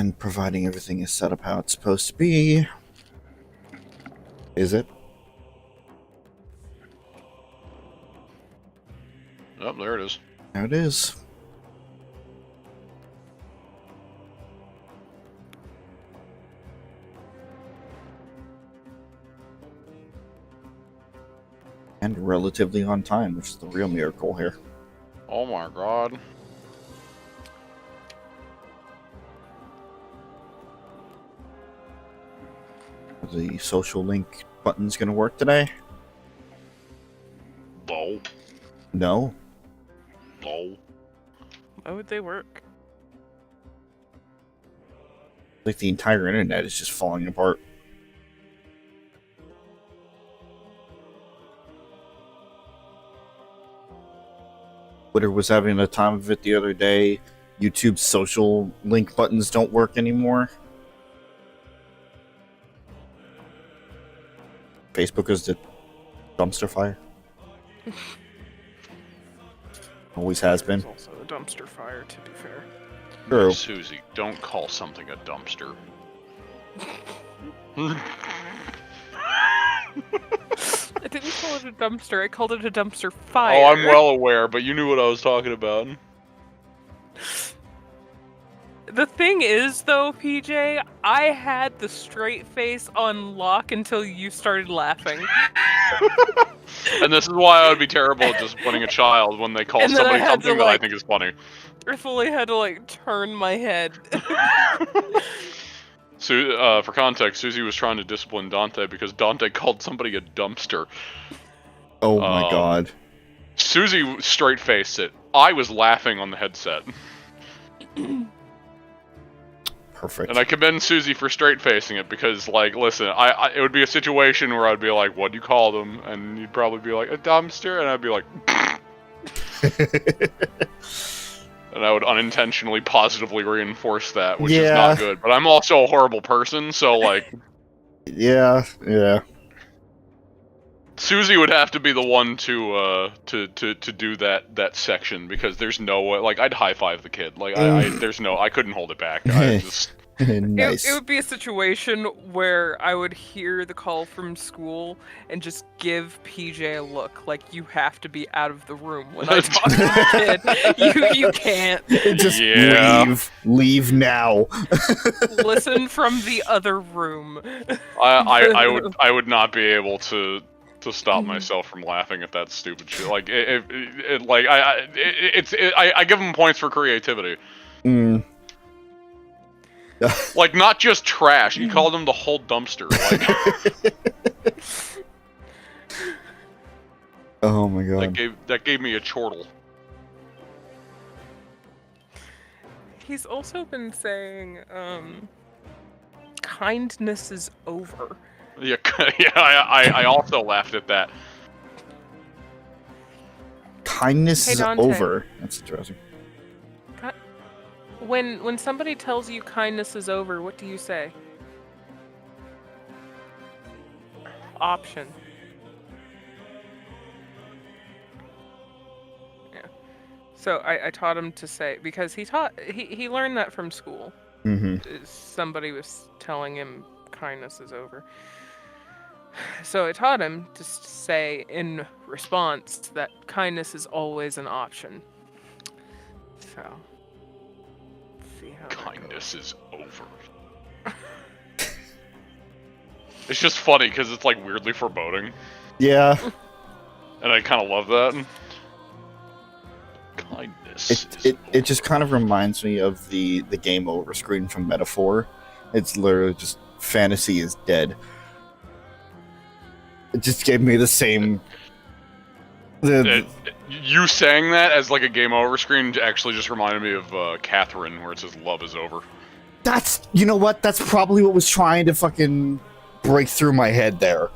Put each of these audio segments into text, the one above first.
And providing everything is set up how it's supposed to be. Is it? Oh, there it is. There it is. And relatively on time, which is the real miracle here. Oh my god. The social link button's gonna work today? No. No? No. Why would they work? Like the entire internet is just falling apart. Twitter was having a time of it the other day. YouTube's social link buttons don't work anymore. Facebook is the dumpster fire. Always has been. It's also a dumpster fire, to be fair. True. Suzie, don't call something a dumpster. I didn't call it a dumpster, I called it a dumpster fire. Oh, I'm well aware, but you knew what I was talking about. The thing is, though, PJ, I had the straight face on lock until you started laughing. And this is why I would be terrible at disciplining a child when they call somebody something that I think is funny. I fully had to, like, turn my head. So, for context, Suzie was trying to discipline Dante because Dante called somebody a dumpster. Oh my god. Suzie straight-faced it. I was laughing on the headset. Perfect. And I commend Suzie for straight-facing it because, like, listen, it would be a situation where I'd be like, what'd you call them? And you'd probably be like, a dumpster? And I'd be like, and I would unintentionally positively reinforce that, which is not good. But I'm also a horrible person, so, like... Yeah. Suzie would have to be the one to do that section because there's no way. Like, I'd high five the kid. Like, I couldn't hold it back. I just Nice. It would be a situation where I would hear the call from school and just give PJ a look, like, you have to be out of the room when I talk to the kid. You can't. Just leave now. Listen from the other room. I would not be able to stop myself from laughing at that stupid shit. Like, I give him points for creativity. Mm. Like, not just trash. He called him the whole dumpster. Like, oh my god. that gave me a chortle. He's also been saying, kindness is over. Yeah, I also laughed at that. Kindness Hey, is Dante. over. That's interesting. When somebody tells you kindness is over, what do you say? Option. Yeah. So I taught him to say, because he learned that from school. Mm-hmm. Somebody was telling him kindness is over. So I taught him to say in response that kindness is always an option. So, see how Kindness is over. It's just funny because it's like weirdly foreboding. Yeah. And I kind of love that. Kindness. It just kind of reminds me of the game over screen from Metaphor. It's literally just fantasy is dead. It just gave me the same. You saying that as like a game over screen actually just reminded me of Catherine, where it says "love is over." That's, you know what? That's probably what was trying to fucking break through my head there.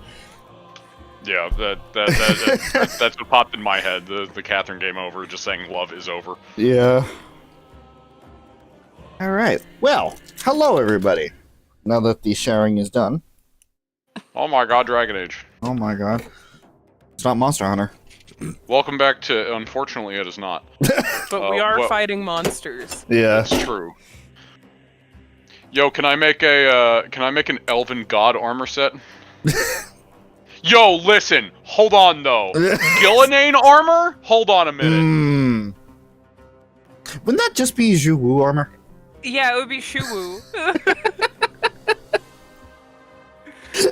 Yeah, that's what popped in my head. The Catherine game over, just saying "love is over." Yeah. All right. Well, hello everybody. Now that the sharing is done. Oh my god, Dragon Age. Oh my god. It's not Monster Hunter. Welcome back to. Unfortunately, it is not. But we are fighting monsters. Yeah. That's true. Yo, can I make an elven god armor set? Yo, listen, hold on though. Gillinane armor? Hold on a minute. Wouldn't that just be Zhu armor? Yeah, it would be Shuwu.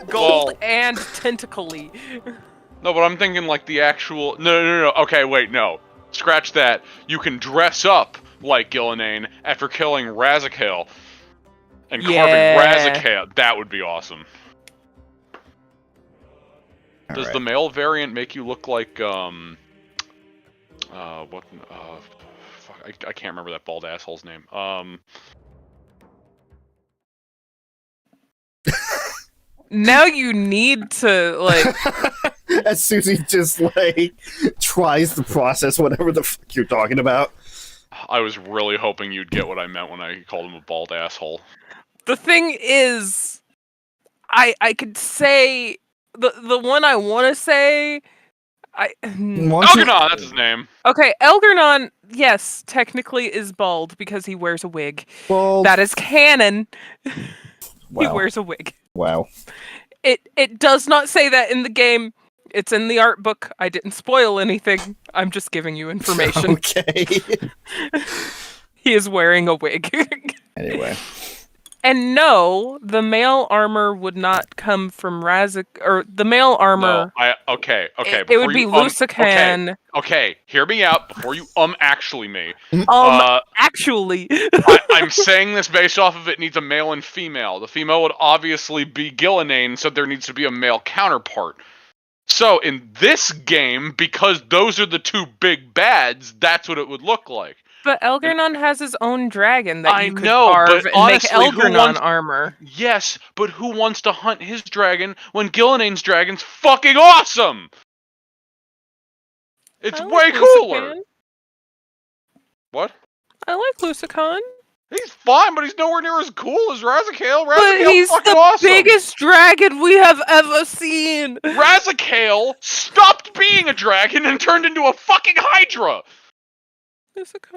Gold and tentacly. No, but I'm thinking like the actual. No. Okay, wait, no. Scratch that. You can dress up like Gillinane after killing Razakale and carving Razakale. That would be awesome. Does the male variant make you look like fuck, I can't remember that bald asshole's name. Now you need to like. As Suzie just like tries to process whatever the fuck you're talking about. I was really hoping you'd get what I meant when I called him a bald asshole. The thing is, I could say the one I want to say. Algernon, that's his name. Okay, Algernon, yes, technically is bald because he wears a wig. Bald. That is canon. Wow. He wears a wig. Wow. It does not say that in the game. It's in the art book. I didn't spoil anything. I'm just giving you information. Okay. He is wearing a wig. Anyway. And no, the male armor would not come from Razak, or the male armor. No, okay. It would be Lucanis. Okay, hear me out before you actually me. Actually. I'm saying this based off of it needs a male and female. The female would obviously be Gillinane, so there needs to be a male counterpart. So in this game, because those are the two big bads, that's what it would look like. But Algernon has his own dragon that you could carve and honestly, make Algernon armor. Yes, but who wants to hunt his dragon when Gillinane's dragon's fucking awesome? It's way cooler. What? I like Lucanis. He's fine, but he's nowhere near as cool as Razakale. But he's the biggest dragon we have ever seen. Razakale stopped being a dragon and turned into a fucking Hydra.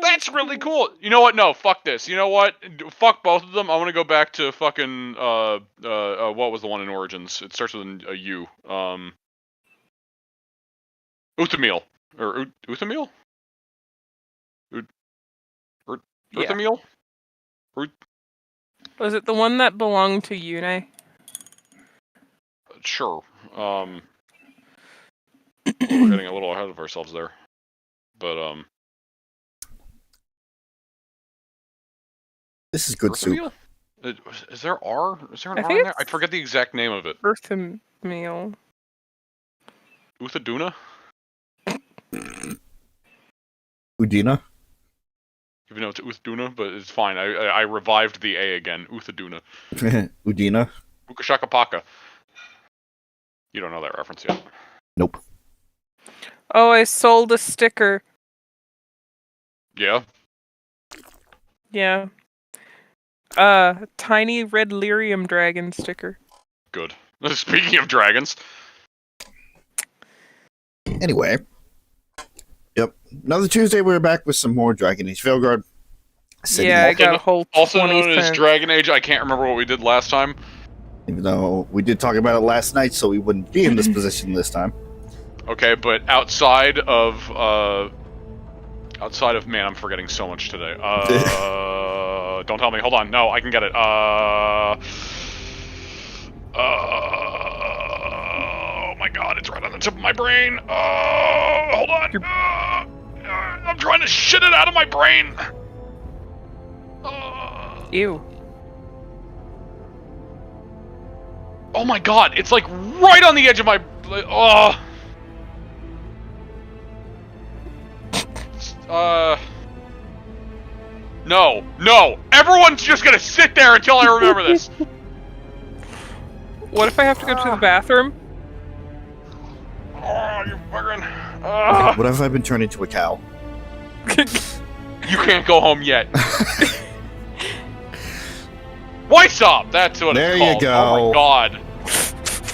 That's really cool. You know what? No, fuck this. You know what? Fuck both of them. I want to go back to fucking what was the one in Origins? It starts with a U. Uthamil or Uthamil? Uthamil? Was it the one that belonged to Yune? Sure. We're getting a little ahead of ourselves there. But this is good soup. Is there R? Is there an R in there? I forget the exact name of it. Earthamil. Uthaduna? Udina? Even though it's Uthduna, but it's fine. I revived the A again. Uthaduna. Udina? Ukashakapaka. You don't know that reference yet. Nope. Oh, I sold a sticker. Yeah? Yeah. Tiny red lyrium dragon sticker. Good. Speaking of dragons. Anyway. Yep. Another Tuesday, we're back with some more Dragon Age Veilguard. Yeah, I got a whole also known as Dragon Age. I can't remember what we did last time. Even though we did talk about it last night, so we wouldn't be in this position this time. Okay, but outside of man, I'm forgetting so much today. Don't tell me. Hold on. No, I can get it. Oh my god, it's right on the tip of my brain. Hold on. I'm trying to shit it out of my brain. Ew. Oh my god, it's like right on the edge of my... No! Everyone's just gonna sit there until I remember this! What if I have to go to the bathroom? Oh, you fucking... What have I been turned into a cow? You can't go home yet. What's up? That's what it's called. There you go. Oh my god.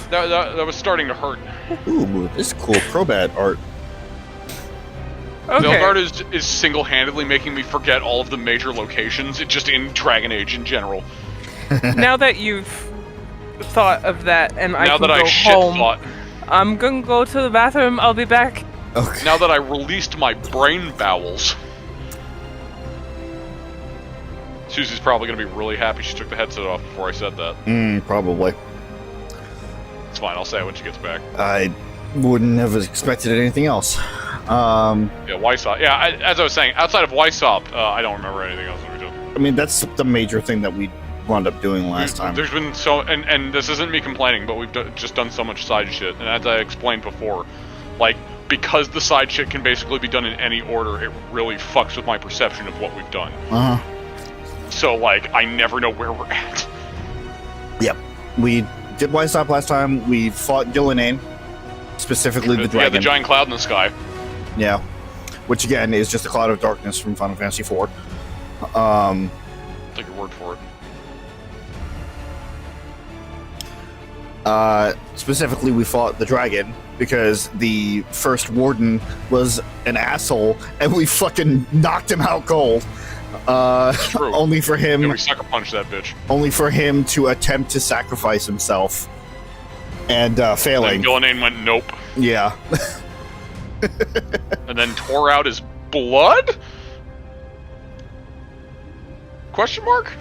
That was starting to hurt. Ooh, this is cool. Probat art. Okay. Veilguard is single-handedly making me forget all of the major locations, just in Dragon Age in general. Now that you've thought of that, and I Now can that go I shit home, thought. I'm gonna go to the bathroom. I'll be back. Okay. Now that I released my brain bowels. Susie's probably gonna be really happy she took the headset off before I said that. Probably. It's fine, I'll say it when she gets back. I wouldn't have expected anything else. Yeah, Weissop. Yeah, as I was saying, outside of Weissop, I don't remember anything else that we did. I mean, that's the major thing that we wound up doing last time. There's been so, and this isn't me complaining, but we've just done so much side shit, and as I explained before, like, because the side shit can basically be done in any order, it really fucks with my perception of what we've done. So, like, I never know where we're at. Yep. We did Weissop last time. We fought Gillinane, specifically the dragon. Yeah, the giant cloud in the sky. Yeah. Which, again, is just a cloud of darkness from Final Fantasy IV. Take your word for it. Specifically, we fought the dragon because the first warden was an asshole, and we fucking knocked him out cold. True. Only for him. Yeah, we sucker punched that bitch. Only for him to attempt to sacrifice himself, and failing. And Gillinane went nope, Yeah. and then tore out his blood. Question mark?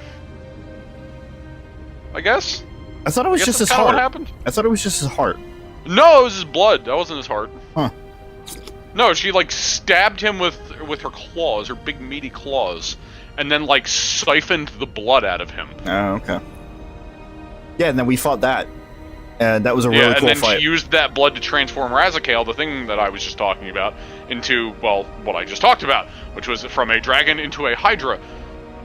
I guess. I thought it was just his that's kinda heart. what happened. I thought it was just his heart. No, it was his blood. That wasn't his heart. Huh. No, she like stabbed him with her claws, her big meaty claws, and then like siphoned the blood out of him. Oh, okay. Yeah, and then we fought that, and that was a really cool and then fight. she used that blood to transform Razakale, the thing that I was just talking about, into, well, what I just talked about, which was from a dragon into a hydra,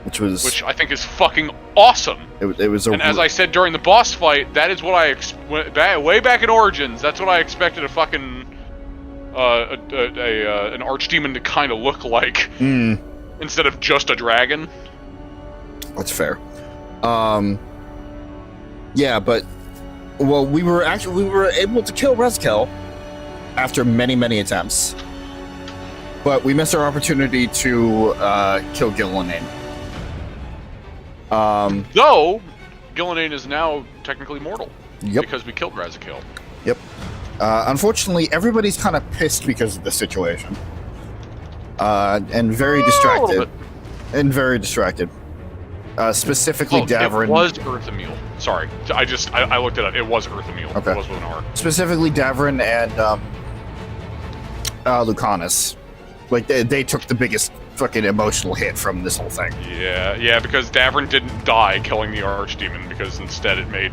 which I think is fucking awesome. It was a. And as I said during the boss fight, that is what way back in Origins, that's what I expected a fucking an archdemon to kind of look like, instead of just a dragon. That's fair. Yeah, but well, we were able to kill Razakale after many attempts, but we missed our opportunity to kill Gillinane. Though Gillinane is now technically mortal. Yep. Because we killed Razakale. Yep. Unfortunately, everybody's kind of pissed because of the situation. And very distracted. And very distracted. Specifically, Davrin. It was Earthamil. Sorry. I looked it up. It was Earthamil. Okay. It was with an R. Specifically, Davrin and Lucanis. Like, they took the biggest fucking emotional hit from this whole thing. Yeah, because Davrin didn't die killing the Archdemon, because instead it made,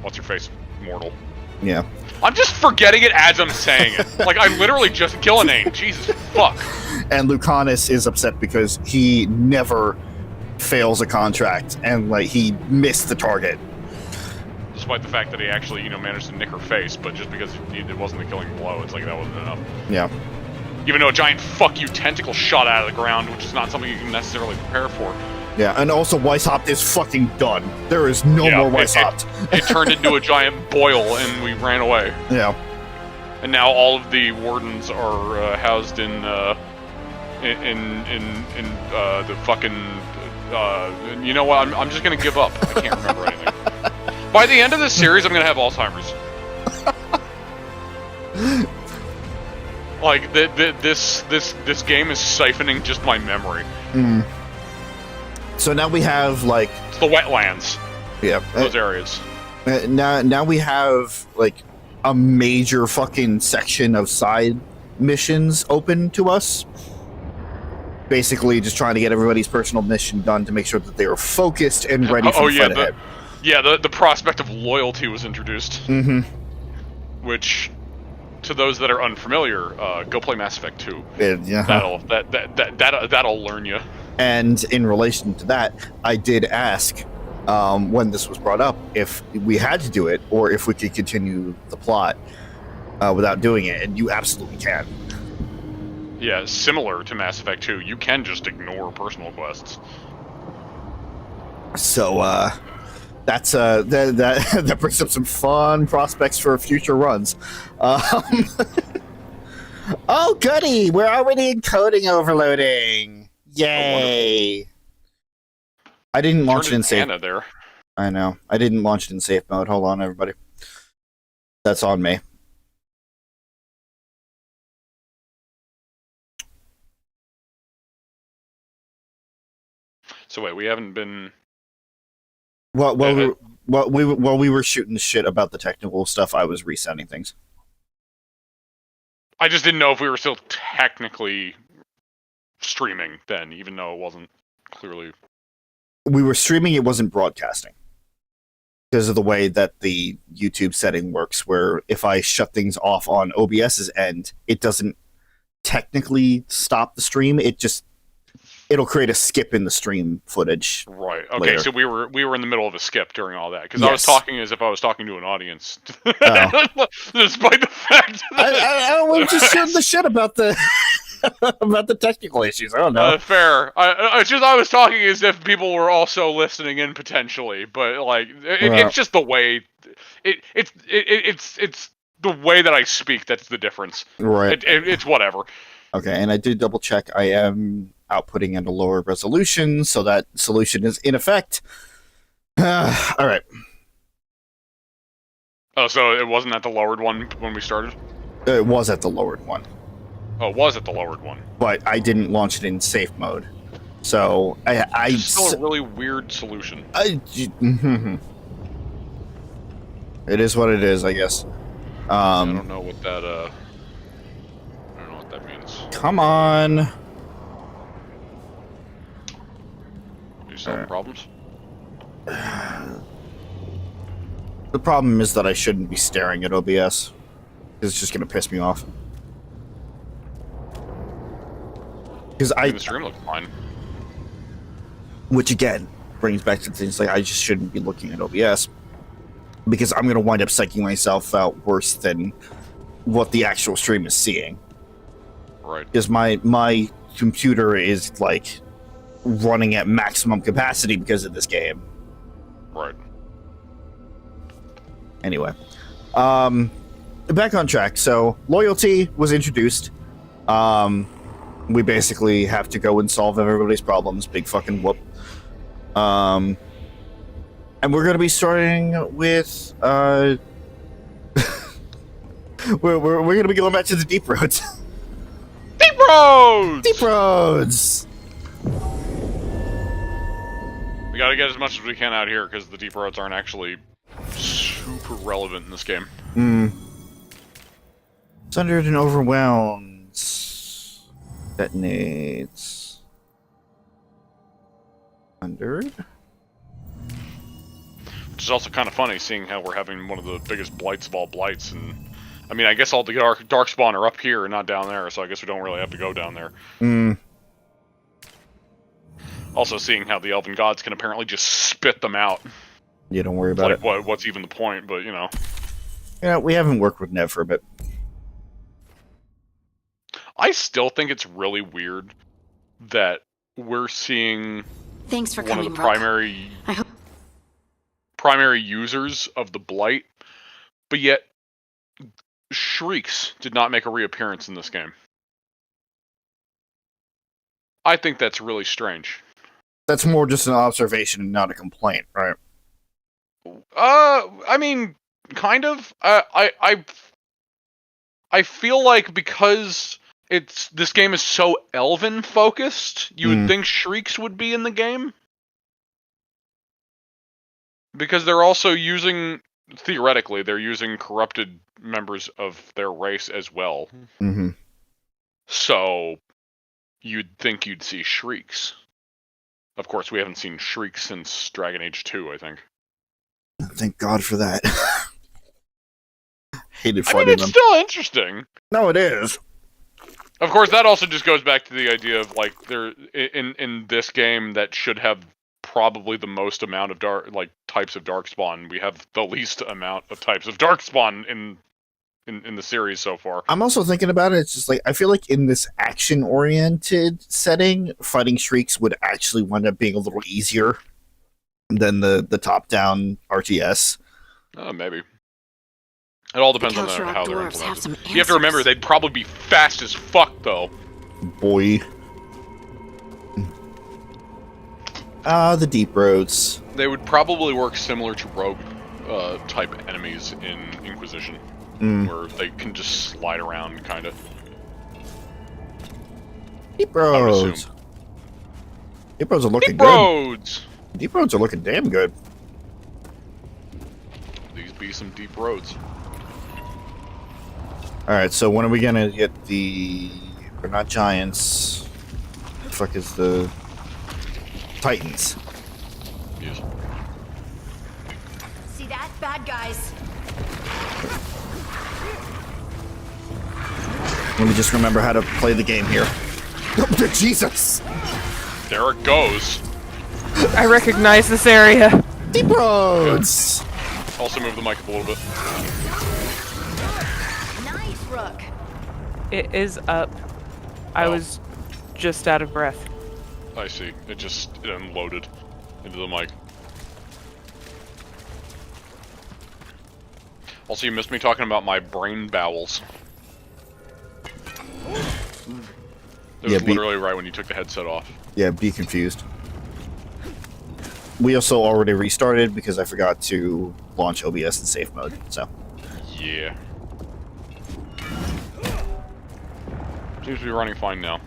what's-her-face mortal. Yeah. I'm just forgetting it as I'm saying it. Like, I literally just... Gillinane. Jesus fuck. And Lucanis is upset because he never fails a contract, and, like, he missed the target. Despite the fact that he actually, managed to nick her face, but just because it wasn't the killing blow, it's like that wasn't enough. Yeah. Even though a giant fuck you tentacle shot out of the ground, which is not something you can necessarily prepare for. Yeah, and also Weishaupt is fucking done. There is no more Weishaupt. It turned into a giant boil, and we ran away. Yeah. And now all of the wardens are housed in the fucking. You know what? I'm just gonna give up. I can't remember anything. By the end of this series, I'm gonna have Alzheimer's. Like this game is siphoning just my memory. So now we have like it's the wetlands. Yeah, those areas. Now we have like a major fucking section of side missions open to us. Basically, just trying to get everybody's personal mission done to make sure that they are focused and ready for the fight ahead. Yeah, the prospect of loyalty was introduced. Which, to those that are unfamiliar, go play Mass Effect 2. Yeah. That'll learn you. And in relation to that, I did ask when this was brought up if we had to do it or if we could continue the plot without doing it, and you absolutely can. Yeah, similar to Mass Effect 2, you can just ignore personal quests. So that's that brings up some fun prospects for future runs. Oh goody, we're already in coding overloading. Yay! I didn't launch it in safe. Anna there. I know. I didn't launch it in safe mode. Hold on, everybody. That's on me. So wait, we haven't been. Well, we were shooting shit about the technical stuff. I was resetting things. I just didn't know if we were still technically streaming then, even though it wasn't clearly. We were streaming. It wasn't broadcasting because of the way that the YouTube setting works. Where if I shut things off on OBS's end, it doesn't technically stop the stream. It'll create a skip in the stream footage. Right. Okay. Later. So we were in the middle of a skip during all that because Yes. I was talking as if I was talking to an audience, Oh. despite the fact. I was just shooting the shit about the about the technical issues. I don't know. Fair. I was talking as if people were also listening in potentially, but like it's just the way it's the way that I speak that's the difference. Right. It's whatever. Okay, and I did double check. I am outputting at a lower resolution, so that solution is in effect. All right. Oh, so it wasn't at the lowered one when we started? It was at the lowered one. Oh, it was at the lowered one. But I didn't launch it in safe mode. So It's still a really weird solution. It is what it is, I guess. I don't know what that I don't know what that means. Come on. Do you still have problems? The problem is that I shouldn't be staring at OBS. It's just gonna piss me off. Because The stream looks fine. Which again brings back to things like I just shouldn't be looking at OBS because I'm gonna wind up psyching myself out worse than what the actual stream is seeing. Right. Because my computer is like running at maximum capacity because of this game. Right. Anyway, back on track. So loyalty was introduced. We basically have to go and solve everybody's problems. Big fucking whoop. And we're gonna be starting with we're gonna be going back to the deep roads. Deep roads. Deep roads. We gotta get as much as we can out here because the deep roads aren't actually super relevant in this game. Sundered and overwhelmed. Detonates. Sundered. Which is also kind of funny, seeing how we're having one of the biggest blights of all blights, and I mean, I guess all the darkspawn are up here and not down there, so I guess we don't really have to go down there. Also, seeing how the elven gods can apparently just spit them out. Yeah, don't worry about it. What's even the point? But you know. Yeah, we haven't worked with Nev for a bit. I still think it's really weird that we're seeing Thanks for one of coming, the Rook. primary users of the blight, but yet shrieks did not make a reappearance in this game. I think that's really strange. That's more just an observation and not a complaint, right? I mean, kind of. I feel like because this game is so elven focused, you would think shrieks would be in the game. Because they're also theoretically, they're using corrupted members of their race as well. Mm-hmm. So, you'd think you'd see shrieks. Of course, we haven't seen shrieks since Dragon Age 2, I think. Thank God for that. Hated I fighting mean, it's them. still interesting. No, it is. Of course, that also just goes back to the idea of, like, there in this game that should have probably the most amount of types of darkspawn. We have the least amount of types of darkspawn in the series so far. I'm also thinking about it. It's just like I feel like in this action-oriented setting, fighting shrieks would actually wind up being a little easier than the top-down RTS. Maybe. It all depends on how they're implemented. You have to remember, they'd probably be fast as fuck, though. Boy. The deep roads. They would probably work similar to rogue type enemies in Inquisition, where they can just slide around, kind of. Deep roads. Deep roads are looking Deep roads! good. Deep roads are looking damn good. These be some deep roads. Alright, so when are we gonna get the... They're not giants. What the fuck is the... Titans. Yes. See that? Bad guys. Let me just remember how to play the game here. Jesus! There it goes. I recognize this area. Deep roads! Also move the mic up a little bit. Nice, Rook. It is up. I was just out of breath. I see. It unloaded into the mic. Also, you missed me talking about my brain bowels. It was literally right when you took the headset off. Yeah, be confused. We also already restarted because I forgot to launch OBS in safe mode, so. Yeah. Seems to be running fine now.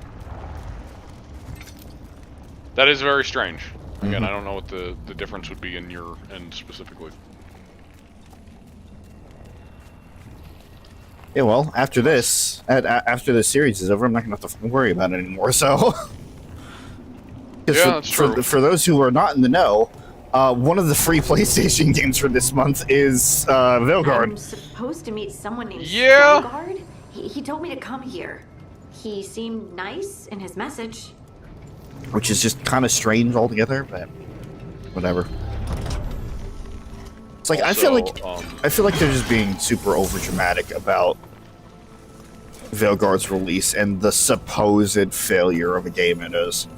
That is very strange. Again, I don't know what the difference would be in your end specifically. Yeah, well, after this, after this series is over, I'm not gonna have to worry about it anymore, so. Yeah, that's true. For those who are not in the know, one of the free PlayStation games for this month is Veilguard. I'm supposed to meet someone named Yeah. Veilguard? He told me to come here. He seemed nice in his message. Which is just kind of strange altogether, but whatever. It's like Also, I feel like they're just being super overdramatic about Veilguard's release and the supposed failure of a game it is.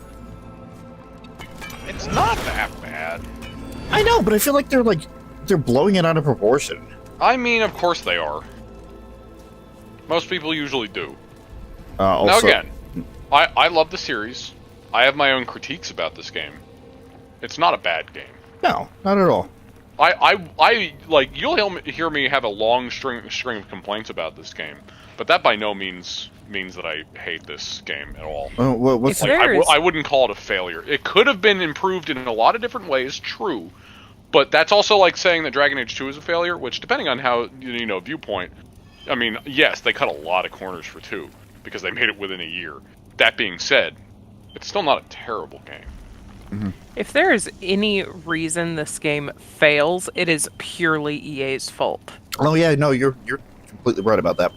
It's not that bad. I know, but I feel like they're blowing it out of proportion. I mean, of course they are. Most people usually do. Also, Now again, I love the series. I have my own critiques about this game. It's not a bad game. no, not at all. I like, you'll hear me have a long string of complaints about this game, but that by no means that I hate this game at all. What's Like, I wouldn't call it a failure. It could have been improved in a lot of different ways, true, but that's also like saying that Dragon Age 2 is a failure, which, depending on how, viewpoint, I mean, yes, they cut a lot of corners for 2, because they made it within a year. That being said, it's still not a terrible game. If there is any reason this game fails, it is purely EA's fault. Oh yeah, no, you're completely right about that.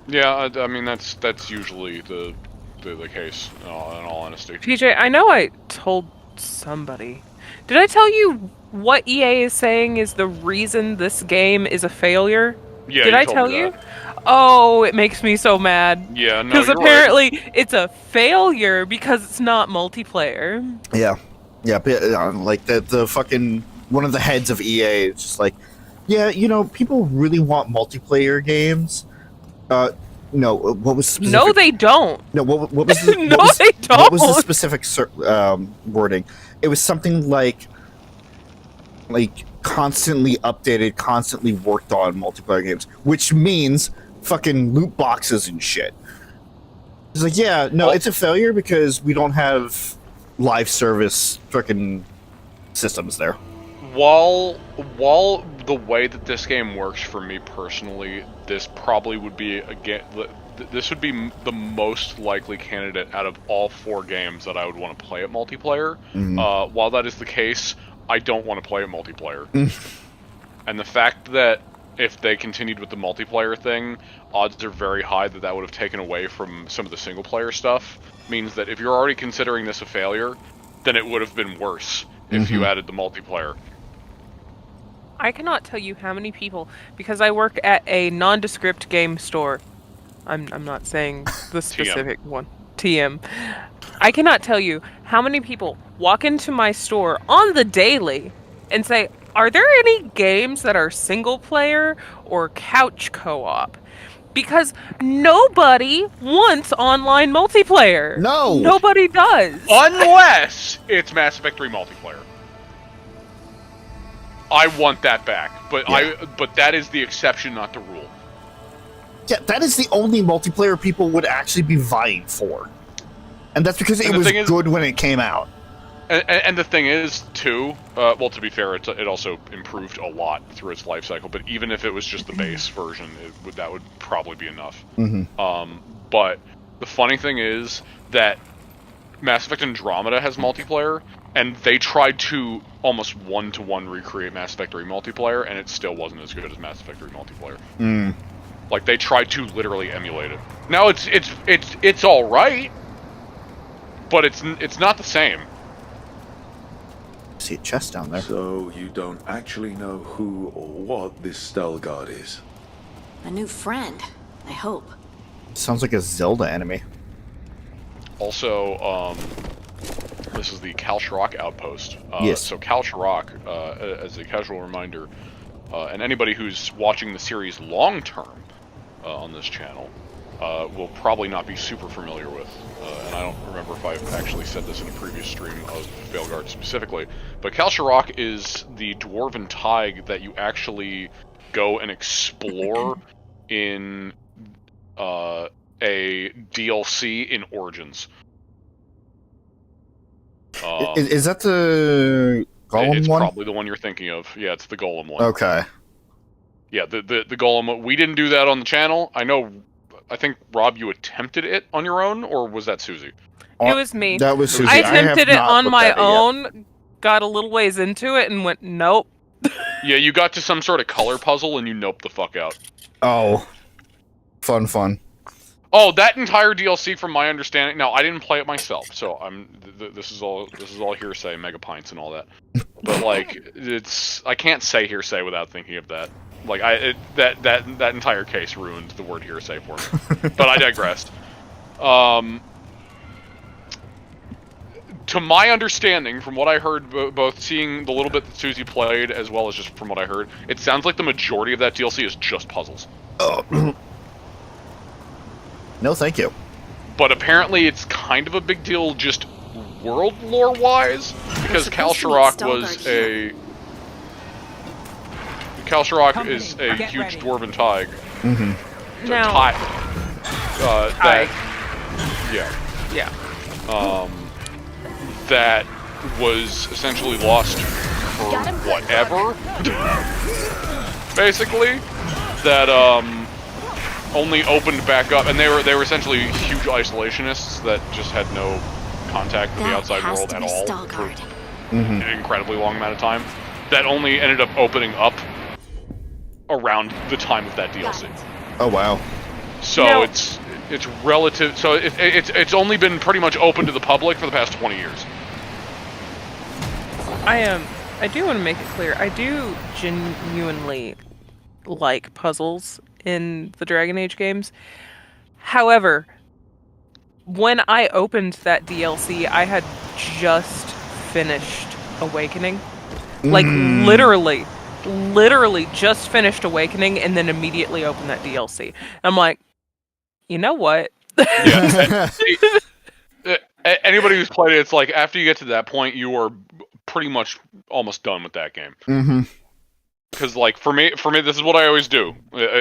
Yeah, I mean, that's usually the case, in all honesty. PJ, I know I told somebody. Did I tell you what EA is saying is the reason this game is a failure? Yeah, Did you I told tell me you? that. Oh, it makes me so mad. Yeah, no, Because you're apparently right. it's a failure because it's not multiplayer. Yeah, but, like the fucking one of the heads of EA is just like, yeah, people really want multiplayer games. No, what was specific? No, they don't. No, what was the, No, what was, they don't. What was the specific wording? It was something like constantly updated, constantly worked on multiplayer games, which means fucking loot boxes and shit. It's like, yeah, no, it's a failure because we don't have live service freaking systems there. While the way that this game works for me personally, this probably would be this would be the most likely candidate out of all 4 games that I would want to play at multiplayer. While that is the case, I don't want to play it multiplayer. And the fact that if they continued with the multiplayer thing, odds are very high that would have taken away from some of the single player stuff, means that if you're already considering this a failure, then it would have been worse if you added the multiplayer. I cannot tell you how many people, because I work at a nondescript game store. I'm not saying the specific one. TM. I cannot tell you how many people walk into my store on the daily and say, "Are there any games that are single player or couch co-op?" Because nobody wants online multiplayer. No! Nobody does. Unless it's Mass Effect 3 multiplayer. I want that back, but but that is the exception, not the rule. Yeah, that is the only multiplayer people would actually be vying for. And that's because it was good when it came out. And the thing is, too, well, to be fair, it also improved a lot through its life cycle, but even if it was just the base version, that would probably be enough. But the funny thing is that Mass Effect Andromeda has multiplayer, and they tried to almost one-to-one recreate Mass Effect 3 multiplayer, and it still wasn't as good as Mass Effect 3 multiplayer. Like, they tried to literally emulate it. Now, it's alright, but it's not the same. See a chest down there. So you don't actually know who or what this Veilguard is? A new friend, I hope. Sounds like a Zelda enemy. Also, this is the Kalsharok outpost. Yes. So Kalsharok, as a casual reminder, and anybody who's watching the series long term on this channel will probably not be super familiar with. And I don't remember if I've actually said this in a previous stream of Veilguard specifically, but Kalsharok is the dwarven thaig that you actually go and explore in a DLC in Origins. Is that the Golem it's one? Probably the one you're thinking of. Yeah, it's the Golem one. Okay. Yeah, the Golem. We didn't do that on the channel. I think, Rob, you attempted it on your own, or was that Suzie? It was me. That was Suzie. I attempted it on my yet. own, got a little ways into it, and went, nope. Yeah, you got to some sort of color puzzle, and you noped the fuck out. Oh. Fun. Oh, that entire DLC, from my understanding. Now, I didn't play it myself, so this is all hearsay, mega pints, and all that. But like, I can't say hearsay without thinking of that. Like, that entire case ruined the word hearsay for me. But I digressed. To my understanding, from what I heard, both seeing the little bit that Suzie played, as well as just from what I heard, it sounds like the majority of that DLC is just puzzles. No, thank you. But apparently it's kind of a big deal just world lore-wise, because Kalsharok is a huge dwarven thaig. Now, that was essentially lost for whatever. Basically, that only opened back up, and they were essentially huge isolationists that just had no contact with the outside world at all for an incredibly long amount of time. That only ended up opening up around the time of that DLC. Oh wow! So it's relative. So it's only been pretty much open to the public for the past 20 years. I do want to make it clear. I do genuinely like puzzles in the Dragon Age games. However, when I opened that DLC, I had just finished Awakening. Like, literally just finished Awakening and then immediately opened that DLC. I'm like, you know what? Yeah. Anybody who's played it, it's like, after you get to that point, you are pretty much almost done with that game. Because, like, for me, this is what I always do.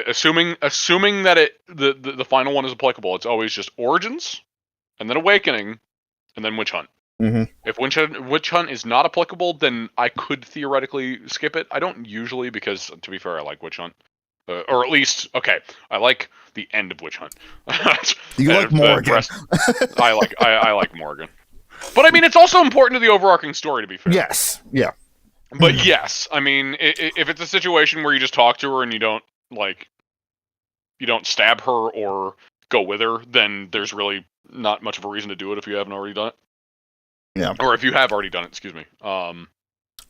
Assuming that the final one is applicable, it's always just Origins, and then Awakening, and then Witch Hunt. If Witch Hunt is not applicable, then I could theoretically skip it. I don't usually, because, to be fair, I like Witch Hunt. Or at least, okay, I like the end of Witch Hunt. You like Morgan. I like Morgan. But, I mean, it's also important to the overarching story, to be fair. Yes, yeah. But yes, I mean, if it's a situation where you just talk to her and you don't stab her or go with her, then there's really not much of a reason to do it if you haven't already done it. Yeah. Or if you have already done it, excuse me. But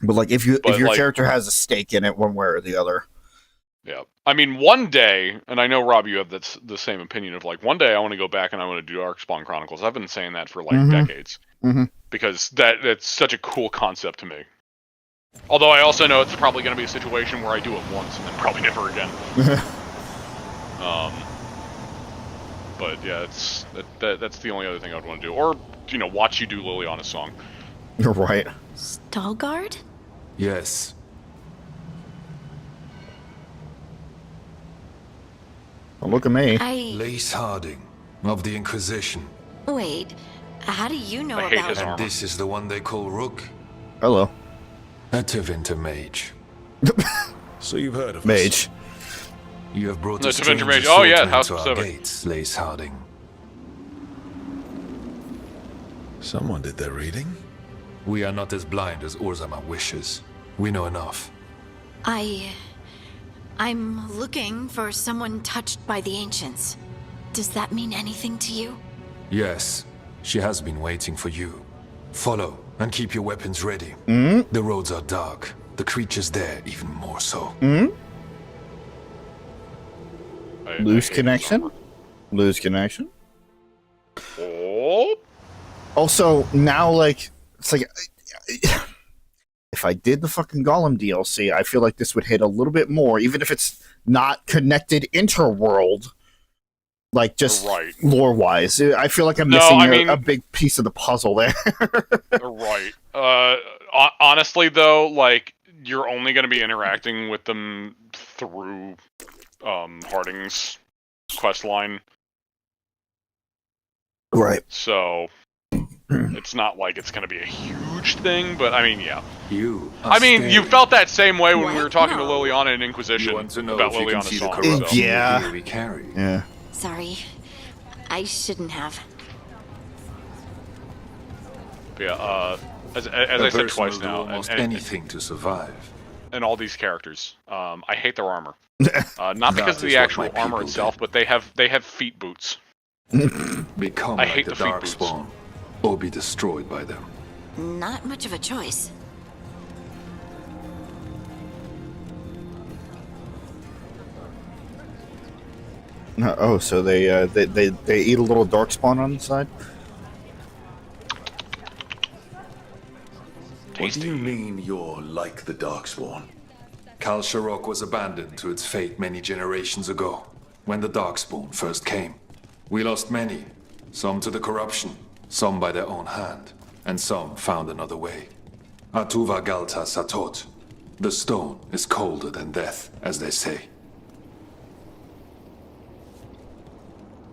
like, if your character has a stake in it, one way or the other. Yeah. I mean, one day, and I know, Rob, you have the same opinion of, like, one day I want to go back and I want to do Darkspawn Chronicles. I've been saying that for, like, decades. Because that's such a cool concept to me. Although I also know it's probably going to be a situation where I do it once and then probably never again. But yeah, that's the only other thing I would want to do. Or, you know, watch you do Liliana's song. You're right. Stalguard? Yes. Well, look at me. Lace Harding, of the Inquisition. Wait, how do you know I hate about... his And armor. this is the one they call Rook? Hello. A Tevinter mage. So you've heard of us? Mage. You have brought No, a Tevinter strange mage. Oh, yeah, assortment House to our Pacific. gates, Lace Harding. Someone did their reading. We are not as blind as Orzama wishes. We know enough. I'm looking for someone touched by the ancients. Does that mean anything to you? Yes, she has been waiting for you. Follow, and keep your weapons ready. The roads are dark. The creatures there even more so. Lose connection? Lose connection? Oh. Also, now, like, it's like, if I did the fucking Golem DLC, I feel like this would hit a little bit more, even if it's not connected interworld, like, just Right. lore-wise. I feel like I'm No, missing I mean- a big piece of the puzzle there. Right. Honestly, though, like, you're only going to be interacting with them through Harding's quest line. Right. So it's not like it's going to be a huge thing, but I mean, yeah. You. I mean, you felt that same way when we were talking to No. Liliana in Inquisition You want to know about if you can Liliana's see the song. corruption So. Yeah. we carry. Yeah. Sorry. I shouldn't have. Yeah, as A I said person twice will do now, almost anything to survive. and all these characters, I hate their armor. Not because of is the what actual my armor people itself, did. but they have feet boots. Become I like hate the the feet boots. Darkspawn, or be destroyed by them. Not much of a choice. Oh, so they eat a little darkspawn on the side? What do you mean you're like the Darkspawn? Kal Sharok was abandoned to its fate many generations ago, when the Darkspawn first came. We lost many, some to the corruption, some by their own hand, and some found another way. Atuva Galta Satot. The stone is colder than death, as they say.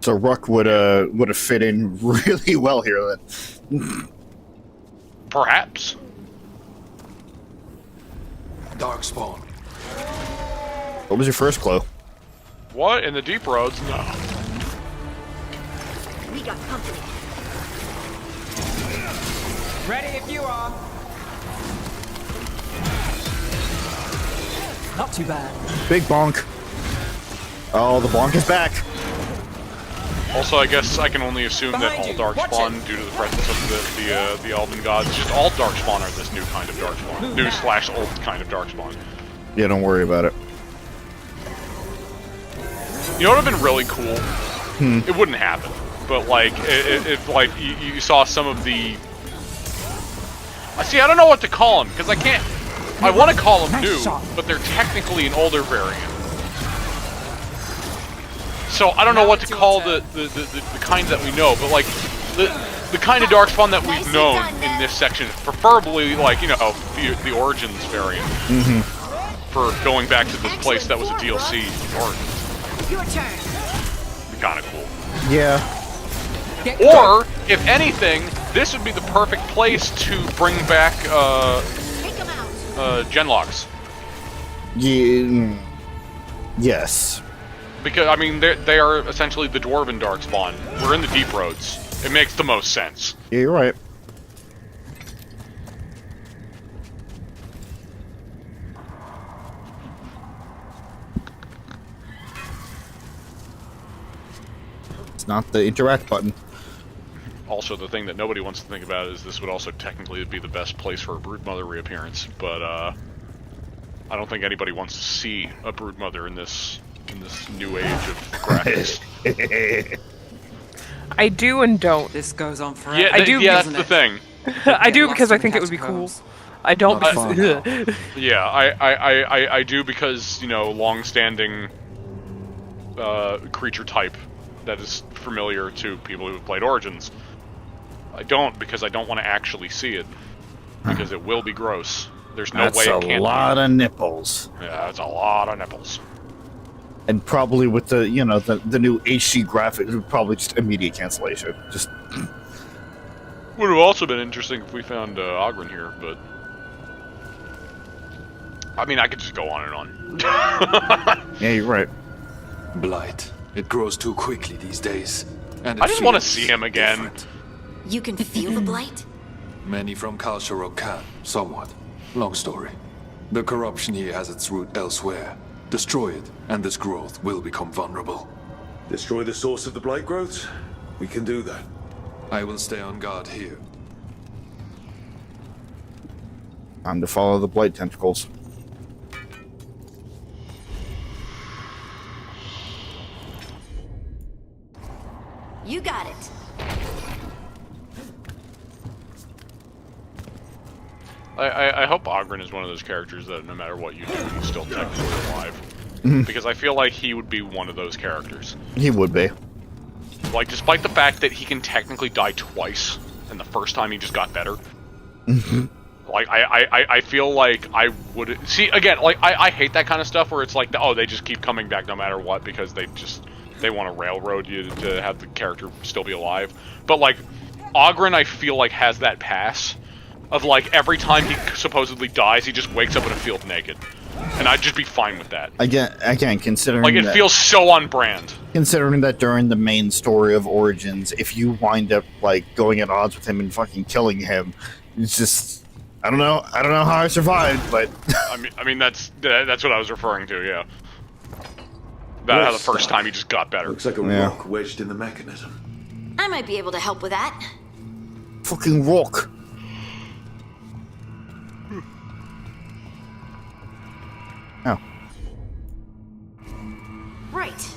So Ruck would have fit in really well here then. Perhaps. Darkspawn. What was your first clue? What? In the deep roads? No. We got company. Ready if you are. Not too bad. Big bonk. Oh, the bonk is back. Also, I guess I can only assume that all Behind you. Watch Darkspawn, it. due to the presence of the Elven gods, just all Darkspawn are this new kind of Darkspawn. New / old kind of Darkspawn. Yeah, don't worry about it. You know what would have been really cool? It wouldn't happen, but like, if like you saw some of the. I see. I don't know what to call them because I can't. I want to call them Nice new, shot. but they're technically an older variant. So I don't know what to call the kind that we know, but like the kind of Darkspawn that we've Nicely known done, in man. this section, preferably like, you know, the Origins variant. For going back to this place that was a DLC, or Your turn. kind of cool. Yeah. Get Or, if anything, this would be the perfect place to bring back Take them out. Genlocks. Yeah. Yes. Because, I mean, they are essentially the Dwarven Darkspawn. We're in the Deep Roads. It makes the most sense. Yeah, you're right. It's not the interact button. Also, the thing that nobody wants to think about is this would also technically be the best place for a Broodmother reappearance, but I don't think anybody wants to see a Broodmother in this new age of graphics. I do and don't. This goes on forever. Yeah, I do, yeah, that's doesn't the it? thing. I do Get because lost I in think it would be cool. catacombs. I don't Not because. fun now. Yeah, I do because, you know, long-standing creature type that is familiar to people who have played Origins. I don't, because I don't want to actually see it, because it will be gross. There's no way it can't be. That's a lot of nipples. Yeah, that's a lot of nipples. And probably with the, you know, the new HD graphics, probably just immediate cancellation. Just Would have also been interesting if we found Ogren here, but I mean, I could just go on and on. yeah, you're right. Blight. It grows too quickly these days. And I just want to see him again. different. You can feel the blight? Many from Kalsharok can, somewhat. Long story. The corruption here has its root elsewhere. Destroy it, and this growth will become vulnerable. Destroy the source of the blight growths? We can do that. I will stay on guard here. Time to follow the blight tentacles. You got it. I hope Ogren is one of those characters that no matter what you do, he's still technically alive. Because I feel like he would be one of those characters. He would be. Like, despite the fact that he can technically die twice, and the first time he just got better. Like, I feel like I would... See, again, like, I hate that kind of stuff where it's like, oh, they just keep coming back no matter what because they want to railroad you to have the character still be alive. But, like, Ogren, I feel like, has that pass of, like, every time he supposedly dies, he just wakes up in a field naked. And I'd just be fine with that. Again, considering like, it feels so on brand. Considering that during the main story of Origins, if you wind up, like, going at odds with him and fucking killing him, it's just... I don't know how I survived, but... I mean, that's what I was referring to, yeah. About how the first time he just got better. Looks like a rock wedged in the mechanism. I might be able to help with that. Fucking rock. Oh. Right.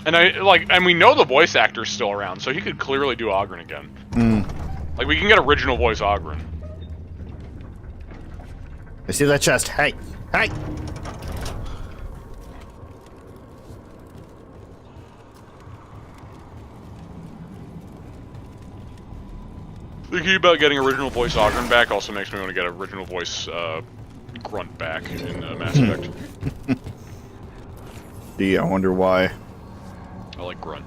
And we know the voice actor's still around, so he could clearly do Ogren again. Like, we can get original voice Ogren. I see that chest. Hey! Hey! Thinking about getting original voice Ogren back also makes me want to get original voice Grunt back in Mass Effect. Gee, I wonder why. I like Grunt.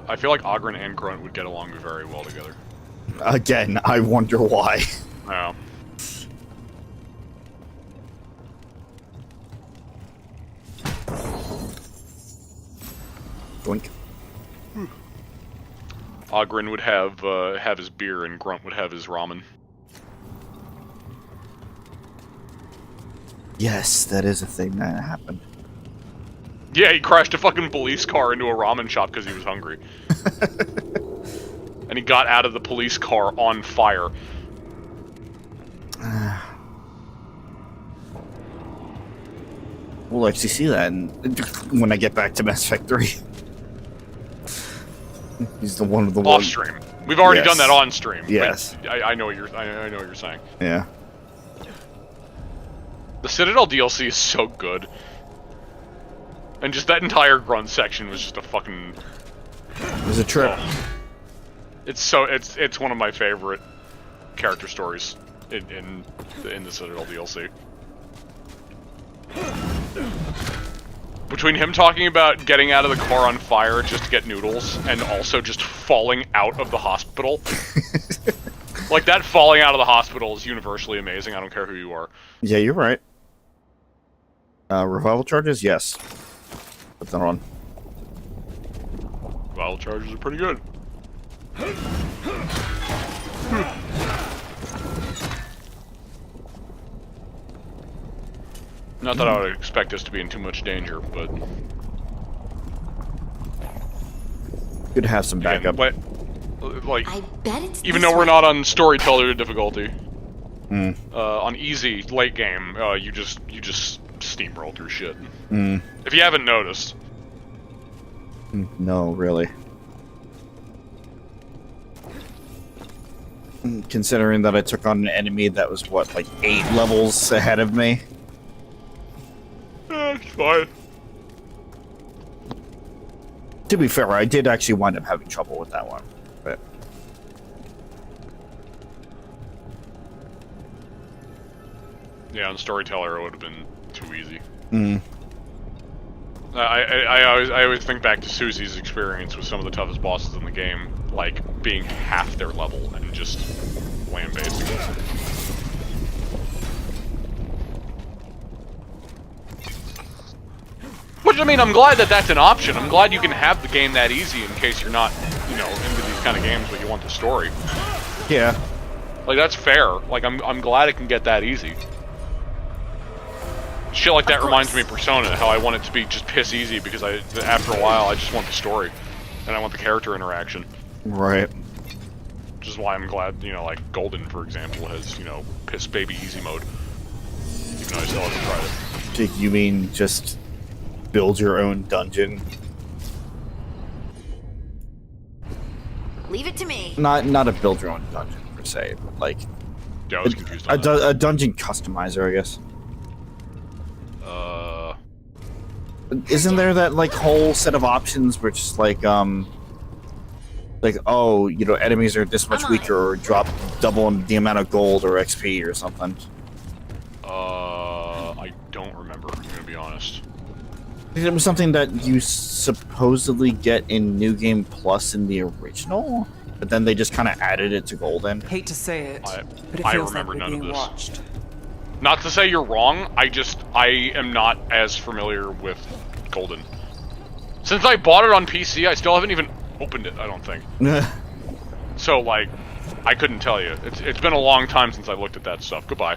I feel like Ogren and Grunt would get along very well together. Again, I wonder why. Yeah. Doink. Ogren would have his beer and Grunt would have his ramen. Yes, that is a thing that happened. Yeah, he crashed a fucking police car into a ramen shop because he was hungry. And he got out of the police car on fire. We'll actually see that when I get back to Mass Effect 3. He's the one of the off stream. We've already done that on stream. Yes. I know what you're saying. Yeah. The Citadel DLC is so good. And just that entire Grunt section was just a fucking... It was a trip. Oh. It's one of my favorite character stories in the Citadel DLC. Between him talking about getting out of the car on fire just to get noodles, and also just falling out of the hospital. Like, that falling out of the hospital is universally amazing, I don't care who you are. Yeah, you're right. Revival charges? Yes. Put that on. Revival charges are pretty good. Not that I would expect us to be in too much danger, but... Good to have some backup. Again, like, I bet it's even this though we're way. not on storyteller difficulty, on easy late game, you just steamroll through shit. If you haven't noticed. No, really. Considering that I took on an enemy that was, what, like 8 levels ahead of me? It's fine. To be fair, I did actually wind up having trouble with that one. But Yeah, on Storyteller it would have been too easy. Mm. I always think back to Suzie's experience with some of the toughest bosses in the game, like being half their level and just land-based. Which, I mean, I'm glad that that's an option. I'm glad you can have the game that easy in case you're not, you know, into these kind of games but you want the story. yeah. Like, that's fair. Like, I'm glad it can get that easy. Shit like that reminds me of Persona, how I want it to be just piss easy because after a while I just want the story. And I want the character interaction. Right. Which is why I'm glad, you know, like Golden, for example, has, you know, piss baby easy mode. Even though I still haven't tried it. You mean just build your own dungeon? Leave it to me. Not a build your own dungeon per se, but like Yeah, I was confused on that. a dungeon customizer, I guess. Isn't there that like whole set of options where it's just like oh, you know, enemies are this much weaker or drop double the amount of gold or XP or something? I don't remember, I'm gonna be honest. It was something that you supposedly get in New Game Plus in the original, but then they just kind of added it to Golden. Hate to say it, but it I feels like remember we're none of being this. watched. Not to say you're wrong, I am not as familiar with Golden. Since I bought it on PC, I still haven't even opened it, I don't think. So, like, I couldn't tell you. It's been a long time since I looked at that stuff. Goodbye.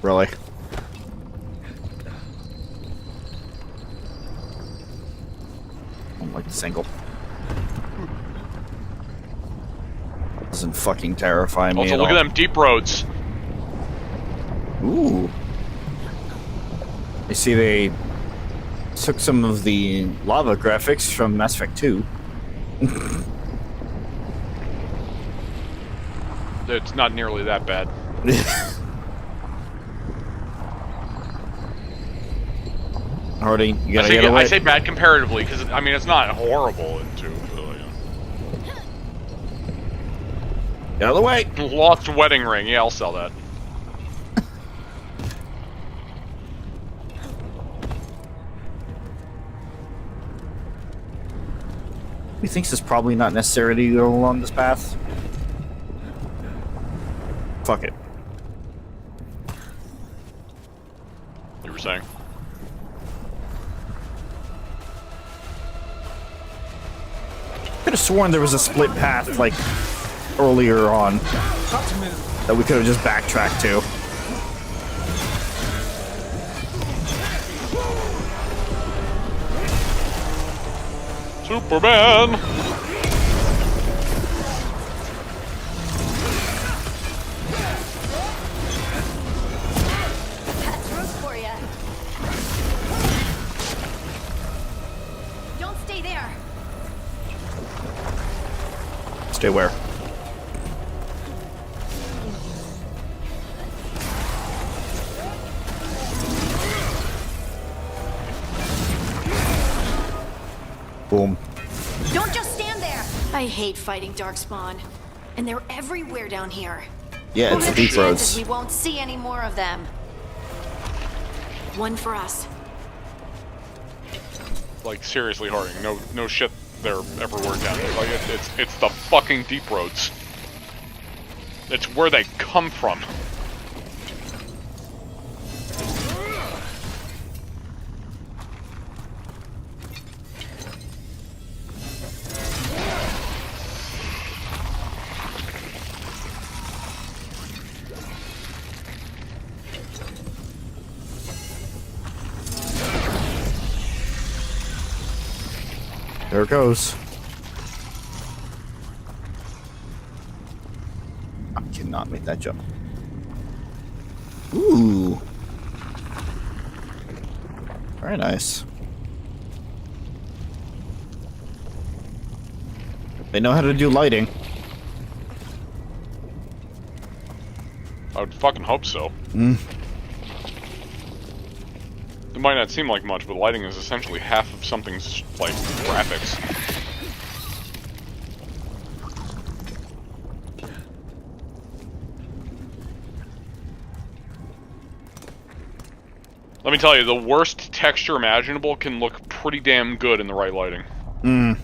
Really? I don't like the single. Doesn't fucking terrify me Also, at look all. at them deep roads. Ooh. You see, they took some of the lava graphics from Mass Effect 2. It's not nearly that bad. Hardy, you gotta get away. I say bad comparatively, because, I mean, it's not horrible in 2. Get out of the way! Lost wedding ring, yeah, I'll sell that. He thinks it's probably not necessary to go along this path. Fuck it. You were saying? Could have sworn there was a split path, like, earlier on that we could have just backtracked to. Superman! That's room for ya. Don't stay there. Stay where? Boom. Don't just stand there. I hate fighting Darkspawn, and they're everywhere down here. Yeah, What it's are the deep chances roads. we won't see any more of them? One for us. Like, seriously, Harding, no shit they're everywhere down there. Like, it's the fucking deep roads. It's where they come from. There it goes. I cannot make that jump. Ooh. Very nice. They know how to do lighting. would fucking hope so. Mm. It might not seem like much, but lighting is essentially half of something's, like, graphics. Let me tell you, the worst texture imaginable can look pretty damn good in the right lighting. Mm.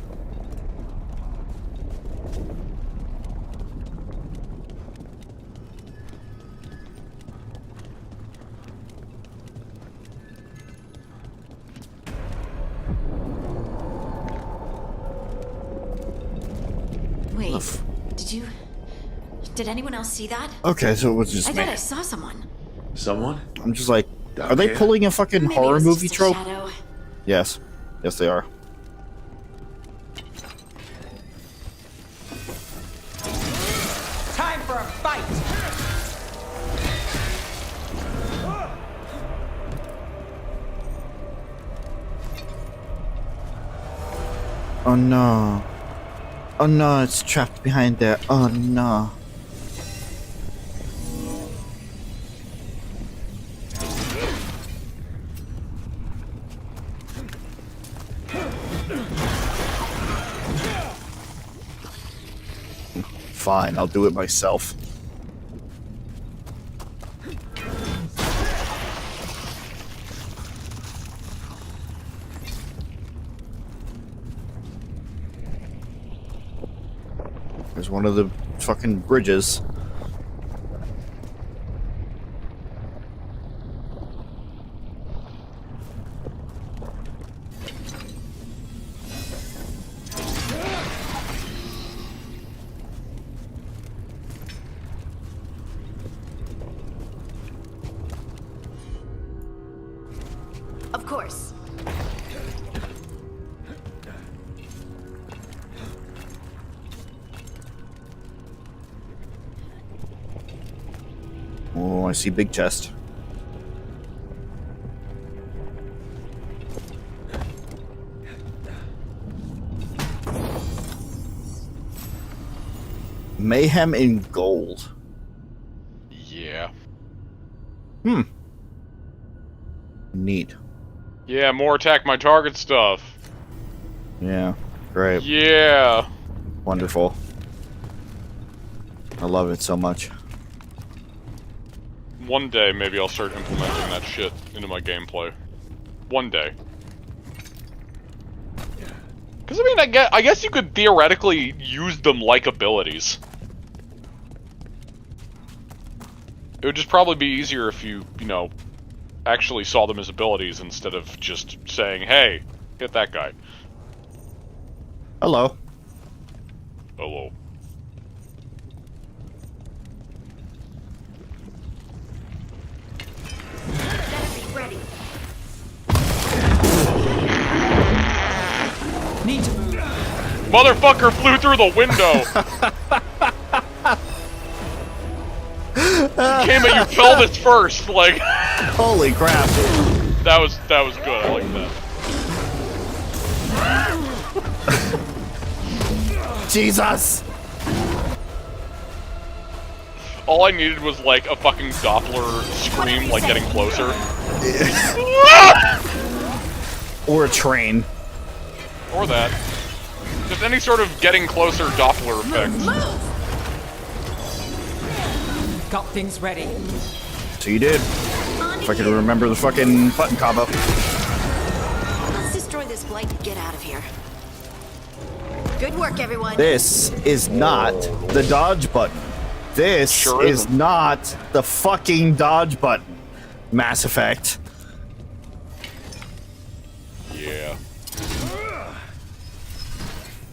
Wait, did anyone else see that? Okay, so it was just I me. thought I saw someone. Someone? I'm just like, are they here? pulling a fucking Maybe horror it was movie just a trope? shadow. Yes. Yes, they are. Time for a fight! Oh no. Oh no, it's trapped behind there. Oh no. Fine, I'll do it myself. There's one of the fucking bridges. Of course. Oh, I see big chest. Mayhem in gold. Yeah. Neat. Yeah, more attack my target stuff. Yeah, great. Yeah. Wonderful. I love it so much. One day, maybe I'll start implementing that shit into my gameplay. One day. Because, I mean, I guess you could theoretically use them like abilities. It would just probably be easier if you know, actually saw them as abilities instead of just saying, hey, hit that guy. Hello. Hello. Ready. Need to move. Motherfucker flew through the window! Came at you pelvis first, like... Holy crap. That was good, I like that. Jesus! All I needed was, like, a fucking Doppler scream, like, getting closer. Or a train. Or that. Just any sort of getting closer Doppler effect. Got things ready. So you did. If I can remember the fucking button combo. Let's destroy this blight and get out of here. Good work, everyone. This is not the dodge button. This Sure is isn't. not the fucking dodge button. Mass Effect. Yeah.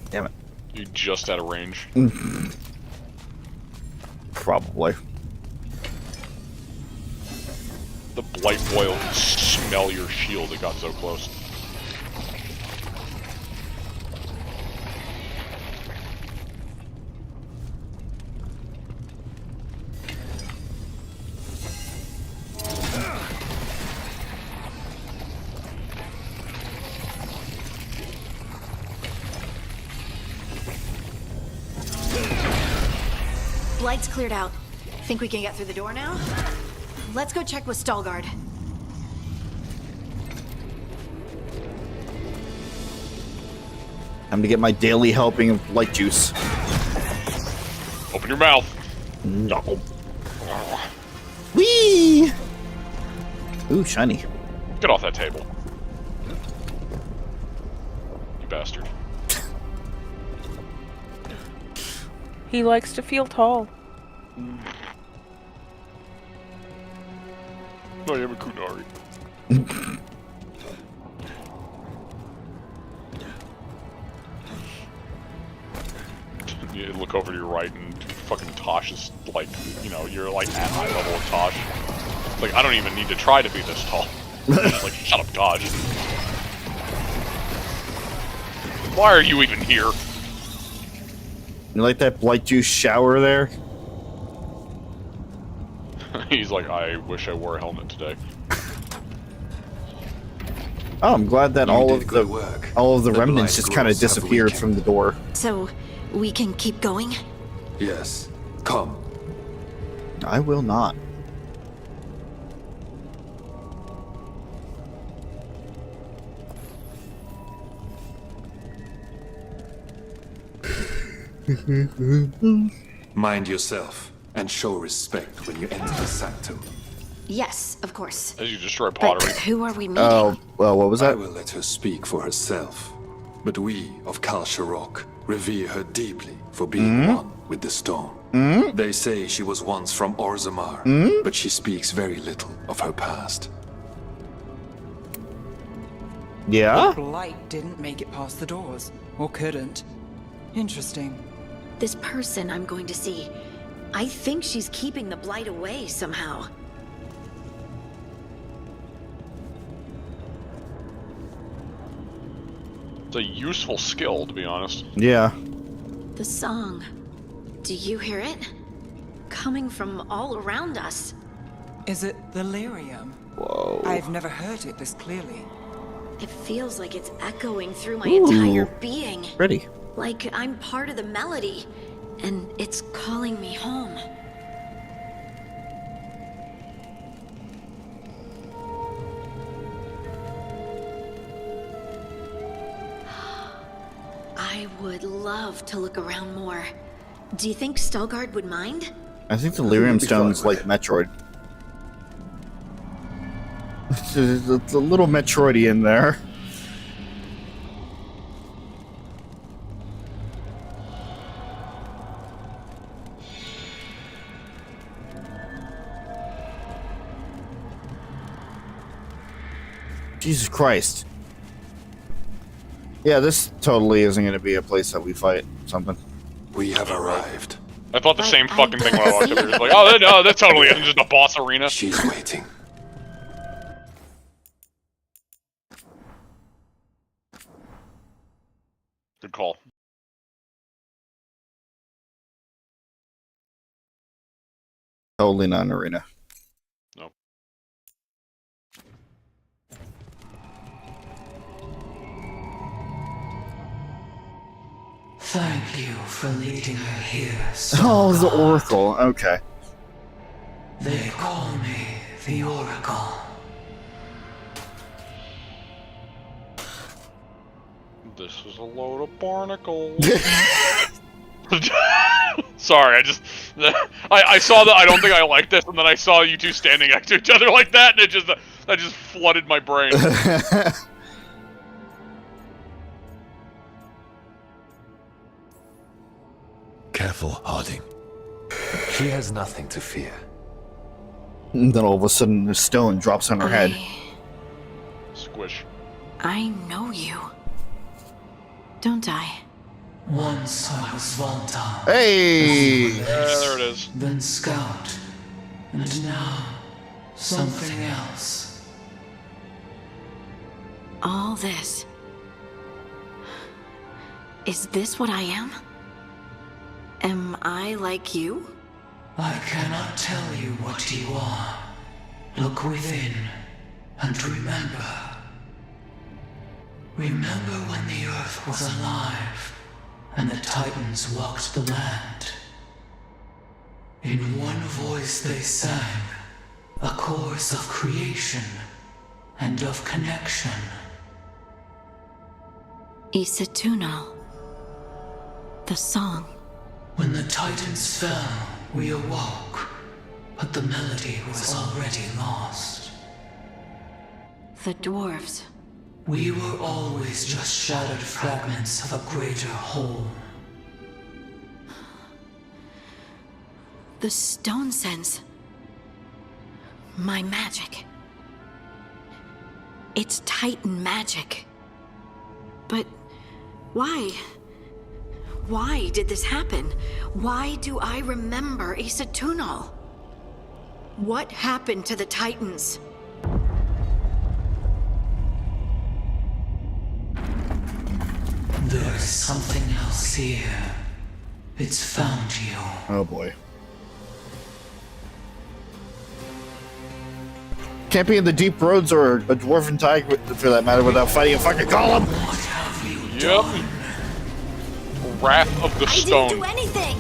Damn it. You just out of range. Probably. The Blight Boil can smell your shield, it got so close. Blight's cleared out. Think we can get through the door now? Let's go check with Stalguard. Time to get my daily helping of light juice. Open your mouth. No. Whee! Ooh, shiny. Get off that table. You bastard. He likes to feel tall. I am a Kunari. You look over to your right and fucking Tash is like, you know, you're like at eye level of Tash. Like, I don't even need to try to be this tall. Like, shut up, Tash. Why are you even here? You like that light juice shower there? He's like, I wish I wore a helmet today. Oh, I'm glad that You all did of good the work. remnants blight just kind of growths have disappeared weakened. from the door. So, we can keep going? Yes. Come. I will not. Mind yourself and show respect when you enter the sanctum. Yes, of course. As you destroy But pottery. who are we meeting? Oh, well, what was I that? will let her speak for herself. But we of Kal Sharok revere her deeply for being one with the stone. They say she was once from Orzammar, but she speaks very little of her past. Yeah? Blight didn't make it past the doors. Or couldn't. Interesting. This person I'm going to see. I think she's keeping the blight away somehow. It's a useful skill, to be honest. Yeah. The song. Do you hear it? Coming from all around us. Is it the lyrium? Whoa. I've never heard it this clearly. It feels like it's echoing through my entire being. Pretty. Like I'm part of the melody, and it's calling me home. I would love to look around more. Do you think Stalguard would mind? I think the lyrium be stone's fine like with Metroid. It's a little Metroidy there. Jesus Christ. Yeah, this totally isn't going to be a place that we fight something. We have arrived. I thought the same I fucking thing when I walked see. up here. It's like, oh, no, that totally isn't just a boss arena. She's waiting. Good call. Totally not an arena. No. Thank you for leading her here. Oh, the Oracle. Okay. They call me the Oracle. This is a load of barnacles. Sorry, I saw that. I don't think I like this, and then I saw you two standing next to each other like that, and that just flooded my brain. Careful, Harding. She has nothing to fear. And then all of a sudden, the stone drops on her head. Squish. I know you. Don't I? Once I was Volta, Hey! There it is. then Scout, and now something else. All this. Is this what I am? Am I like you? I cannot tell you what you are. Look within and remember. Remember when the Earth was alive and the Titans walked the land. In one voice they sang, a chorus of creation and of connection. Isatunal. The song. When the Titans fell, we awoke, but the melody was already lost. The dwarves. We were always just shattered fragments of a greater whole. The stone sense. My magic. It's Titan magic. But why? Why did this happen? Why do I remember Isatunal? What happened to the Titans? There's something else here. It's found you. Oh boy. Can't be in the deep roads or a dwarven tide, for that matter, without fighting a fucking golem. What have you Yep. done? Wrath of the I Stone. didn't do anything!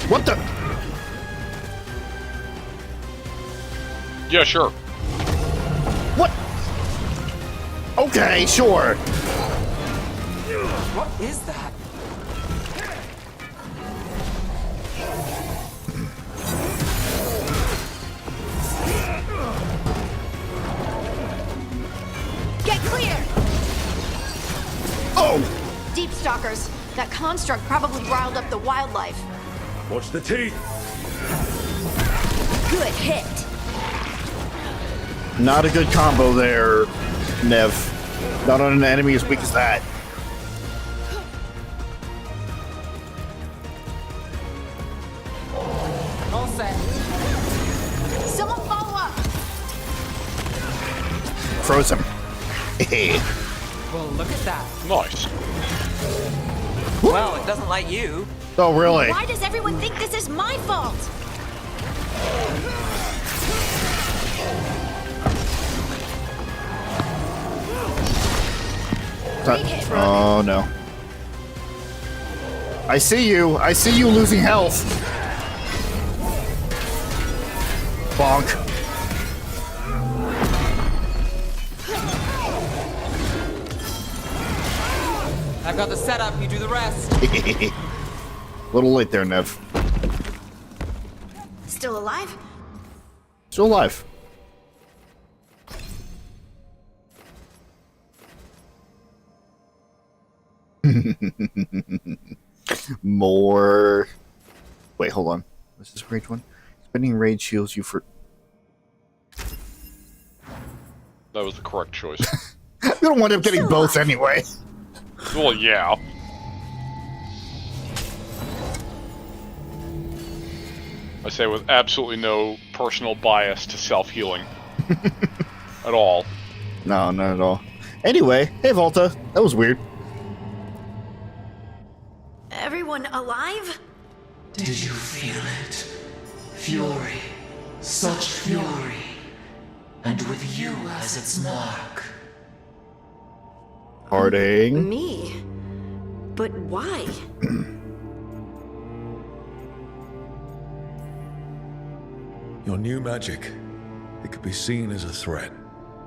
What the? Yeah, sure. What? Okay, sure. What is that? Get clear! Oh! Deep stalkers. That construct probably riled up the wildlife. Watch the teeth! Good hit. Not a good combo there, Nev. Not on an enemy as weak as that. All set. Someone follow up. Froze him. Well, look at that. Nice. Well, it doesn't like you. Oh, really? Why does everyone think this is my fault? Oh, no. I see you. I see you losing health. Bonk. I've got the setup, you do the rest. Little late there, Nev. Still alive? Still alive. More. Wait, hold on. What's this rage one? Spending rage heals you for. That was the correct choice. You don't wind up getting both anyway. Well, yeah. I say with absolutely no personal bias to self-healing. At all. No, not at all. Anyway, hey Volta. That was weird. Everyone alive? Did you feel it? Fury. Such fury. And with you as its mark. Harding. Me? But why? Your new magic. It could be seen as a threat.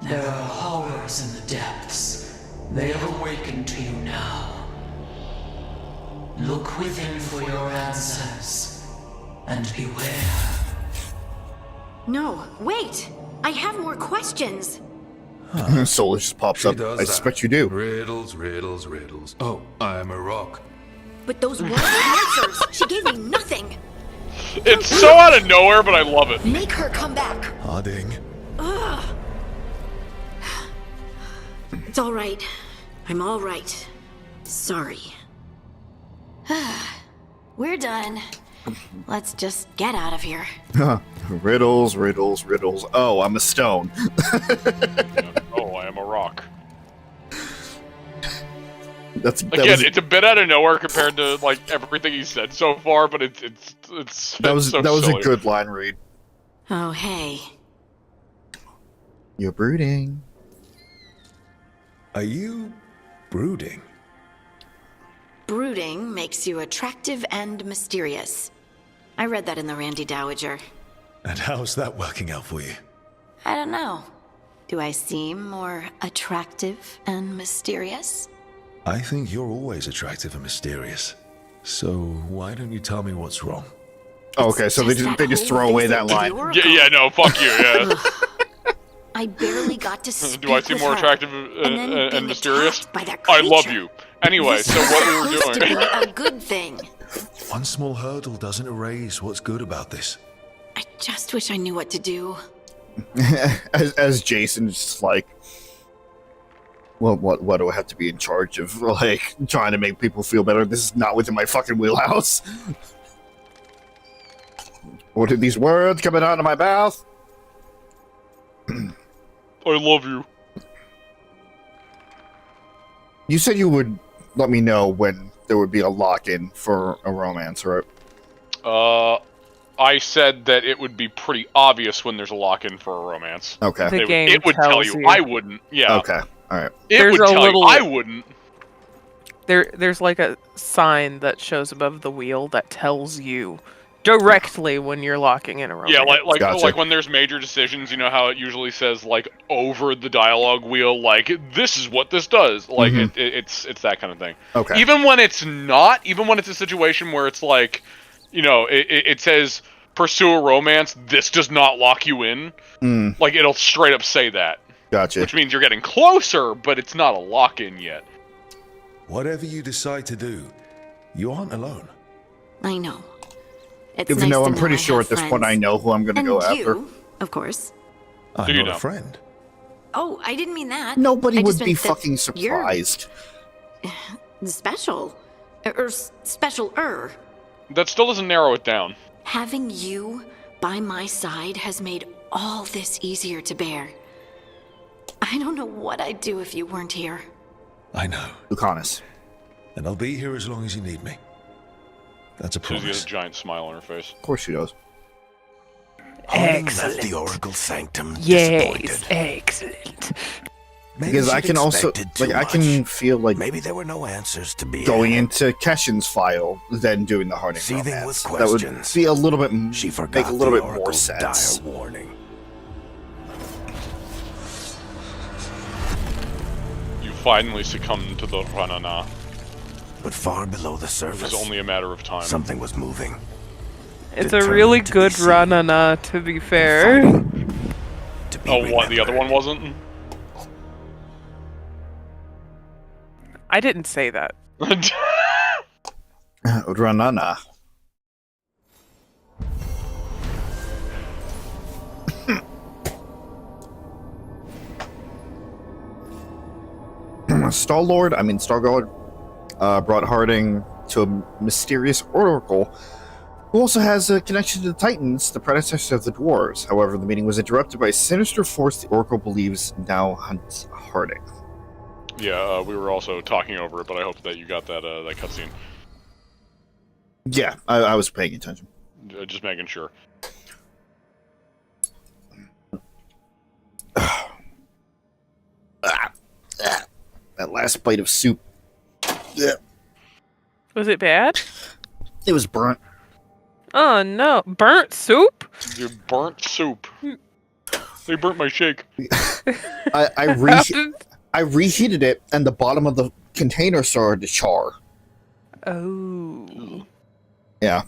There are horrors in the depths. They have awakened to you now. Look within for your answers. And beware. No, wait! I have more questions. Solar just pops up. I suspect you do. Riddles, riddles, riddles. Oh, I'm a rock. But those weren't answers. She gave me nothing. It's so out of nowhere, but I love it. Make her come back. Harding. Ugh. It's all right. I'm all right. Sorry. We're done. Let's just get out of here. Riddles, riddles, riddles. Oh, I'm a stone. Oh, I am a rock. That Again, was, it's a bit out of nowhere compared to like everything he said so far, but it's that was so that was silly. a good line read. Oh, hey. You're brooding. Are you Brooding? Brooding makes you attractive and mysterious. I read that in the Randy Dowager. And how's that working out for you? I don't know. Do I seem more attractive and mysterious? I think you're always attractive and mysterious. So why don't you tell me what's wrong? Oh, okay, so they just throw away that line. Yeah, no, fuck you, yeah. I barely got to speak Do I seem with more her, attractive and then and being mysterious? attacked by that I love creature. you. Anyway, This so was what we were supposed to doing... be a good thing. One small hurdle doesn't erase what's good about this. I just wish I knew what to do. as Jason's just like, well, what do I have to be in charge of? Like, trying to make people feel better? This is not within my fucking wheelhouse. What are these words coming out of my mouth? I love you. You said you would let me know when there would be a lock-in for a romance, right? I said that it would be pretty obvious when there's a lock-in for a romance. Okay. The game it would tell tells you. you. I wouldn't. Yeah. Okay. All right. It There's would a tell little- you. I wouldn't. There's like a sign that shows above the wheel that tells you directly when you're locking in a romance. Yeah, like Gotcha. when there's major decisions, you know how it usually says like over the dialogue wheel, like this is what this does. Like it's that kind of thing. Okay. Even when it's not, even when it's a situation where it's like, you know, it says pursue a romance, this does not lock you in. Like it'll straight up say that. Gotcha. Which means you're getting closer, but it's not a lock-in yet. Whatever you decide to do, you aren't alone. I know. It's Even nice though to I'm know pretty I sure have at this point friends. I know who I'm going to And go you, after. of course. I'm Do you not know? a friend. Oh, I didn't mean that. Nobody I would just be meant that fucking you're surprised. special. Or special-er. That still doesn't narrow it down. Having you by my side has made all this easier to bear. I don't know what I'd do if you weren't here. I know. Lucanis. And I'll be here as long as you need me. That's a Suzie has promise. a giant smile on her face. Of course she does. Excellent. Left the Oracle Sanctum Yes, disappointed. excellent. Maybe Because I she'd can also, expected too like, I can much. feel like Maybe there were no answers to be going had. into Keshin's file, then doing the Harding Seething romance. with That would questions. be a little bit, She forgot make a little the bit more Oracle's sense. dire warning. You finally succumbed to the Ranana. But far below the It surface, was only a matter of time. something was moving. It's a Determined really to be good seen. Ranana, to be fair. To be Oh, what? The other remembered. one wasn't? I didn't say that. Ranana. Starguard, brought Harding to a mysterious oracle who also has a connection to the Titans, the predecessors of the dwarves. However, the meeting was interrupted by a sinister force the oracle believes now hunts Harding. Yeah, we were also talking over it, but I hope that you got that that cutscene. Yeah, I was paying attention. Just making sure. That last bite of soup. Yeah, Was it bad? it was burnt. Oh no, burnt soup? You burnt soup. They burnt my shake. I How did- reheated it, and the bottom of the container started to char. Oh. Yeah.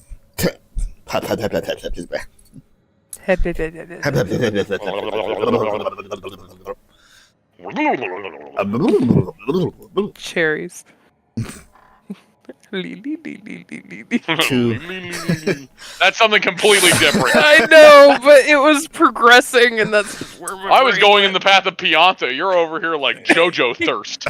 Cherries. That's something completely different. I know, but it was progressing, and that's where my I was brain going in went. the path of Pianta. You're over here like JoJo thirst.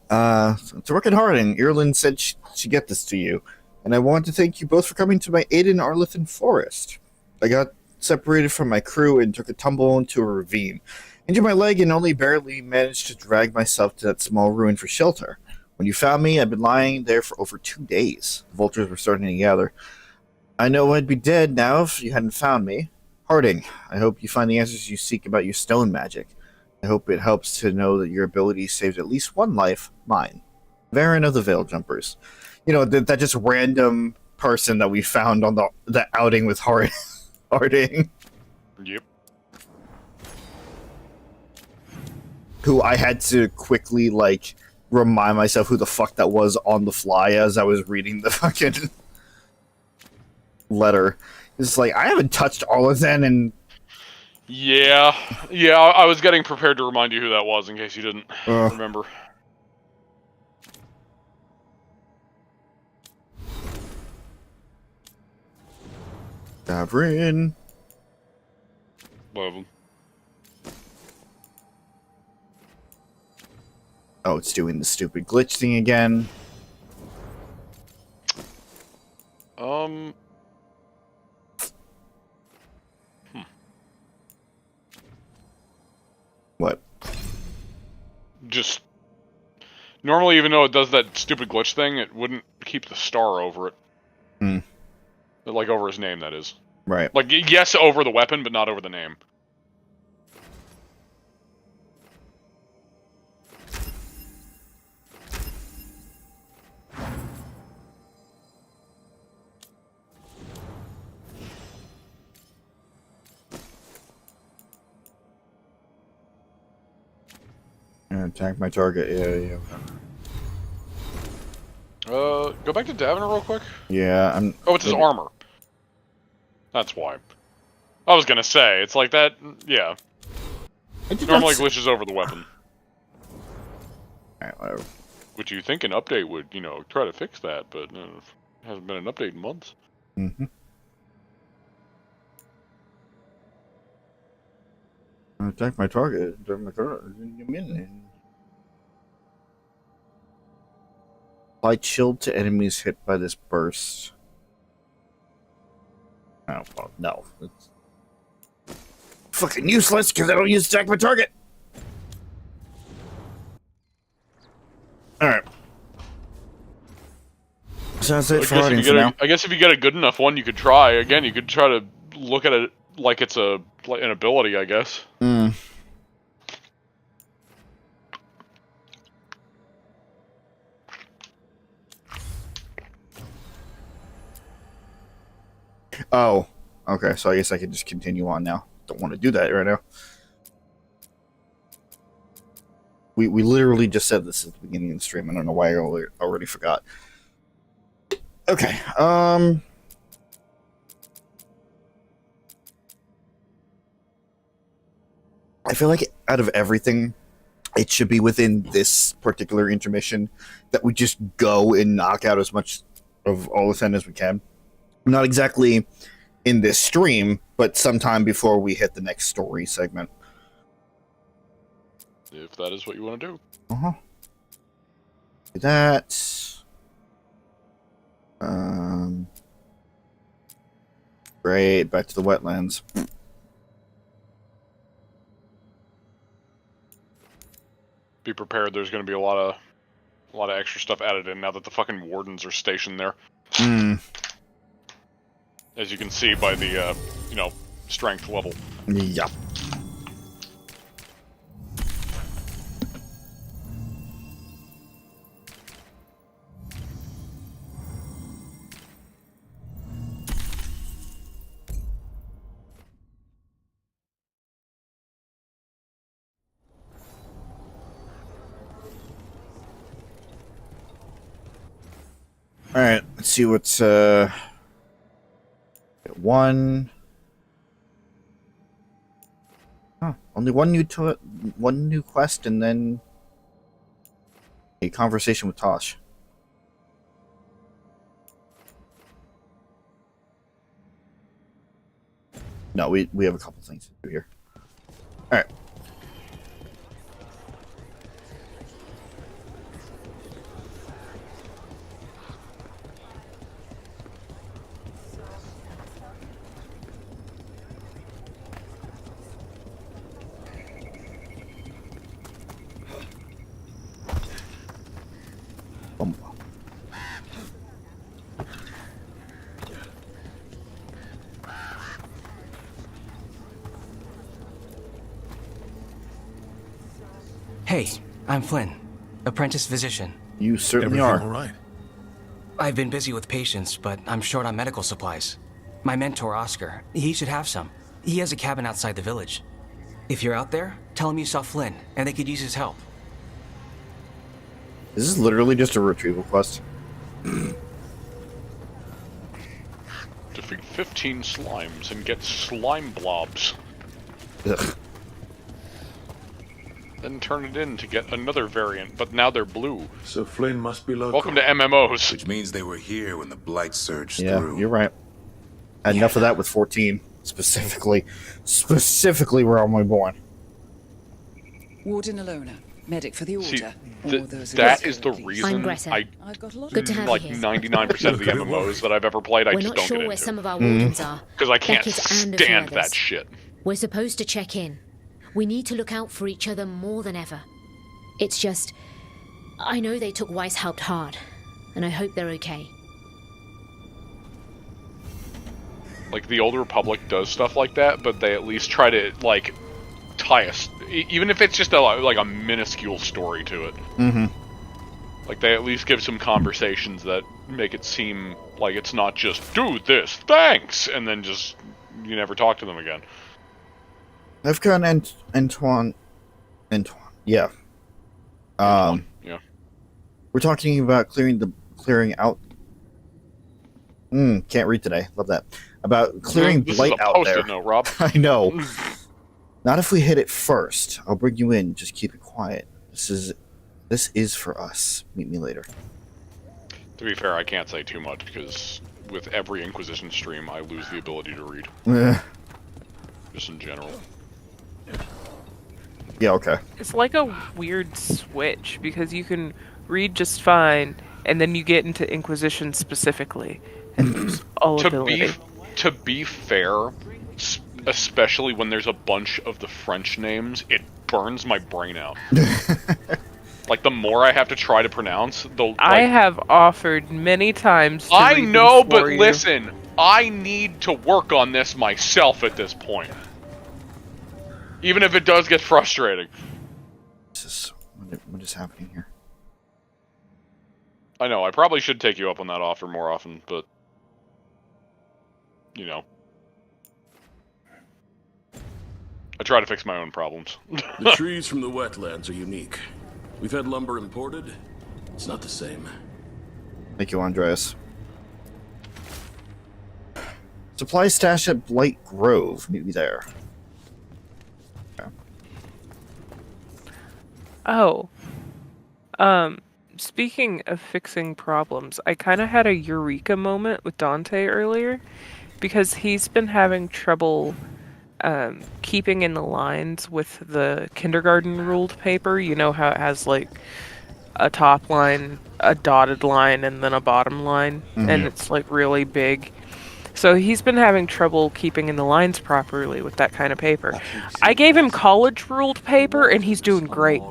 To work at Harding, Irlin said she'd get this to you, and I want to thank you both for coming to my aid in Arlithan Forest. I got separated from my crew and took a tumble into a ravine. Injured my leg and only barely managed to drag myself to that small ruin for shelter. When you found me, I'd been lying there for over 2 days. The vultures were starting to gather. I know I'd be dead now if you hadn't found me. Harding, I hope you find the answers you seek about your stone magic. I hope it helps to know that your ability saved at least one life, mine. Varen of the Veil Jumpers. You know, that just random person that we found on the outing with Harding. Yep. Who I had to quickly, like, remind myself who the fuck that was on the fly as I was reading the fucking letter. It's like, I haven't touched all of them, and... Yeah, I was getting prepared to remind you who that was in case you didn't remember. Davrin. Love him. Oh, it's doing the stupid glitch thing again. What? Just... Normally, even though it does that stupid glitch thing, it wouldn't keep the star over it. Hmm. Like, over his name, that is. Right. Like, yes, over the weapon, but not over the name. Attack my target. Yeah. Go back to Davin real quick. Yeah, I'm... Oh, it's his armor. That's why. I was gonna say, it's like that, yeah. Normally glitches over the weapon. Alright, whatever. Which you think an update would, you know, try to fix that, but it hasn't been an update in months. Mm-hmm. Attack my target. Apply shield to enemies hit by this burst. Oh, well, no. It's fucking useless because I don't use attack my target. Alright. So that's it for Harding for now. I guess if you get a good enough one, you could try. Again, you could try to look at it like it's an ability, I guess. Hmm. Oh, okay. So I guess I can just continue on now. Don't want to do that right now. We literally just said this at the beginning of the stream. I don't know why I already forgot. Okay. I feel like out of everything, it should be within this particular intermission that we just go and knock out as much of Olithen as we can. Not exactly in this stream, but sometime before we hit the next story segment. If that is what you want to do. Uh-huh. Do that. Great, back to the wetlands. Be prepared, there's going to be a lot of extra stuff added in now that the fucking wardens are stationed there. Hmm. As you can see by the, you know, strength level. Yeah. Alright, let's see what's, one. Huh, only one new quest, and then a conversation with Tash. No, we have a couple things to do here. All right. Hey, I'm Flynn, apprentice physician. You certainly Everything are. all right? I've been busy with patients, but I'm short on medical supplies. My mentor, Oscar, he should have some. He has a cabin outside the village. If you're out there, tell him you saw Flynn, and they could use his help. This is literally just a retrieval quest. Defeat 15 slimes and get slime blobs. Ugh. Then turn it in to get another variant, but now they're blue. So Flynn must be local. Welcome to MMOs. Which means they were here when the Blight surged Yeah, through. you're right. Had enough of that with 14, specifically where I'm born. Warden Alona, medic for the See, Order. that is the reason I've got a lot Good to have like you here. 99% of the MMOs that I've ever played, I We're just not don't sure get where into. some of our wardens are. Because I can't Beckett's and a few stand others. that shit. We're supposed to check in. We need to look out for each other more than ever. It's just, I know they took Weishaupt hard, and I hope they're okay. Like, the Old Republic does stuff like that, but they at least try to, like, tie us, even if it's just like a minuscule story to it. Mm-hmm. Like, they at least give some conversations that make it seem like it's not just, do this, thanks, and then just, you never talk to them again. I've got Antoine, yeah. Yeah. We're talking about clearing out. Can't read today. Love that. About clearing This blight is a out post-it there. note, Rob. I know. Not if we hit it first. I'll bring you in. Just keep it quiet. This is for us. Meet me later. To be fair, I can't say too much, because with every Inquisition stream, I lose the ability to read. Just in general. Yeah, okay. It's like a weird switch, because you can read just fine, and then you get into Inquisition specifically, and lose all ability. To be fair, especially when there's a bunch of the French names, it burns my brain out. Like, the more I have to try to pronounce, I have offered many times to I read know, them for but you. listen, I need to work on this myself at this point. Even if it does get frustrating. What is happening here? I know, I probably should take you up on that offer more often, but... You know. I try to fix my own problems. The trees from the wetlands are unique. We've had lumber imported. It's not the same. Thank you, Andreas. Supply stash at Blight Grove. Meet me there. Okay. Oh. Speaking of fixing problems, I kind of had a eureka moment with Dante earlier, because he's been having trouble keeping in the lines with the kindergarten ruled paper. You know how it has like a top line, a dotted line, and then a bottom line, and it's like really big. So he's been having trouble keeping in the lines properly with that kind of paper. I gave him college ruled paper, and he's doing great.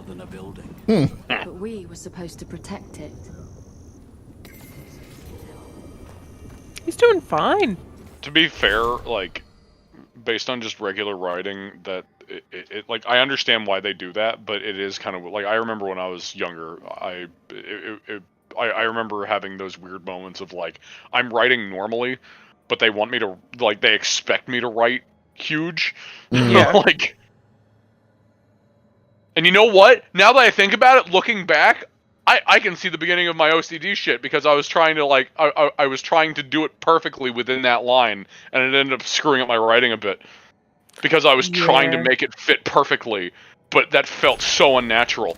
But we were supposed to protect it. He's doing fine. To be fair, like, based on just regular writing, that it like, I understand why they do that, but it is kind of like, I remember when I was younger, I remember having those weird moments of like, I'm writing normally, but they want me to, like, they expect me to write huge. Yeah. Like, and you know what? Now that I think about it, looking back, I can see the beginning of my OCD shit, because I was trying to, like, I was trying to do it perfectly within that line, and it ended up screwing up my writing a bit. Because I was trying to make it fit perfectly, but that felt so unnatural.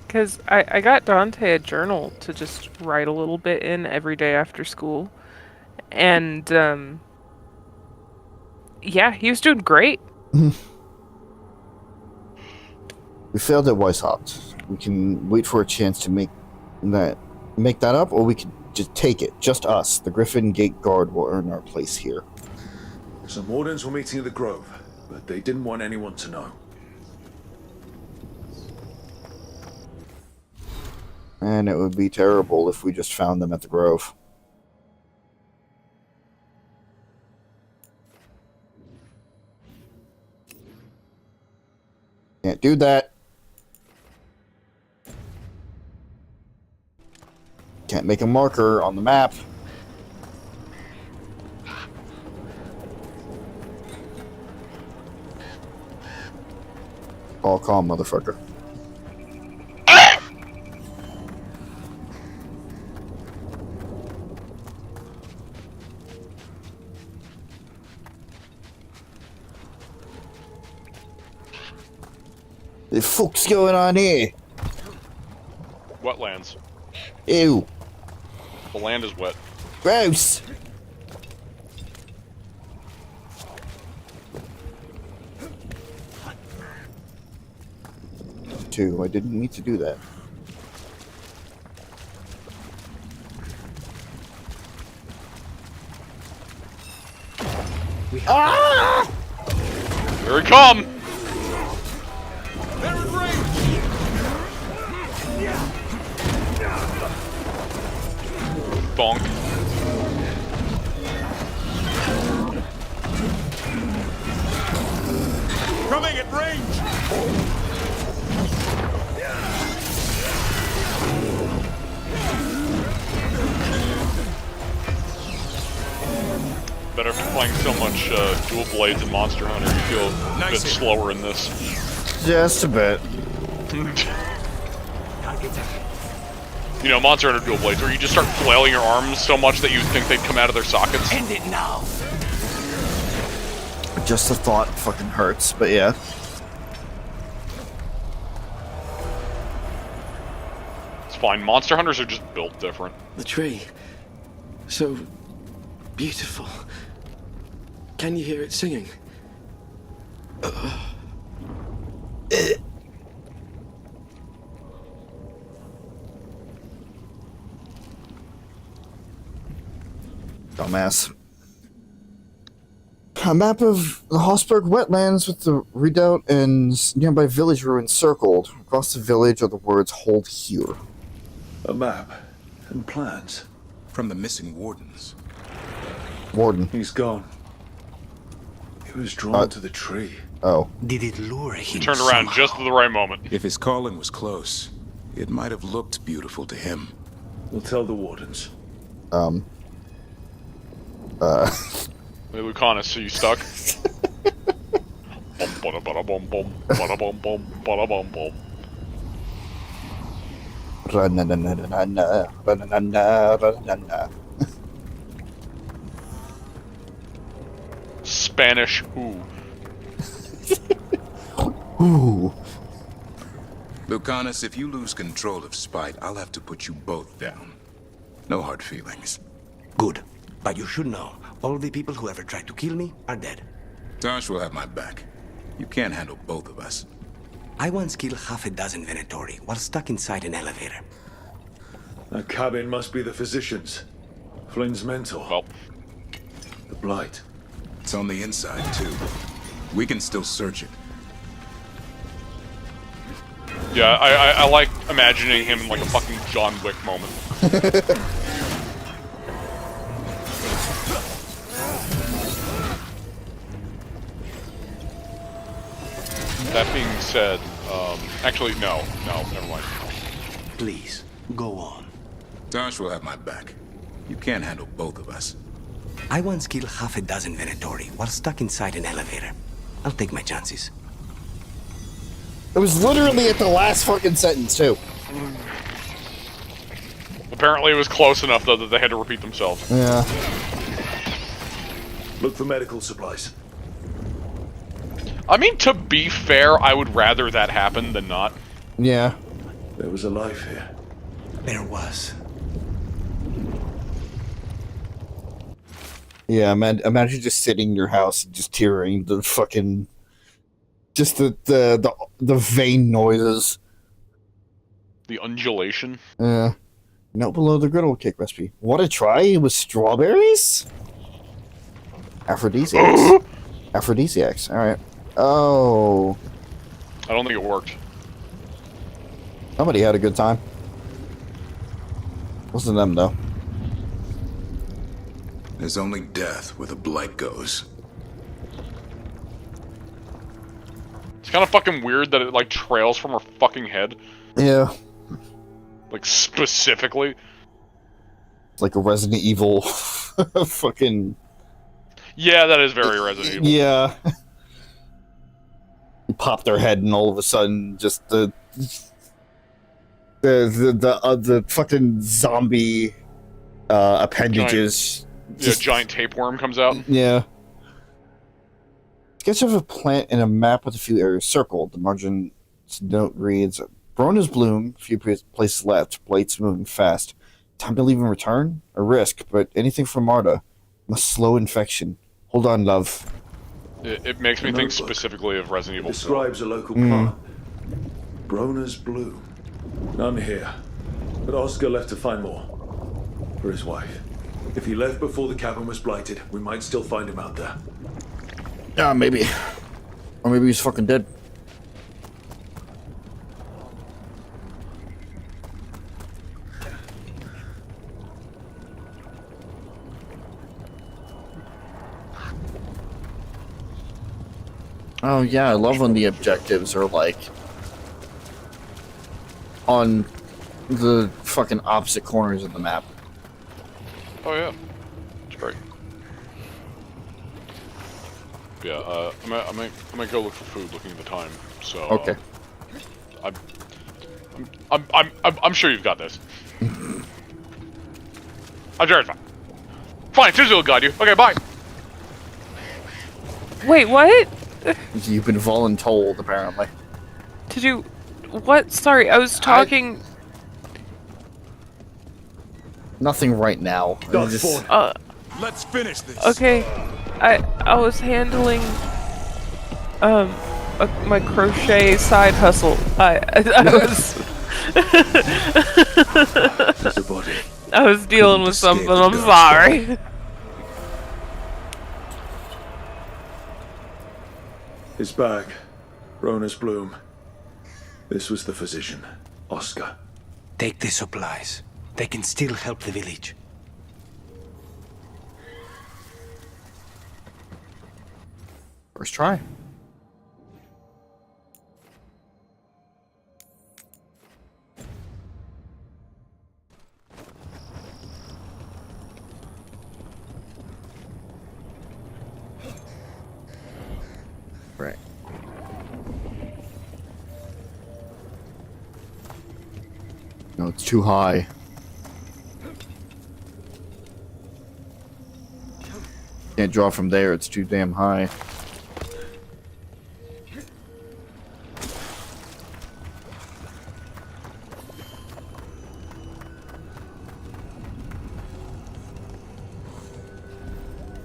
Because I got Dante a journal to just write a little bit in every day after school. And, yeah, he was doing great. We failed at Weishaupt. We can wait for a chance to make that up, or we can just take it. Just us. The Griffin Gate Guard will earn our place here. Some wardens were meeting at the Grove, but they didn't want anyone to know. And it would be terrible if we just found them at the Grove. Can't do that. Can't make a marker on the map. All calm, motherfucker. The fuck's going on here? Wetlands. Ew. The land is wet. Gross. I didn't mean to do that. Ah! Here we come! Bonk. Coming at range! But after playing so much Dual Blades and Monster Hunter, you feel a bit slower in this. Just a bit. You know, Monster Hunter Dual Blades, where you just start flailing your arms so much that you think they'd come out of their sockets. End it now. Just the thought fucking hurts, but yeah. It's fine. Monster Hunters are just built different. The tree. So beautiful. Can you hear it singing? Dumbass. A map of the Hossberg Wetlands with the redoubt and nearby village ruins circled. Across the village are the words, "Hold here." A map and plans from the missing wardens. Warden. He's gone. He was drawn to the tree. Oh. Did it lure him? He turned around just at the right moment. If his calling was close, it might have looked beautiful to him. We'll tell the wardens. Hey, Lucanis, are you stuck? Bum, bada bum bum, bada bum bum. Spanish who? Ooh. Lucanis, if you lose control of Spite, I'll have to put you both down. No hard feelings. Good. But you should know, all the people who ever tried to kill me are dead. Tash will have my back. You can't handle both of us. I once killed half a dozen Venatori while stuck inside an elevator. That cabin must be the physician's. Flynn's mentor. Well. The blight. It's on the inside, too. We can still search it. Yeah, I like imagining him in like a fucking John Wick moment. That being said, actually, no, never mind. Please, go on. Tash will have my back. You can't handle both of us. I once killed half a dozen Venatori while stuck inside an elevator. I'll take my chances. It was literally at the last fucking sentence, too. Apparently it was close enough, though, that they had to repeat themselves. Yeah. Look for medical supplies. I mean, to be fair, I would rather that happen than not. Yeah. There was a life here. There was. Yeah, imagine just sitting in your house and just hearing the fucking... Just the vein noises. The undulation. Yeah. Note below the griddle cake recipe. Want to try with strawberries? Aphrodisiacs. Aphrodisiacs, alright. Oh. I don't think it worked. Somebody had a good time. Wasn't them, though. There's only death where the blight goes. It's kind of fucking weird that it like trails from her fucking head. Yeah. Like specifically. It's like a Resident Evil fucking... Yeah, that is very Resident Evil. Yeah. You pop their head and all of a sudden just the fucking zombie appendages. Giant tapeworm comes out. Yeah. Sketch of a plant and a map with a few areas circled. The margin note reads, Brona's bloom, few places left, Blade's moving fast. Time to leave and return? A risk, but anything for Marta. Must slow infection. Hold on, love. It makes me think specifically of Resident Evil. Describes a local plant. Brona's bloom. None here. But Oscar left to find more. For his wife. If he left before the cabin was blighted, we might still find him out there. Yeah, maybe. Or maybe he's fucking dead. Oh yeah, I love when the objectives are like on the fucking opposite corners of the map. Oh yeah, it's great. Yeah, I might go look for food. Looking at the time, so okay. I'm sure you've got this. I'm sure it's fine. Fine, Suzie will guide you. Okay, bye. Wait, what? You've been voluntold, apparently. Did you... What? Sorry, I was talking... Nothing right now. Let's finish this. Okay, I was handling my crochet side hustle. I was I was dealing with something. I'm sorry. His bag. Brona's bloom. This was the physician, Oscar. Take the supplies. They can still help the village. First try. Right. No, it's too high. Can't draw from there, it's too damn high.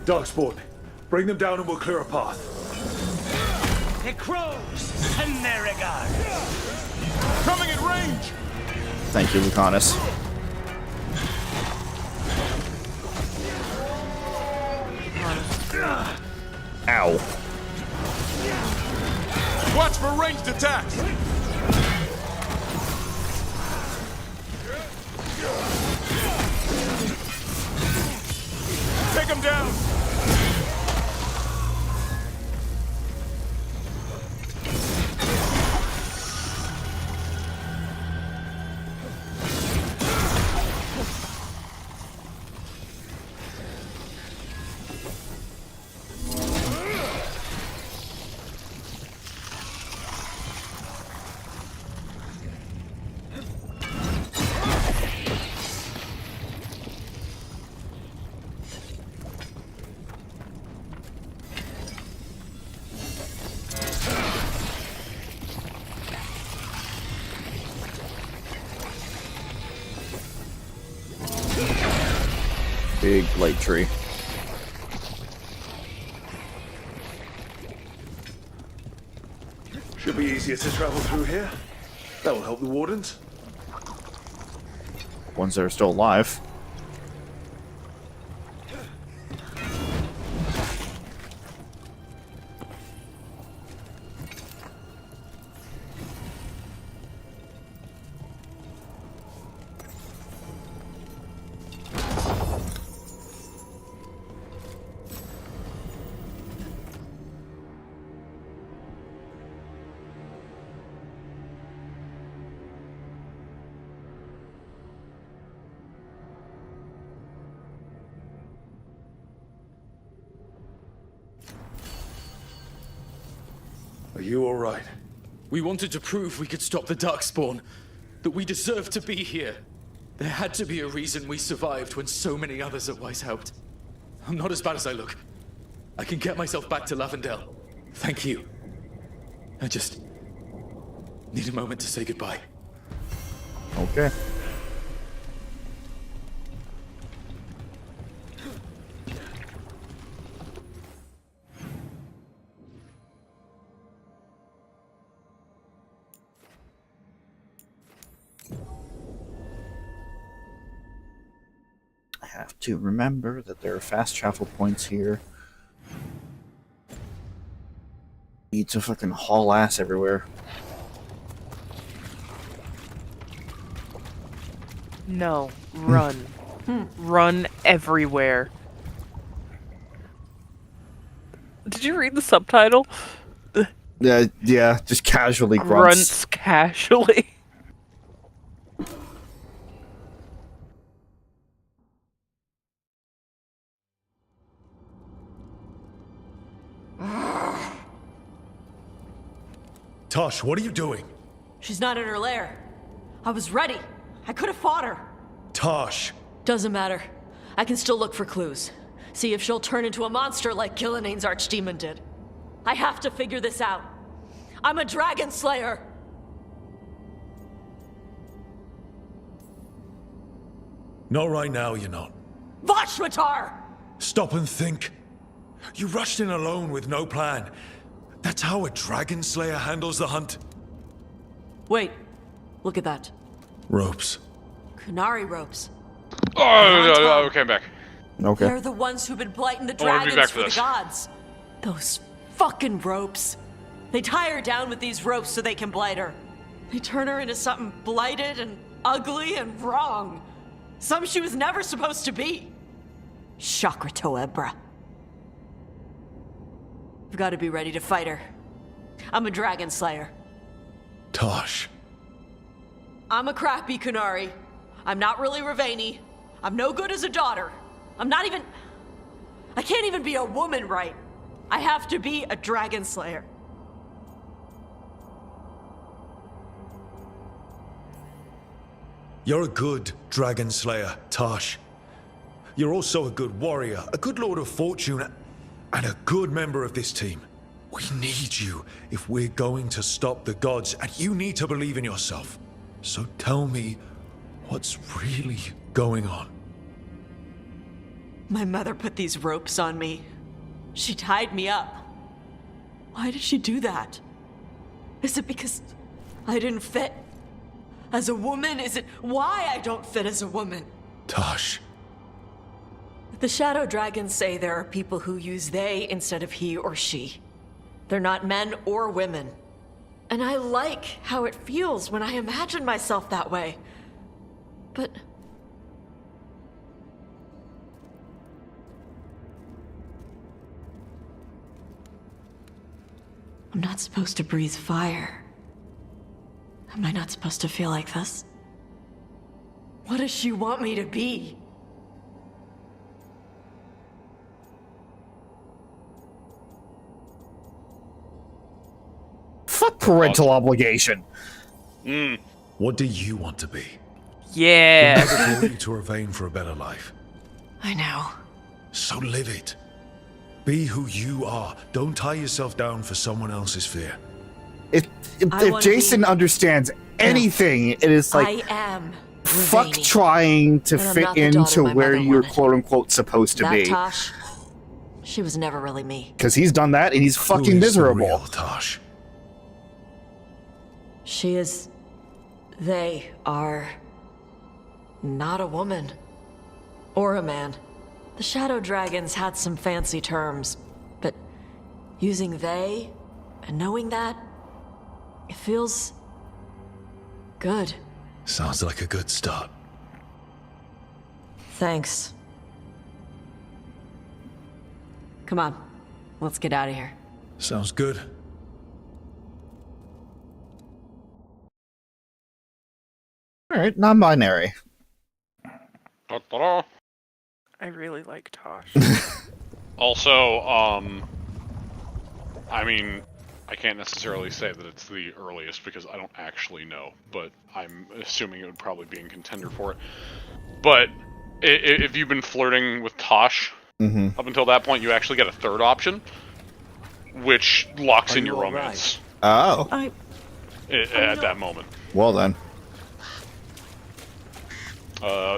Darkspawn, bring them down and we'll clear a path. The crows send their regards. Coming in range. Thank you, Lucanis. Ow. Watch for ranged attacks. Take him down. Big light tree. Should be easier to travel through here. That will help the wardens. Ones that are still alive. Are you alright? We wanted to prove we could stop the Darkspawn, that we deserved to be here. There had to be a reason we survived when so many others at Weiss helped. I'm not as bad as I look. I can get myself back to Lavendel. Thank you. I just need a moment to say goodbye. Okay. I have to remember that there are fast travel points here. Need to fucking haul ass everywhere. No, run. Run everywhere. Did you read the subtitle? Yeah, just casually grunts. Grunts casually. Tash, what are you doing? She's not in her lair. I was ready. I could have fought her. Tash! Doesn't matter. I can still look for clues. See if she'll turn into a monster like Killiane's archdemon did. I have to figure this out. I'm a dragon slayer. Not right now, you're not. Vashwatar! Stop and think. You rushed in alone with no plan. That's how a dragon slayer handles the hunt. Wait. Look at that. Ropes. Kunari ropes. Oh, okay, I'm back. Okay. They're the ones who've been blighting the I wanna be dragons back for for the this. gods. Those fucking ropes. They tie her down with these ropes so they can blight her. They turn her into something blighted and ugly and wrong. Some she was never supposed to be. Chakra Toebra. I've got to be ready to fight her. I'm a dragon slayer. Tash. I'm a crappy Kunari. I'm not really Ravani. I'm no good as a daughter. I'm not even... I can't even be a woman right. I have to be a dragon slayer. You're a good dragon slayer, Tash. You're also a good warrior, a good lord of fortune, and a good member of this team. We need you if we're going to stop the gods, and you need to believe in yourself. So tell me, what's really going on? My mother put these ropes on me. She tied me up. Why did she do that? Is it because I didn't fit as a woman? Is it why I don't fit as a woman? Tash. The Shadow Dragons say there are people who use they instead of he or she. They're not men or women. And I like how it feels when I imagine myself that way. But... I'm not supposed to breathe fire. Am I not supposed to feel like this? What does she want me to be? Fuck parental obligation. What do you want to be? Yeah. We'll never call you to Ravane for a better life. I know. So live it. Be who you are. Don't tie yourself down for someone else's fear. If Jason understands anything, it is like I am fuck Ravani. trying to And I'm fit not the daughter into my where mother you're wanted. quote unquote supposed to That be. Tash, she was never really me. Because he's done that and he's fucking Who is the miserable. real Tash? She is... They are... not a woman. Or a man. The Shadow Dragons had some fancy terms, but using they and knowing that, it feels... good. Sounds like a good start. Thanks. Come on, let's get out of here. Sounds good. Alright, non-binary. Ta-da. I really like Tash. Also, I mean, I can't necessarily say that it's the earliest because I don't actually know, but I'm assuming it would probably be in contender for it. But if you've been flirting with Tash up until that point, you actually get a third option, which locks in your romance. Oh. At that moment. Well then.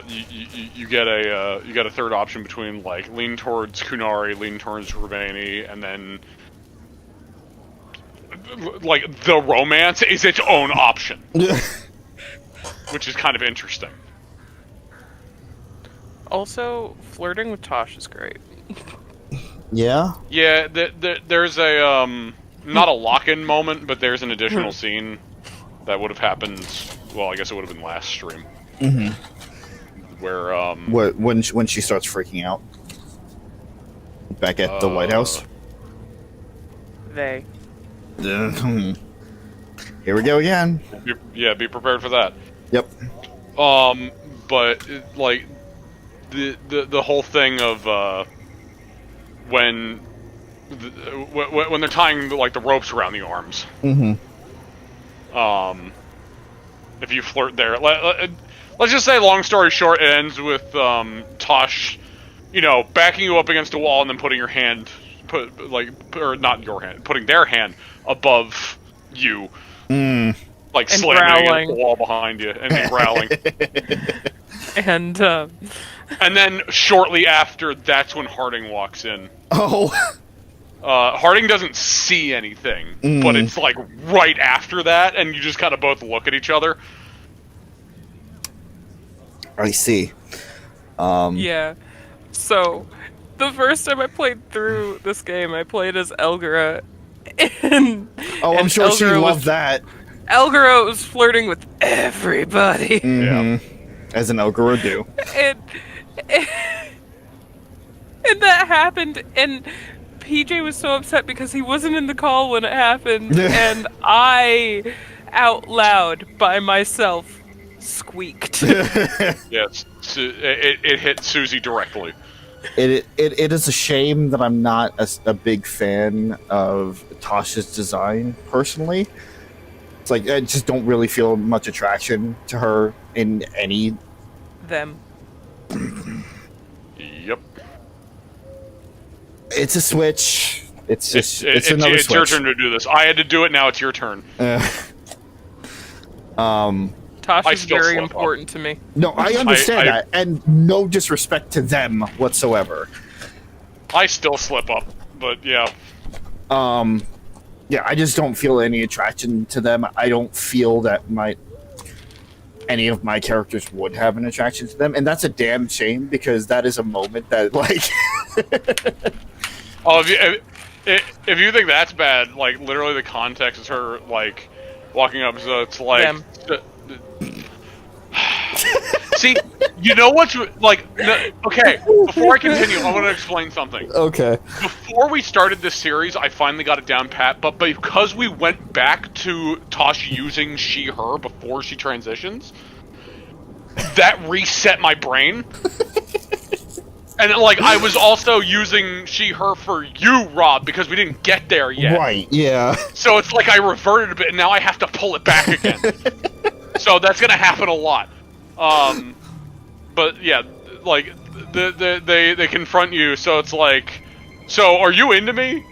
You get a third option between like lean towards Kunari, lean towards Ravani, and then like the romance is its own option, which is kind of interesting. Also, flirting with Tash is great. Yeah. Yeah, there's a not a lock-in moment, but there's an additional scene that would have happened. Well, I guess it would have been last stream. Where when she starts freaking out back at the White House. They. Here we go again. Be prepared for that. Yep. But like the whole thing of when they're tying like the ropes around the arms. If you flirt there, let's just say, long story short, it ends with Tash, backing you up against a wall and then putting your hand, putting their hand above you, like and slamming growling. against the wall behind you and growling. And then shortly after, that's when Harding walks in. Oh. Harding doesn't see anything, but it's like right after that, and you just kind of both look at each other. I see. Yeah. So, the first time I played through this game, I played as Elgara. I'm sure she loved that. Elgara was flirting with everybody. Yeah. As an Elgara do. And that happened, and PJ was so upset because he wasn't in the call when it happened, and I, out loud, by myself, squeaked. Yes, it hit Suzie directly. It is a shame that I'm not a big fan of Tasha's design, personally. It's like, I just don't really feel much attraction to her in any... Them. Yep. It's a switch. It's just it's another it's switch. Your turn to do this. I had to do it. Now it's your turn. Tash is very important to me. No, I understand that, and no disrespect to them whatsoever. I still slip up, but yeah. Yeah, I just don't feel any attraction to them. I don't feel that any of my characters would have an attraction to them, and that's a damn shame because that is a moment that like. Oh, if you think that's bad, like literally the context is her like walking up, so it's like. See, you know what's like? Okay, before I continue, I want to explain something. Okay. Before we started this series, I finally got it down pat, but because we went back to Tash using she/her before she transitions, that reset my brain. And like I was also using she/her for you, Rob, because we didn't get there yet. Right? Yeah. So it's like I reverted a bit, and now I have to pull it back again. So that's gonna happen a lot. But yeah, like they confront you, so it's like, so are you into me?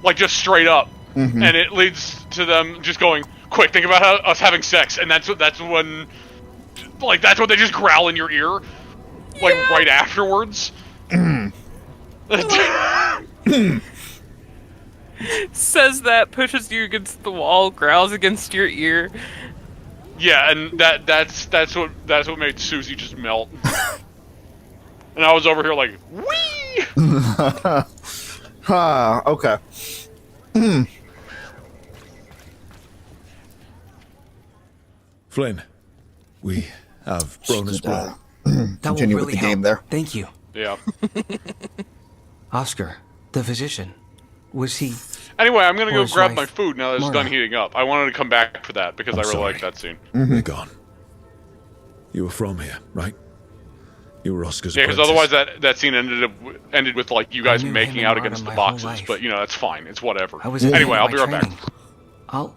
Like just straight up, and it leads to them just going, quick, think about us having sex, and that's when, like that's when they just growl in your ear, like right afterwards. Says that, pushes you against the wall, growls against your ear. Yeah, and that's what made Suzie just melt. And I was over here like, wee. Okay. Flynn, we have Brona's blood. Continue with the game there. Thank you. Yeah. Oscar, the physician, was he... Anyway, I'm gonna Or go his grab wife, my food now that it's Marta. done heating up. I wanted to come back for that because I really like that scene. They're gone. You were from here, right? You were Oscar's Yeah, because apprentice. otherwise that scene ended with like you guys knew making him out and against the Marta my whole boxes. life. But you know that's fine. It's whatever. I was Anyway, I'll my be right back. training.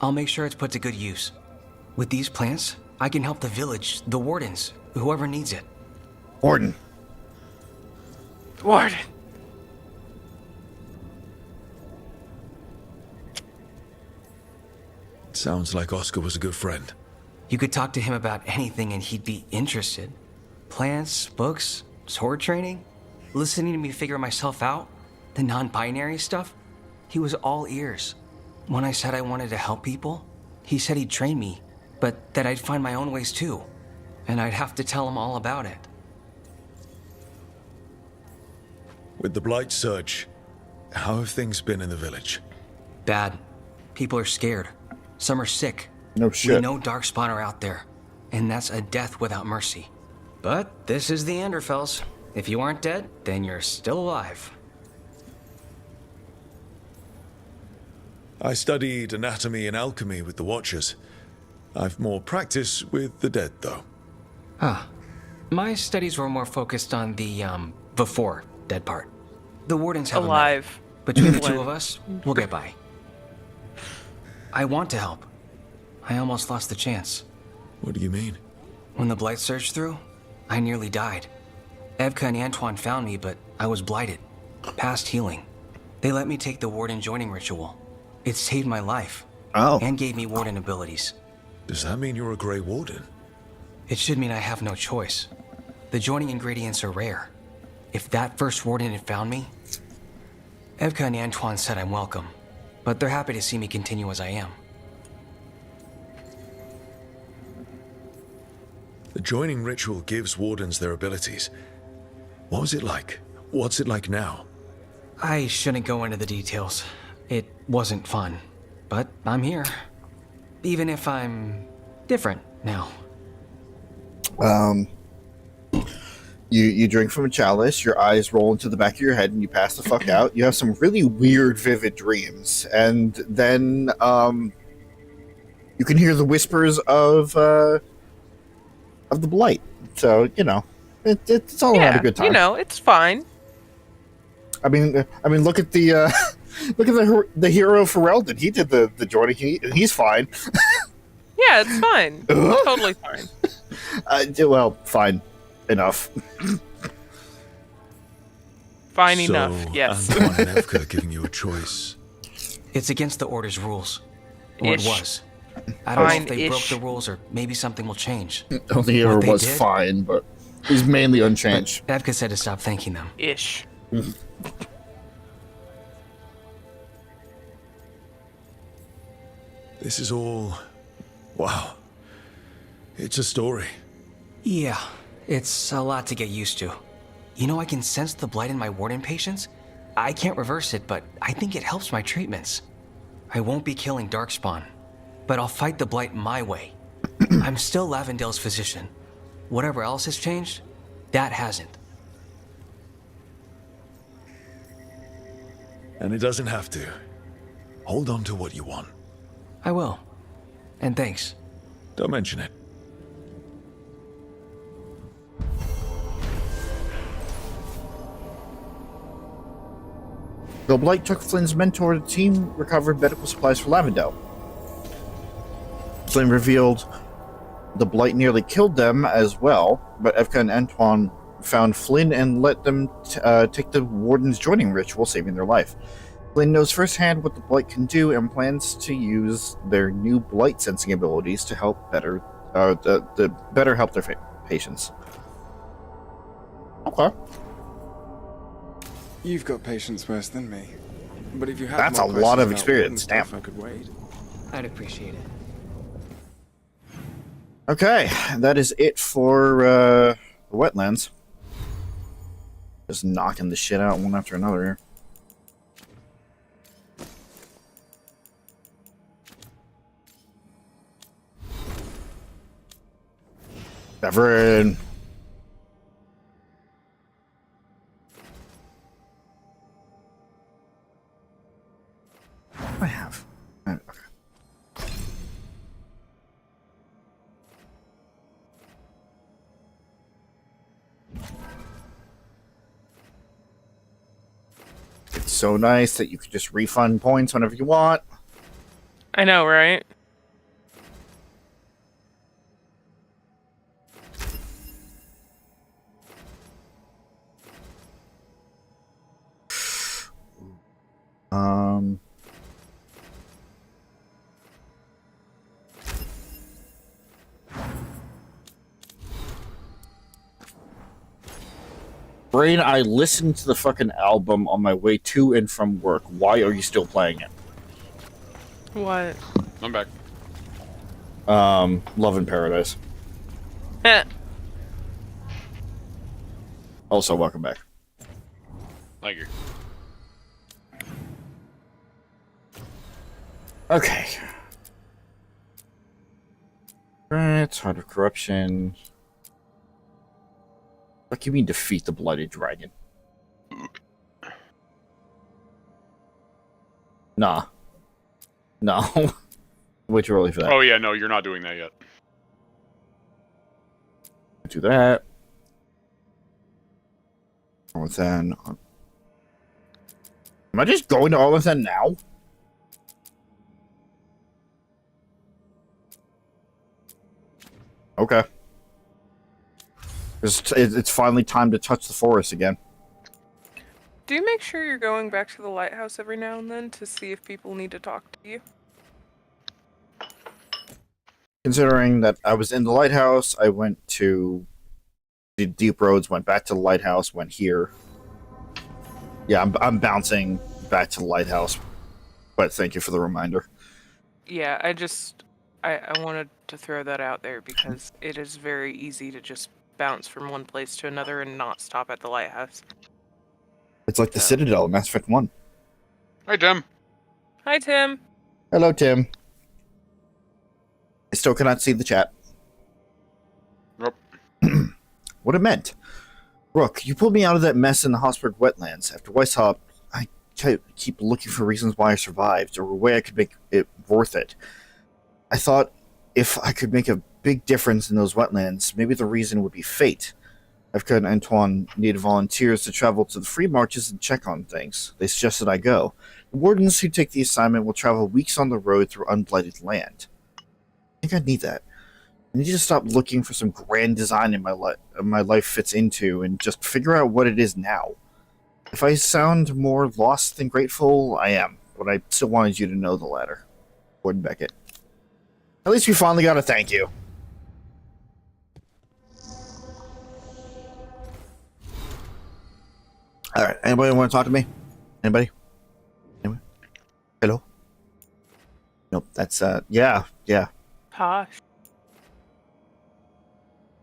I'll make sure it's put to good use. With these plants, I can help the village, the wardens, whoever needs it. Warden. Warden. Sounds like Oscar was a good friend. You could talk to him about anything and he'd be interested. Plants, books, sword training, listening to me figure myself out, the non-binary stuff. He was all ears. When I said I wanted to help people, he said he'd train me, but that I'd find my own ways too. And I'd have to tell him all about it. With the Blight Surge, how have things been in the village? Bad. People are scared. Some are sick. No We shit. know Darkspawn are out there, and that's a death without mercy. But this is the Anderfells. If you aren't dead, then you're still alive. I studied anatomy and alchemy with the Watchers. I've more practice with the dead, though. Ah. My studies were more focused on the, before dead part. The wardens have Alive. Between the two of us, we'll get by. I want to help. I almost lost the chance. What do you mean? When the Blight surged through, I nearly died. Evka and Antoine found me, but I was blighted. Past healing. They let me take the Warden joining ritual. It saved my life. Oh. And gave me Warden abilities. Does that mean you're a Grey Warden? It should mean I have no choice. The joining ingredients are rare. If that first Warden had found me... Evka and Antoine said I'm welcome, but they're happy to see me continue as I am. The joining ritual gives Wardens their abilities. What was it like? What's it like now? I shouldn't go into the details. It wasn't fun, but I'm here. Even if I'm different now. You drink from a chalice, your eyes roll into the back of your head, and you pass the fuck out. You have some really weird, vivid dreams, and then you can hear the whispers of the Blight. So it's all around a good time. It's fine. I mean, look at the look at the hero Ferelden. He did the joining, and he's fine. Yeah, it's fine. Totally fine. Well, fine enough. Fine enough. Yes. Antoine and Evka giving you a choice. It's against the Order's rules. Or Ish. it was. I don't know if they Fine-ish. broke the rules or maybe something will change. I don't think it ever What they was did- fine, but he's mainly unchanged. Evka said to stop thanking them. Ish. This is all... Wow. It's a story. Yeah, it's a lot to get used to. You know, I can sense the Blight in my Warden patients. I can't reverse it, but I think it helps my treatments. I won't be killing Darkspawn, but I'll fight the Blight my way. I'm still Lavendale's physician. Whatever else has changed, that hasn't. And it doesn't have to. Hold on to what you want. I will. And thanks. Don't mention it. The Blight took Flynn's mentor. The team recovered medical supplies for Lavendale. Flynn revealed the Blight nearly killed them as well, but Evka and Antoine found Flynn and let them take the Warden's joining ritual, saving their life. Flynn knows firsthand what the Blight can do and plans to use their new Blight sensing abilities to help better help their patients. Okay. You've got patience worse than me. But if you have That's more a lot of questions about experience, Warden stuff, damn. I could wait. I'd appreciate it. Okay, that is it for the Wetlands. Just knocking the shit out one after another here. Severin. What do I have? Okay. so nice that you could just refund points whenever you want. I know, right? Brain, I listened to the fucking album on my way to and from work. Why are you still playing it? What? I'm back. Love in Paradise. Also, welcome back. Thank you. Okay. Right, Heart of Corruption. What do you mean defeat the Blooded Dragon? Nah. No. Way too early for that. Oh yeah, no, you're not doing that yet. Do that. Arlington. Am I just going to Arlington now? Okay. It's finally time to touch the forest again. Do you make sure you're going back to the lighthouse every now and then to see if people need to talk to you? Considering that I was in the lighthouse, I went to the deep roads, went back to the lighthouse, went here. Yeah, I'm bouncing back to the lighthouse, but thank you for the reminder. Yeah, I wanted to throw that out there because it is very easy to just bounce from one place to another and not stop at the lighthouse. It's like the Citadel in Mass Effect 1. Hi, Tim. Hi, Tim. Hello, Tim. I still cannot see the chat. Nope. What it meant. Rook, you pulled me out of that mess in the Hosberg Wetlands. After Weishaupt, I keep looking for reasons why I survived, or a way I could make it worth it. I thought if I could make a big difference in those wetlands, maybe the reason would be fate. Evka and Antoine needed volunteers to travel to the free marches and check on things. They suggested I go. The wardens who take the assignment will travel weeks on the road through unblighted land. I think I need that. I need to stop looking for some grand design in my life fits into and just figure out what it is now. If I sound more lost than grateful, I am, but I still wanted you to know the latter. Gordon Beckett. At least we finally got a thank you. Alright, anybody want to talk to me? Anybody? Anybody? Hello? Nope, that's, yeah. Tash.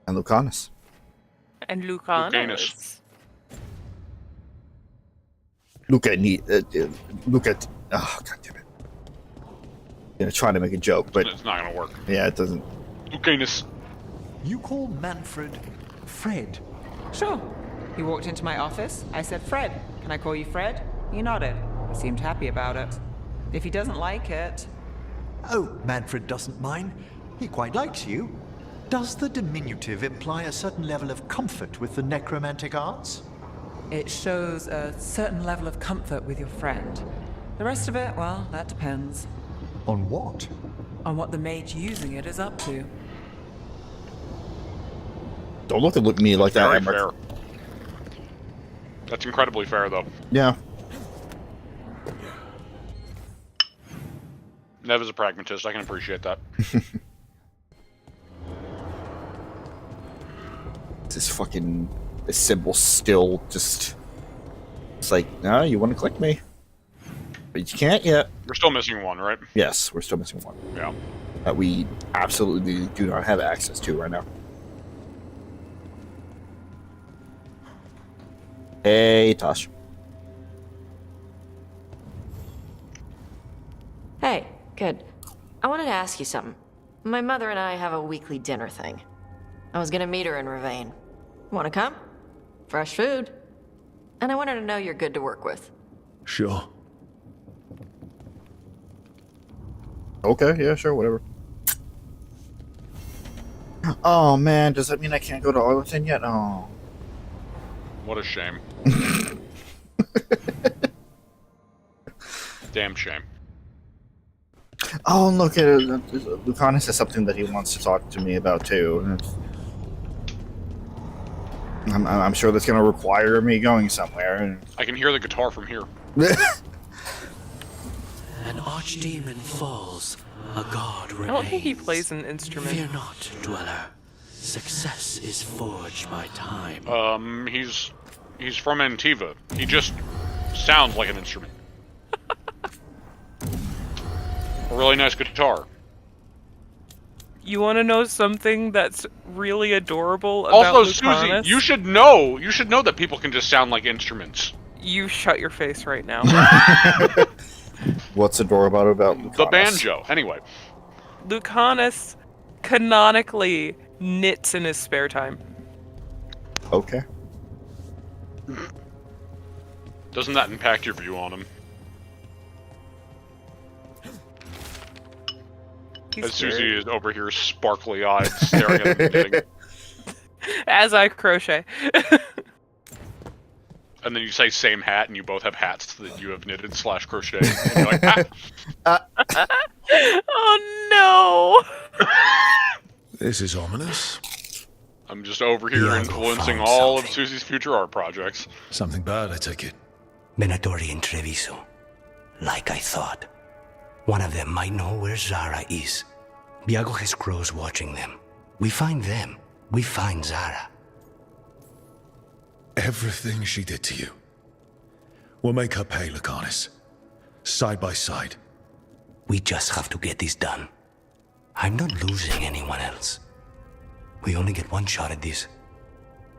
And Lucanis. And Lucanis. Look at oh, god damn it. You know, trying to make a joke, but it's not gonna work. Yeah, it doesn't. Lucanis. You call Manfred Fred? Sure. He walked into my office. I said, Fred, can I call you Fred? He nodded. He seemed happy about it. If he doesn't like it... Oh, Manfred doesn't mind. He quite likes you. Does the diminutive imply a certain level of comfort with the necromantic arts? It shows a certain level of comfort with your friend. The rest of it, well, that depends. On what? On what the mage using it is up to. Don't look at me like that, Very Emmerich. fair. That's incredibly fair, though. Yeah. Nev is a pragmatist. I can appreciate that. This symbol still just... It's like, no, you want to click me. But you can't yet. We're still missing one, right? Yes, we're still missing one. Yeah. That we absolutely do not have access to right now. Hey, Tash. Hey, good. I wanted to ask you something. My mother and I have a weekly dinner thing. I was gonna meet her in Ravane. Wanna come? Fresh food. And I wanted to know you're good to work with. Sure. Okay, yeah, sure, whatever. Oh man, does that mean I can't go to Arlington yet? Oh. What a shame. Damn shame. Oh, look, Lucanis has something that he wants to talk to me about, too. I'm sure that's going to require me going somewhere. I can hear the guitar from here. An archdemon falls, a god remains. I don't think he plays an instrument. Fear not, dweller. Success is forged by time. He's from Antiva. He just sounds like an instrument. A really nice guitar. You want to know something that's really adorable about Also, Lucanis? Suzie, you should know that people can just sound like instruments. You shut your face right now. What's adorable about Lucanis? The banjo. Anyway. Lucanis canonically knits in his spare time. Okay. Doesn't that impact your view on him? As Suzie is over here sparkly-eyed, staring at him knitting. As I crochet. And then you say same hat, and you both have hats that you have knitted / crocheted. And you're like, ah! Oh no! This is ominous. I'm just over here influencing all of Suzie's future art projects. Something bad, I take it. Minatori and Treviso. Like I thought. One of them might know where Zara is. Biago has crows watching them. We find them. We find Zara. Everything she did to you. We'll make her pay, Lucanis. Side by side. We just have to get this done. I'm not losing anyone else. We only get one shot at this.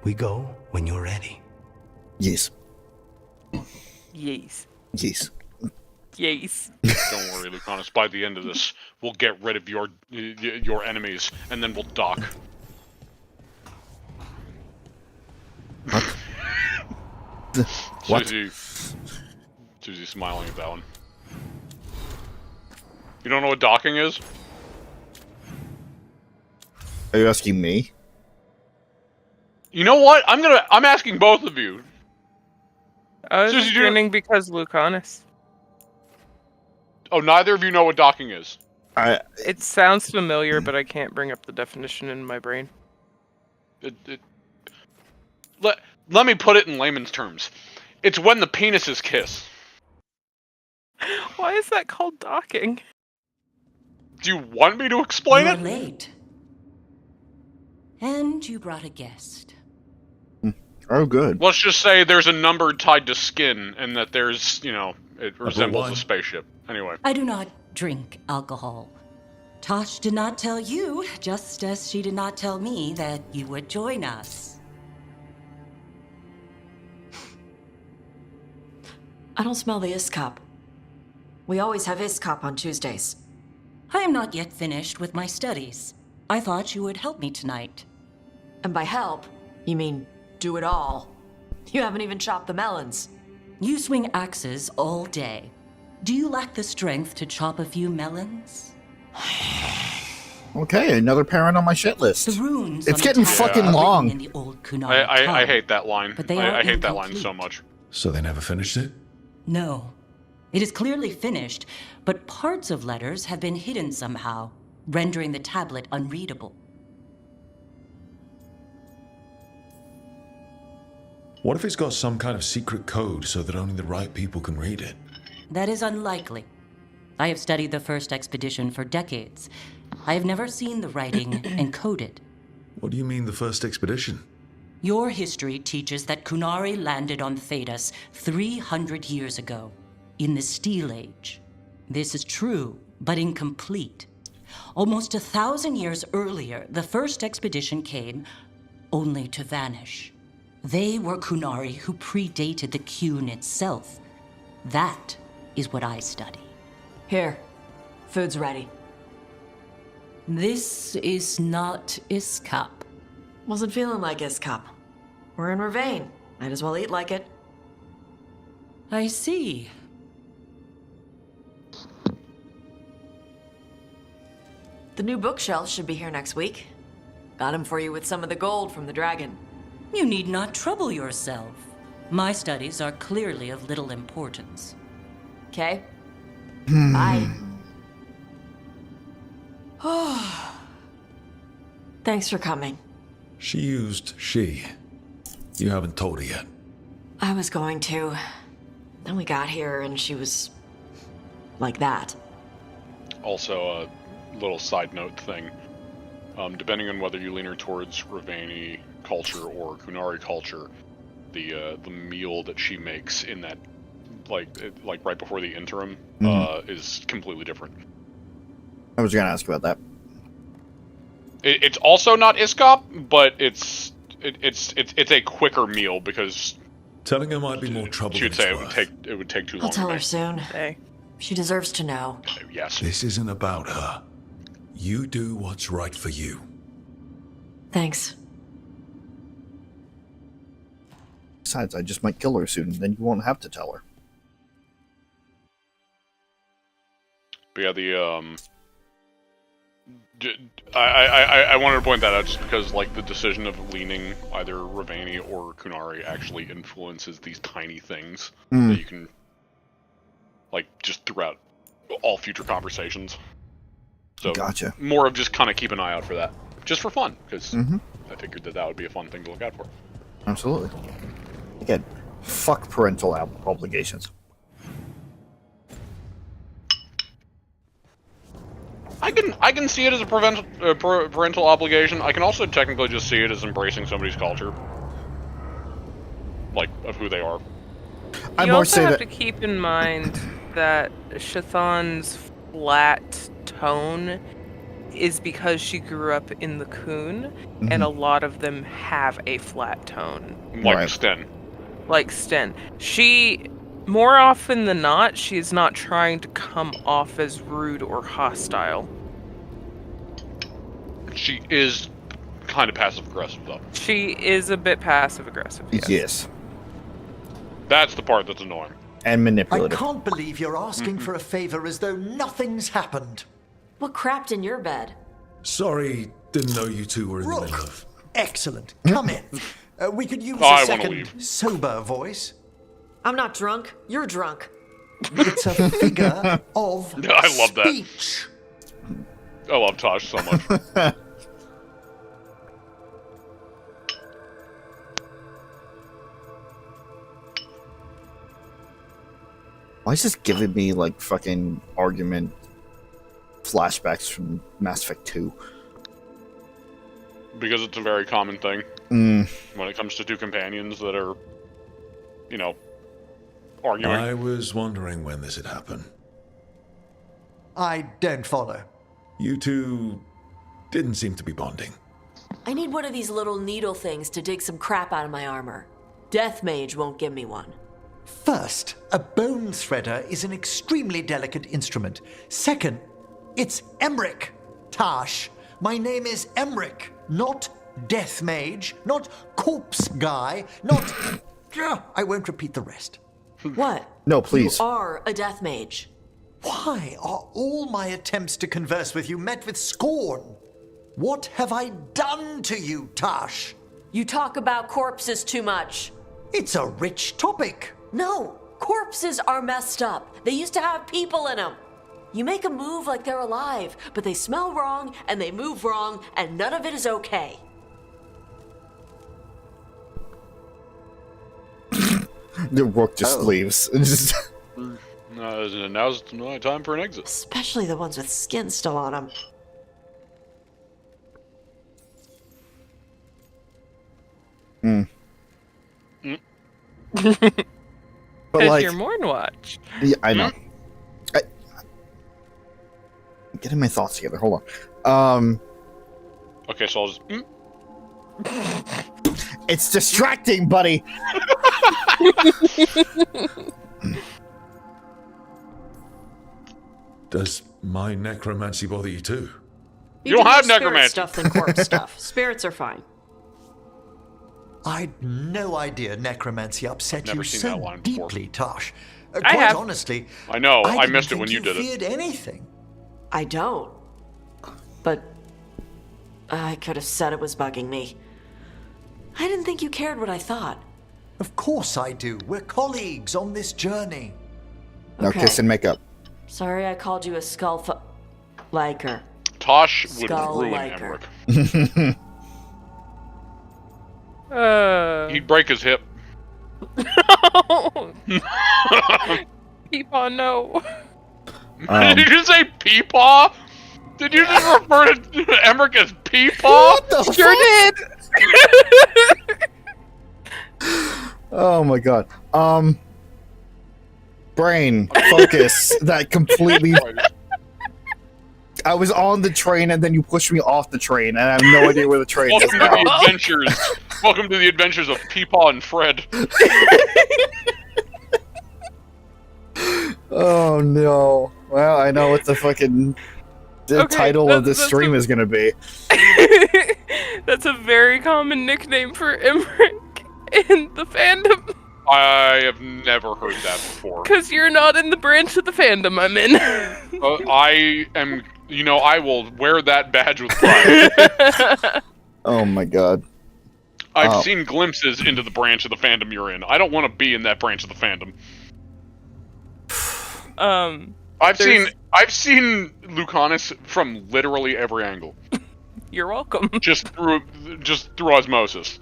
We go when you're ready. Yes. Yes. Yes. Yes. Don't worry, Lucanis. By the end of this, we'll get rid of your enemies, and then we'll dock. What? Suzie's smiling at that one. You don't know what docking is? Are you asking me? You know what? I'm asking both of you. I was Suzie, just grinning because Lucanis. Oh, neither of you know what docking is. It sounds familiar, but I can't bring up the definition in my brain. Let me put it in layman's terms. It's when the penises kiss. Why is that called docking? Do you want me to explain You're it? late. And you brought a guest. Oh, good. Let's just say there's a number tied to skin, and that there's, it resembles a spaceship. Anyway. I do not drink alcohol. Tash did not tell you, just as she did not tell me that you would join us. I don't smell the Iskop. We always have Iskop on Tuesdays. I am not yet finished with my studies. I thought you would help me tonight. And by help, you mean do it all. You haven't even chopped the melons. You swing axes all day. Do you lack the strength to chop a few melons? Okay, another parent on my shit list. The runes it's on getting the fucking tablet long. in the old Kunari I tongue, hate that line. but they are I hate that line incomplete. so much. So they never finished it? No. It is clearly finished, but parts of letters have been hidden somehow, rendering the tablet unreadable. What if it's got some kind of secret code so that only the right people can read it? That is unlikely. I have studied the first expedition for decades. I have never seen the writing encoded. What do you mean the first expedition? Your history teaches that Kunari landed on Thedas 300 years ago, in the Steel Age. This is true, but incomplete. Almost 1,000 years earlier, the first expedition came, only to vanish. They were Kunari who predated the Qun itself. That is what I study. Here, food's ready. This is not Iskop. Wasn't feeling like Iskop. We're in Ravane. Might as well eat like it. I see. The new bookshelves should be here next week. Got them for you with some of the gold from the dragon. You need not trouble yourself. My studies are clearly of little importance. Okay, Bye. Thanks for coming. She used she. You haven't told her yet. I was going to. Then we got here and she was like that. Also, a little side note thing. Depending on whether you lean her towards Ravani culture or Kunari culture, the meal that she makes in that, like right before the interim, is completely different. I was gonna ask about that. It's also not Iskop, but it's a quicker meal because telling her might be more trouble. She would say it would take too long. I'll tell her soon. Hey. She deserves to know. Yes. This isn't about her. You do what's right for you. Thanks. Besides, I just might kill her soon, then you won't have to tell her. But yeah, I wanted to point that out just because, like, the decision of leaning either Ravani or Kunari actually influences these tiny things that you can, like, just throughout all future conversations. So, gotcha. More of just kind of keep an eye out for that. Just for fun, because I figured that would be a fun thing to look out for. Absolutely. Again, fuck parental obligations. I can see it as a parental obligation. I can also technically just see it as embracing somebody's culture, like of who they are. You also have to keep in mind that Shathan's flat tone is because she grew up in the Coon, and a lot of them have a flat tone. Like Sten. Like Sten. She, more often than not, she is not trying to come off as rude or hostile. She is kind of passive-aggressive, though. She is a bit passive-aggressive, Yes. That's the part that's annoying. And I manipulative. can't believe you're asking for a favor as though nothing's happened. What crapped in your bed? Sorry, didn't know you two were in the Rook, middle of... excellent. Come in. We could use I a wanna second leave. sober voice. I'm not drunk. You're drunk. It's a figure of I love that. speech. I love Tash so much. Why is this giving me, like, fucking argument flashbacks from Mass Effect 2? Because it's a very common thing when it comes to two companions that are, you know, arguing. I was wondering when this had happened. I don't follow. You two didn't seem to be bonding. I need one of these little needle things to dig some crap out of my armor. Death Mage won't give me one. First, a bone threader is an extremely delicate instrument. Second, it's Emmerich. Tash, my name is Emmerich, not Death Mage, not Corpse Guy, not... I won't repeat the rest. What? No, please. You are a Death Mage. Why are all my attempts to converse with you met with scorn? What have I done to you, Tash? You talk about corpses too much. It's a rich topic. No, corpses are messed up. They used to have people in them. You make them move like they're alive, but they smell wrong and they move wrong, and none of it is okay. The Rook just leaves. Now's time for an exit. Especially the ones with skin still on them. But Because like, you're Mornwatch. yeah, I know. I'm getting my thoughts together. Hold on. Okay, so I'll just... It's distracting, buddy. Does my necromancy bother you too? You don't have spirit necromancy. stuff than corpse stuff. Spirits are fine. I'd no idea necromancy upset Never you seen that so line before. deeply, Tosh. I Quite have. honestly, I know, I didn't missed it think when you did it. feared anything. I don't. But I could have said it was bugging me. I didn't think you cared what I thought. Of course I do. We're colleagues on this journey. Now Okay. kiss and make up. Sorry I called you a liker. Tosh would Skull ruin liker. Emmerich. He'd break his hip. Peepaw, no. Did you just say peepaw? Did you just refer to Emmerich as peepaw? Sure did. Oh my god. Brain, focus. That completely. I was on the train and then you pushed me off the train and I have no idea where the train is Welcome now. to the adventures. Welcome to the adventures of Peepaw and Fred. Oh no. Well, I know what the fucking title of this stream is gonna be. That's a very common nickname for Emmerich in the fandom. I have never heard that before. Because you're not in the branch of the fandom I'm in. I am, I will wear that badge with pride. Oh my god. I've seen glimpses into the branch of the fandom you're in. I don't want to be in that branch of the fandom. I've seen Lucanis from literally every angle. You're welcome. Just through osmosis.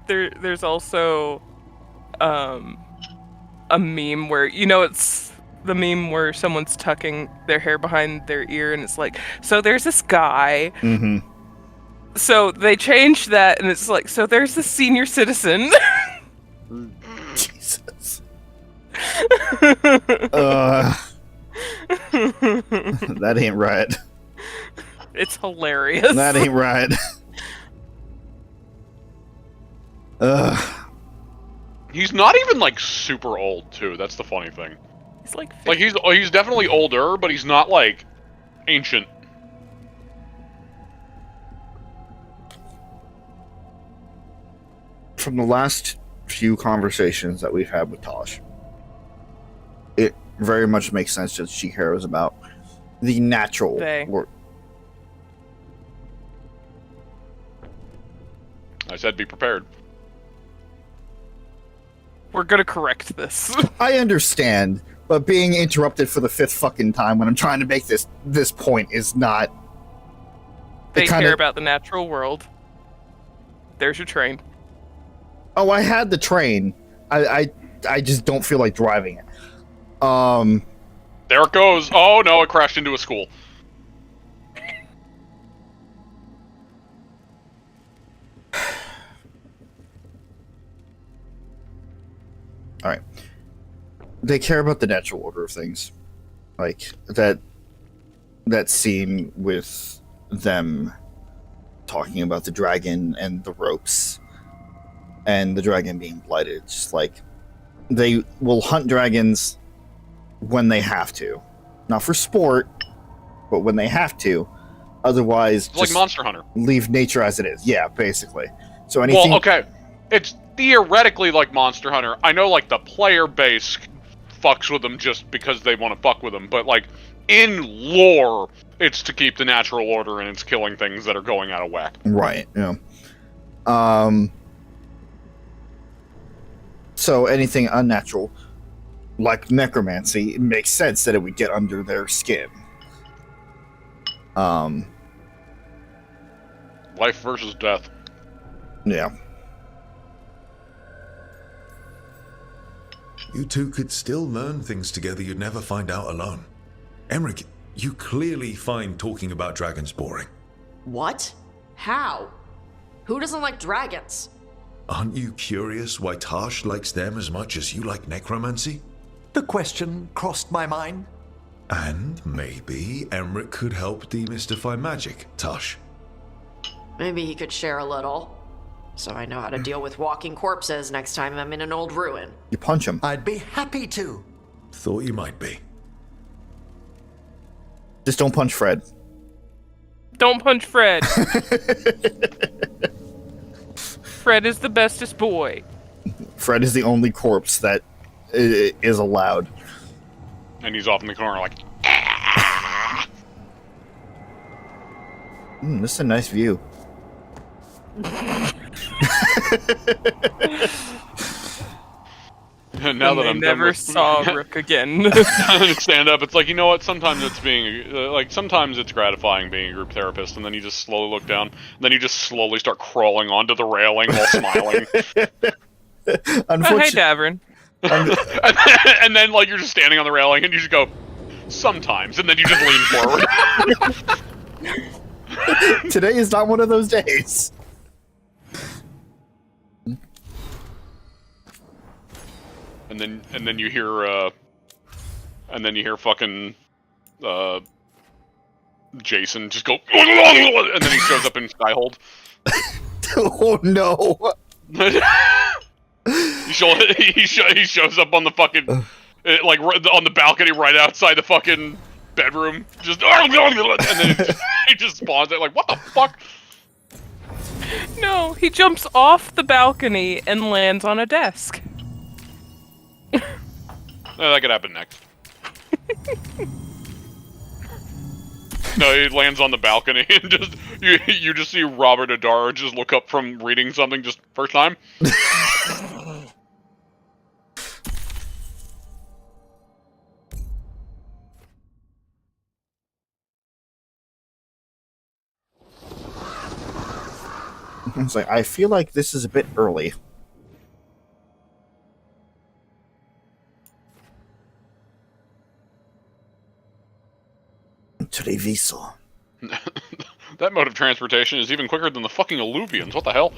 There's also a meme where it's the meme where someone's tucking their hair behind their ear and it's like, so there's this guy. Mm-hmm. So they changed that and it's like, so there's this senior citizen. Jesus. That ain't right. It's hilarious. That ain't right. He's not even like super old too. That's the funny thing. He's like 50. He's definitely older, but he's not like ancient. From the last few conversations that we've had with Tash, it very much makes sense that she cares about the natural world. I said be prepared. We're gonna correct this. I understand, but being interrupted for the 5th fucking time when I'm trying to make this point is not. They care about the natural world. There's your train. Oh, I had the train. I just don't feel like driving it. There it goes. Oh no, it crashed into a school. All right. They care about the natural order of things. Like that scene with them talking about the dragon and the ropes and the dragon being blighted. Just like they will hunt dragons when they have to. Not for sport, but when they have to. Otherwise, it's like Monster Hunter. Leave nature as it is. Yeah, basically. So anything. Well, okay. It's theoretically like Monster Hunter. I know, like, the player base fucks with them just because they want to fuck with them, but, like, in lore, it's to keep the natural order and it's killing things that are going out of whack. Right, yeah. So anything unnatural, like necromancy, it makes sense that it would get under their skin. Life versus death. Yeah. You two could still learn things together you'd never find out alone. Emmerich, you clearly find talking about dragons boring. What? How? Who doesn't like dragons? Aren't you curious why Tash likes them as much as you like necromancy? The question crossed my mind. And maybe Emmerich could help demystify magic, Tash. Maybe he could share a little. So I know how to deal with walking corpses next time I'm in an old ruin. You punch him. I'd be happy to. Thought you might be. Just don't punch Fred. Don't punch Fred. Fred is the bestest boy. Fred is the only corpse that is allowed. And he's off in the corner like... This is a nice view. Now that they I'm never done with... saw Rook again. Stand up. It's like, you know what? Sometimes it's being sometimes it's gratifying being a group therapist, and then you just slowly look down, and then you just slowly start crawling onto the railing while smiling. Oh, hey, Davern. And then like you're just standing on the railing, and you just go, sometimes, and then you just lean forward. Today is not one of those days. And then you hear fucking Jason just go, and then he shows up in Skyhold. Oh no! he shows up on the fucking like on the balcony right outside the fucking bedroom, just and then he just spawns it like, what the fuck? No, he jumps off the balcony and lands on a desk. That could happen next. No, he lands on the balcony and just you just see Robert Adara just look up from reading something just first time. It's like, I feel like this is a bit early. Treviso. That mode of transportation is even quicker than the fucking Alluvians. What the hell?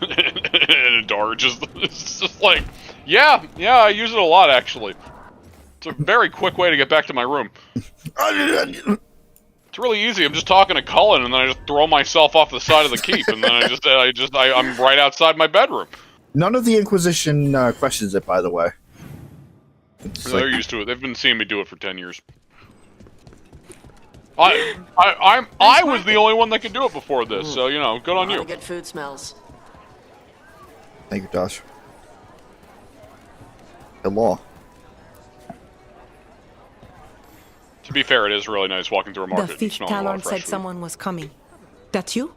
And Adar it's just like, yeah, I use it a lot actually. It's a very quick way to get back to my room. It's really easy. I'm just talking to Cullen, and then I just throw myself off the side of the keep, and then I'm right outside my bedroom. None of the Inquisition questions it, by the way. They're used to it. They've been seeing me do it for 10 years. I was the only one that could do it before this, so you know, good on you. Good food smells. Thank you, Tash. Hello. To be fair, it is really nice walking through a market. The thief and smelling a lot Talon of fresh said food. someone was coming. That you?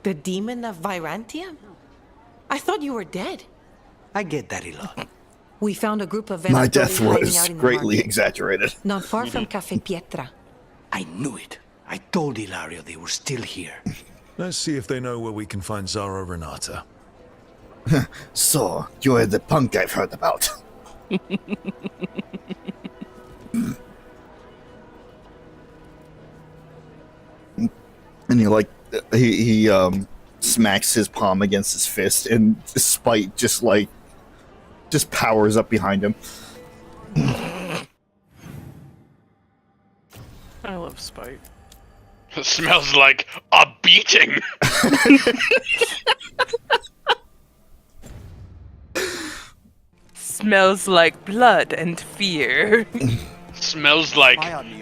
The demon of Virantium? I thought you were dead. I get that a lot. We found a group of My Venatori death hiding was out in the greatly market, exaggerated. not far from Cafe Pietra. I knew it. I told Ilario they were still here. Let's see if they know where we can find Zara Renata. So, you're the punk I've heard about. And he smacks his palm against his fist, and spite just powers up behind him. I love Spite. It smells like a beating. Smells like blood and fear. Smells like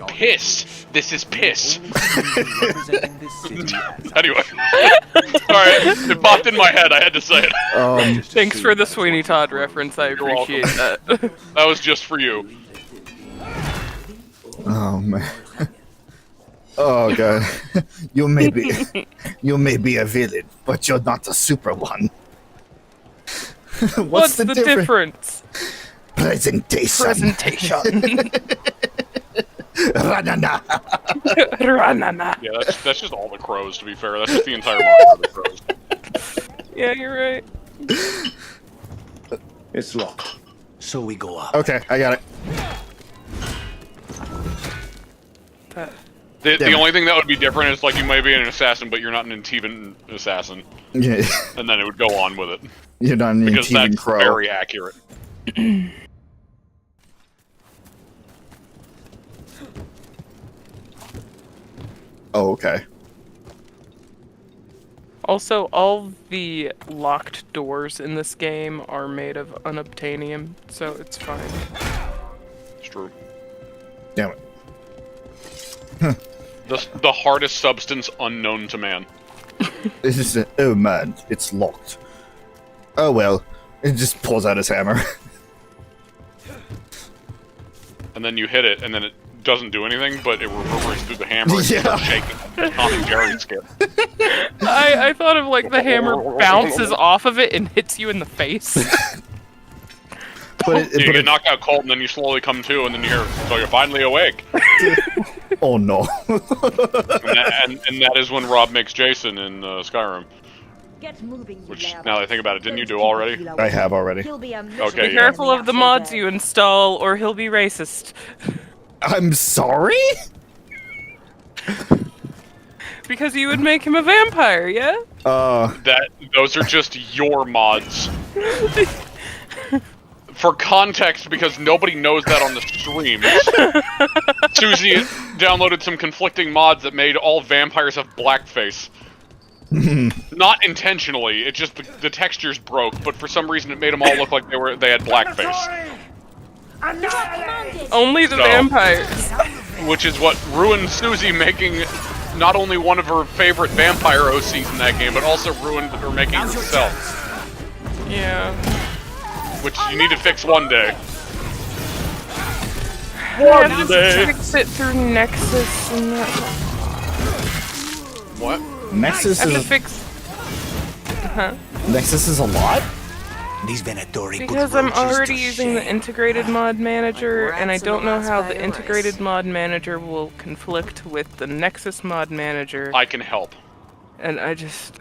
piss. This is piss. Anyway. Alright, it popped in my head, I had to say it. Thanks for the Sweeney Todd reference, I appreciate that. That was just for you. Oh man. Oh god. You may be a villain, but you're not a super one. What's the difference? Presentation. Ranana. Ranana. Yeah, that's just all the crows, to be fair. That's just the entire market of the crows. Yeah, you're right. It's locked. So we go up. Okay, I got it. The only thing that would be different is like you might be an assassin, but you're not an Antivan assassin. Yeah. And then it would go on with it. You're not an because Antivan that's crow. very accurate. Oh, okay. Also, all the locked doors in this game are made of unobtainium, so it's fine. It's true. Damn it. The hardest substance unknown to man. This is oh man, it's locked. Oh well. It just pulls out his hammer. And then you hit it, and then doesn't do anything, but it reverberates through the hammer and starts shaking. Tom and Jerry skip. I thought of like the hammer bounces off of it and hits you in the face. You get knocked out cold, and then you slowly come to, and then so you're finally awake. Oh no! and that is when Rob makes Jason in Skyrim. Get moving, Which, now that I think about it, didn't you do already? I have already. Okay, Be careful of the mods you install, or he'll be racist. I'm sorry? Because you would make him a vampire, yeah? Those are just your mods. For context, because nobody knows that on the streams, Suzie downloaded some conflicting mods that made all vampires have blackface. Not intentionally, it just the textures broke, but for some reason it made them all look like they had blackface. Only the vampires. Which is what ruined Suzie making not only one of her favorite vampire OCs in that game, but also ruined her making it herself. Yeah. Which you need to fix one day. I have to fix it through Nexus and that. What? Nexus I have is to fix. Nexus is a lot? These Venatori Because I'm already using the integrated mod manager, and I don't know how the integrated mod manager will conflict with the Nexus mod manager. I can help. And I just...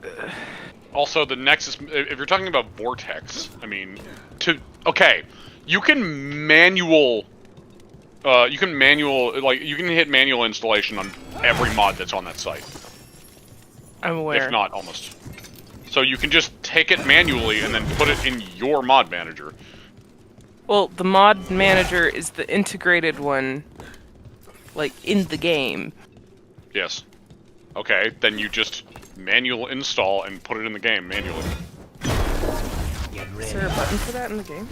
Also, the Nexus, if you're talking about Vortex, I mean, okay, you can manual, like, you can hit manual installation on every mod that's on that site. I'm aware. If not, almost. So you can just take it manually and then put it in your mod manager. Well, the mod manager is the integrated one, like, in the game. Yes. Okay, then you just manual install and put it in the game manually. Is there a button for that in the game?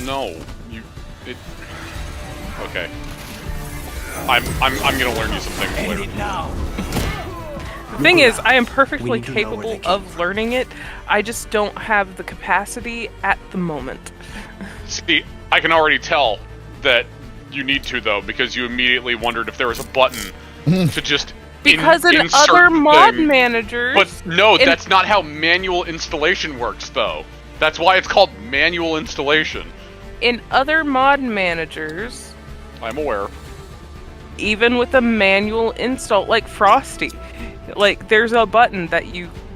No, okay. I'm gonna learn you some things later. The thing is, I am perfectly capable of learning it. I just don't have the capacity at the moment. See, I can already tell that you need to, though, because you immediately wondered if there was a button to just because in insert other mod managers... But no, that's not how manual installation works, though. That's why it's called manual installation. In other mod managers... I'm aware. Even with a manual install, like Frosty, like there's a button that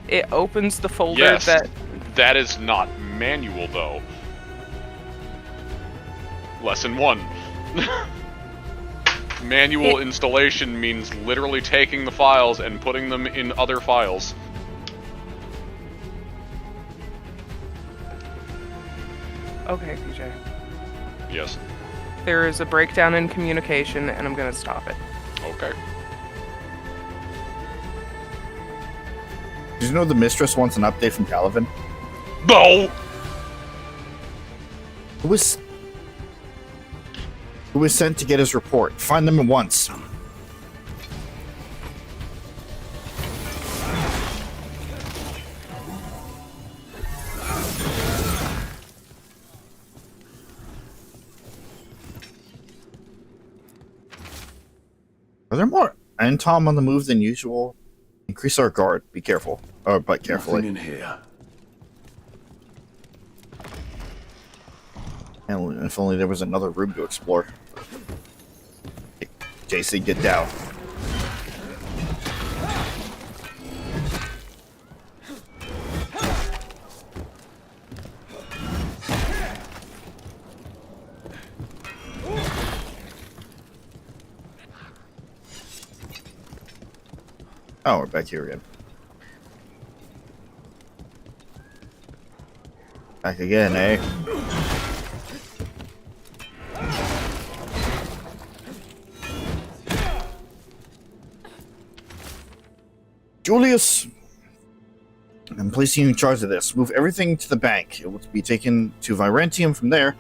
it opens the folder yes, that... that is not manual, though. Lesson 1. Manual installation means literally taking the files and putting them in other files. Okay, PJ. Yes. There is a breakdown in communication, and I'm gonna stop it. Okay. Did you know the mistress wants an update from Calvin? No! Who was sent to get his report? Find them at once. Are there more and Tom on the move than usual? Increase our guard. Be careful. But carefully. Nothing in here. And if only there was another room to explore. Hey, JC, get down. Oh, we're back here again. Back again, eh? Julius, I'm placing you in charge of this. Move everything to the bank. It will be taken to Virantium from there,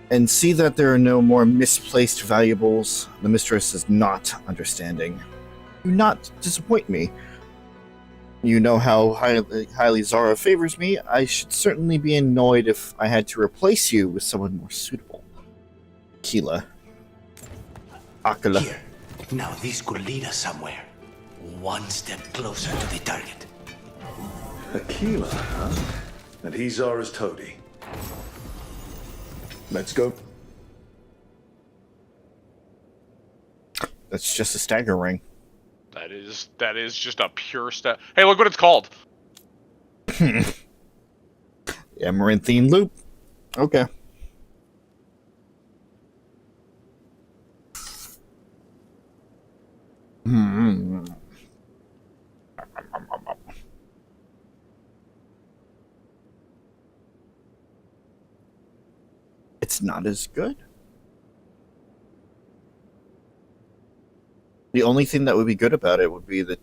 and see that there are no more misplaced valuables. The mistress is not understanding. Do not disappoint me. You know how highly Zara favors me. I should certainly be annoyed if I had to replace you with someone more suitable. Keela. Akala. Here. Now this could lead us somewhere. One step closer to the target. Aquila, huh? And he's Zara's toady. Let's go. That's just a stagger ring. That is just a pure stat. Hey, look what it's called. Amaranthine loop. Okay. It's not as good. The only thing that would be good about it would be the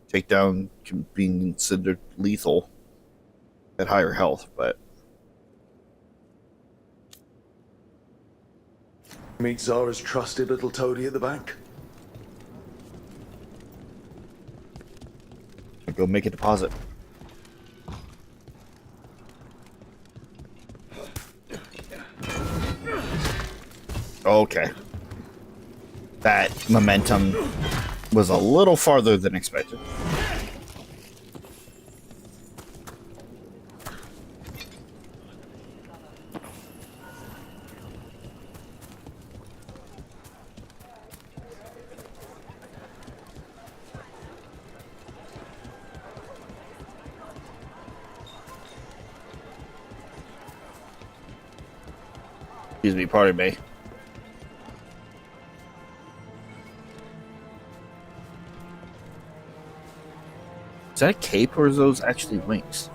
takedown being considered lethal at higher health, but Meet Zara's trusted little toady at the bank. go make a deposit. Okay. That momentum was a little farther than expected. Excuse me, pardon me. Is that a cape or is those actually wings?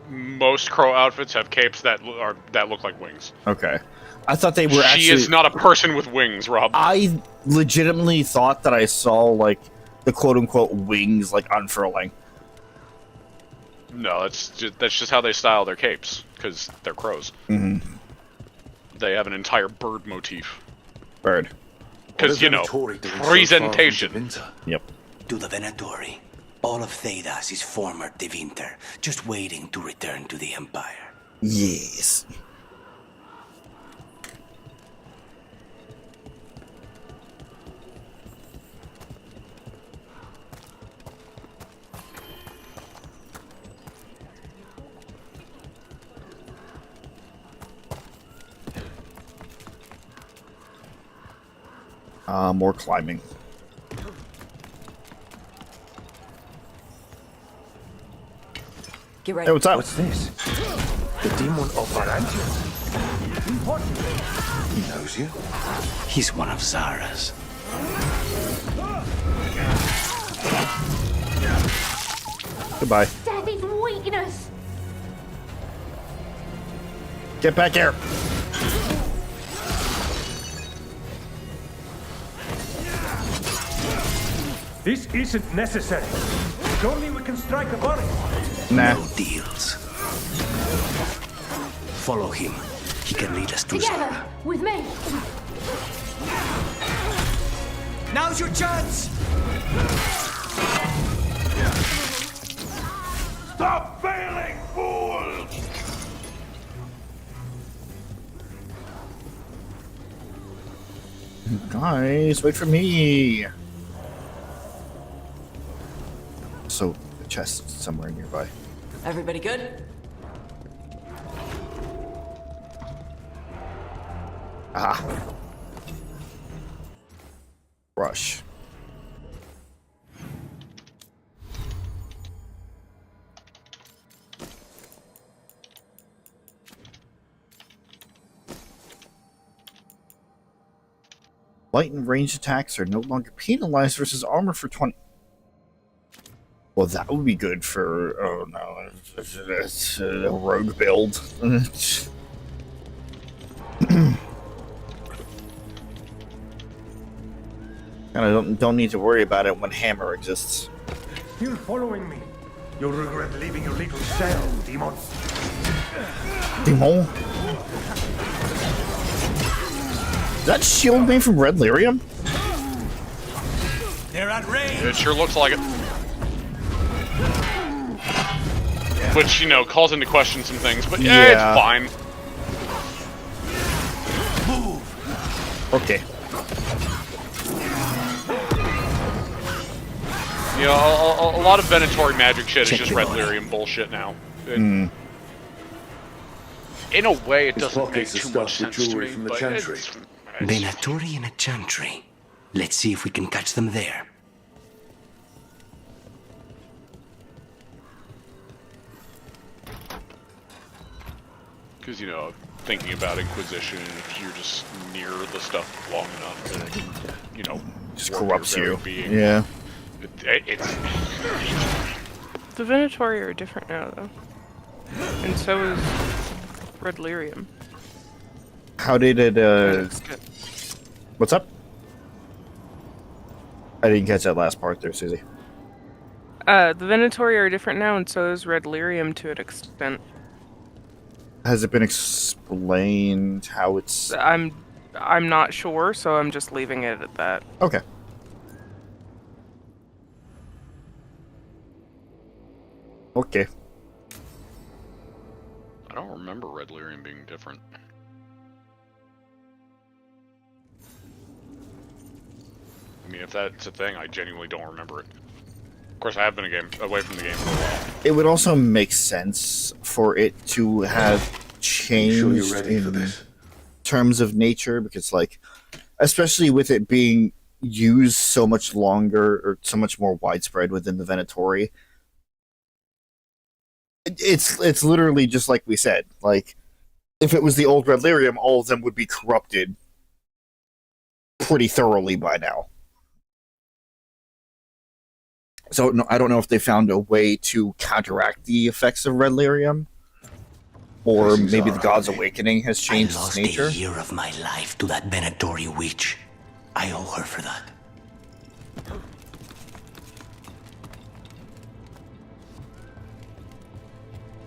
Most crow outfits have capes that look like wings. Okay. I thought they were actually... She is not a person with wings, Rob. I legitimately thought that I saw, like, the quote-unquote wings, like, unfurling. No, that's just how they style their capes, because they're crows. Mm-hmm. They have an entire bird motif. Bird. Because, you know, presentation. Yep. To the Venatori. All of Thedas is former De Winter, just waiting to return to the Empire. Yes. More climbing. Get ready. Hey, what's up? What's this? The demon of Varantia. He knows you. He's one of Zara's. Goodbye. Death is weakness. Get back here. This isn't necessary. If only we can strike a body. Nah. No deals. Follow him. He can lead us to Together, Zara. with me. Now's your chance. Stop failing, fool! Guys, wait for me. So, the chest somewhere nearby. Everybody good? Ah. Rush. Light and range attacks are no longer penalized versus armor for 20. Well, that would be good for... Oh, no. It's a rogue build. And I don't need to worry about it when hammer exists. Still following me. You'll regret leaving your little cell, demon. Demon? Is that shield made from red lyrium? They're at range. It sure looks like it. Which, you know, calls into question some things, but yeah, it's fine. Okay. You know, a lot of Venatori magic shit is just Red Lyrium bullshit now. In a way, it doesn't make too much sense to me, but it's... Venatori in a chantry. Let's see if we can catch them there. Because, you know, thinking about Inquisition, if you're just near the stuff long enough, then it can, you know, just warp corrupts your you. very being. Yeah. It's... The Venatori are different now, though. And so is Red Lyrium. How did it, What's up? I didn't catch that last part there, Suzie. The Venatori are different now, and so is Red Lyrium to an extent. Has it been explained how it's... I'm not sure, so I'm just leaving it at that. Okay. Okay. I don't remember Red Lyrium being different. I mean, if that's a thing, I genuinely don't remember it. Of course, I have been away from the game for a while. It would also make sense for it to have changed in terms of nature, because, like, especially with it being used so much longer or so much more widespread within the Venatori, it's literally just like we said. Like, if it was the old Red Lyrium, all of them would be corrupted pretty thoroughly by now. So no, I don't know if they found a way to counteract the effects of Red Lyrium, or maybe the God's Awakening has changed its nature. I lost a year of my life to that Venatori witch. I owe her for that.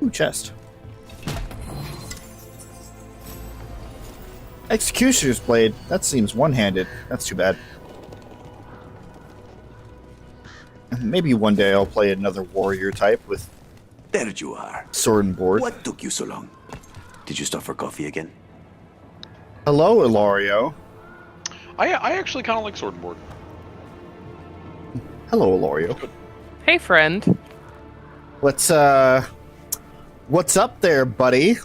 Ooh, chest. Executioner's Blade. That seems one-handed. That's too bad. Maybe one day I'll play another warrior type with... There you are. Sword and board. What took you so long? Did you stop for coffee again? Hello, Ilario. I actually kind of like Sword and Board. Hello, Ilario. Hey, friend. What's up there, buddy?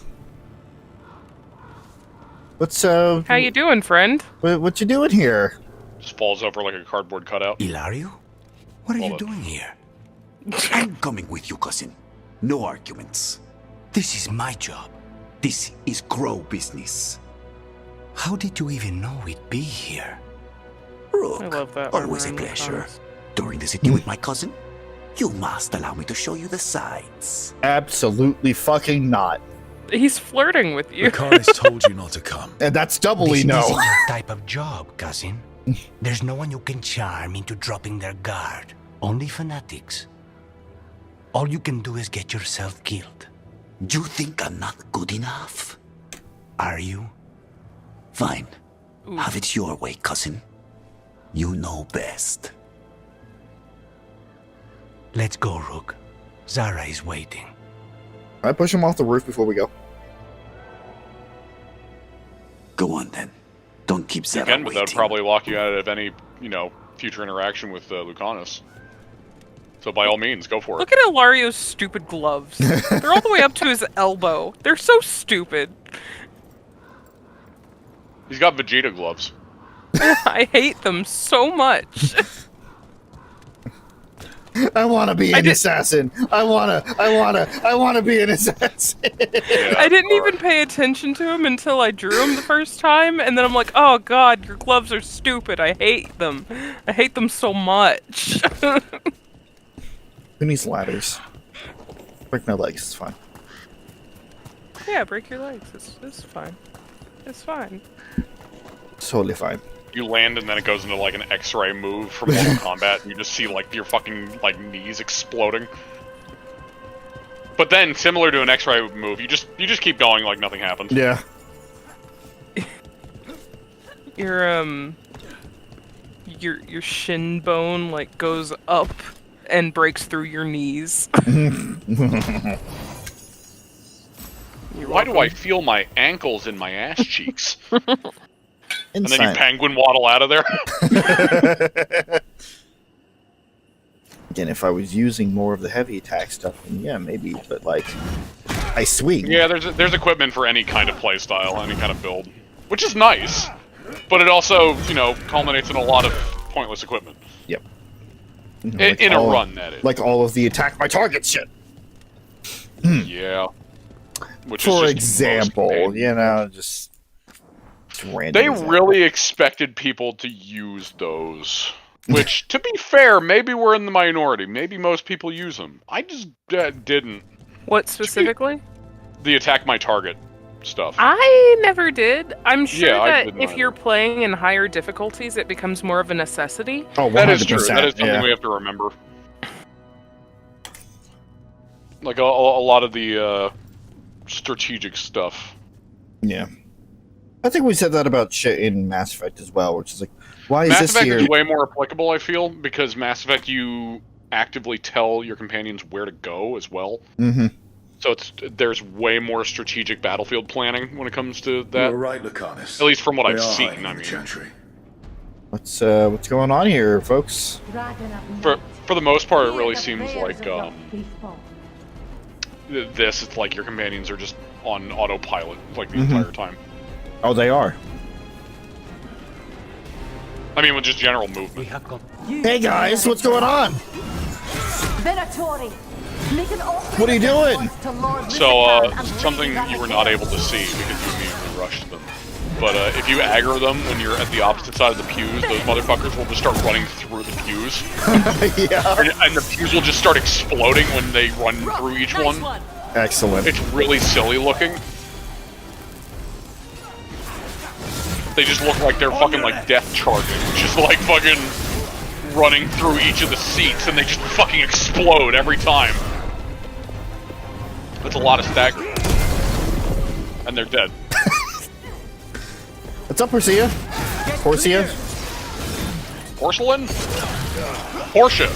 How you doing, friend? What you doing here? Just falls over like a cardboard cutout. Ilario? What are you doing here? I'm coming with you, cousin. No arguments. This is my job. This is grow business. How did you even know we'd be here? Rook, I love that. always a pleasure. During the city with my cousin, you must allow me to show you the sights. Absolutely fucking not. He's flirting with you. Lucanis told you not to come. And that's doubly This no. isn't your type of job, cousin. There's no one you can charm into dropping their guard. Only fanatics. All you can do is get yourself killed. You think I'm not good enough? Are you? Fine. Have it your way, cousin. You know best. Let's go, Rook. Zara is waiting. I push him off the roof before we go. Go on, then. Don't keep Zara Again, but waiting. that would probably lock you out of any, you know, future interaction with Lucanis. So by all means, go for it. Look at Ilario's stupid gloves. They're all the way up to his elbow. They're so stupid. He's got Vegeta gloves. I hate them so much. I want to be an assassin. I wanna be an assassin. I didn't even pay attention to him until I drew him the first time, and then I'm like, oh god, your gloves are stupid. I hate them. I hate them so much. Who needs ladders? Break my legs, it's fine. Yeah, break your legs. It's fine. It's fine. Totally fine. You land and then it goes into like an X-ray move from Mortal Kombat, and you just see like your fucking like knees exploding. But then, similar to an X-ray move, you just keep going like nothing happened. Yeah. Your shin bone like goes up and breaks through your knees. Why do I feel my ankles in my ass cheeks? And then you penguin waddle out of there. Again, if I was using more of the heavy attack stuff, then yeah, maybe. But like, I swing. Yeah, there's equipment for any kind of playstyle, any kind of build, which is nice. But it also, you know, culminates in a lot of pointless equipment. Yep. In a run, that is. Like all of the attack my target shit. Yeah. Which For is just example, you know, just random. They really expected people to use those. Which, to be fair, maybe we're in the minority. Maybe most people use them. I just didn't. What specifically? The attack my target stuff. I never did. I'm sure Yeah, that if you're playing in higher difficulties, it becomes more of a necessity. Oh, 100%. That is true. That is something we have to remember. Like a lot of the strategic stuff. Yeah. I think we said that about shit in Mass Effect as well, which is like, why is Mass this Effect here? is way more applicable, I feel, because Mass Effect you actively tell your companions where to go as well. Mm-hmm. So there's way more strategic battlefield planning when it comes to that. You're right, Lucanis. At least from what They I've are seen. hiding I in the mean, Chantry. What's going on here, folks? for the most part, it really seems like this. It's like your companions are just on autopilot like the entire time. Oh, they are. I mean, with just general movement. Hey guys, what's going on? What are you doing? So, something you were not able to see because you immediately rushed them. But if you aggro them when you're at the opposite side of the pews, those motherfuckers will just start running through the pews. Yeah. And the pews will just start exploding when they run through each one. Excellent. It's really silly looking. They just look like they're fucking like death charging, just like fucking running through each of the seats, and they just fucking explode every time. That's a lot of staggering. And they're dead. What's up, Porcia? Porcia? Porcelain? Portia.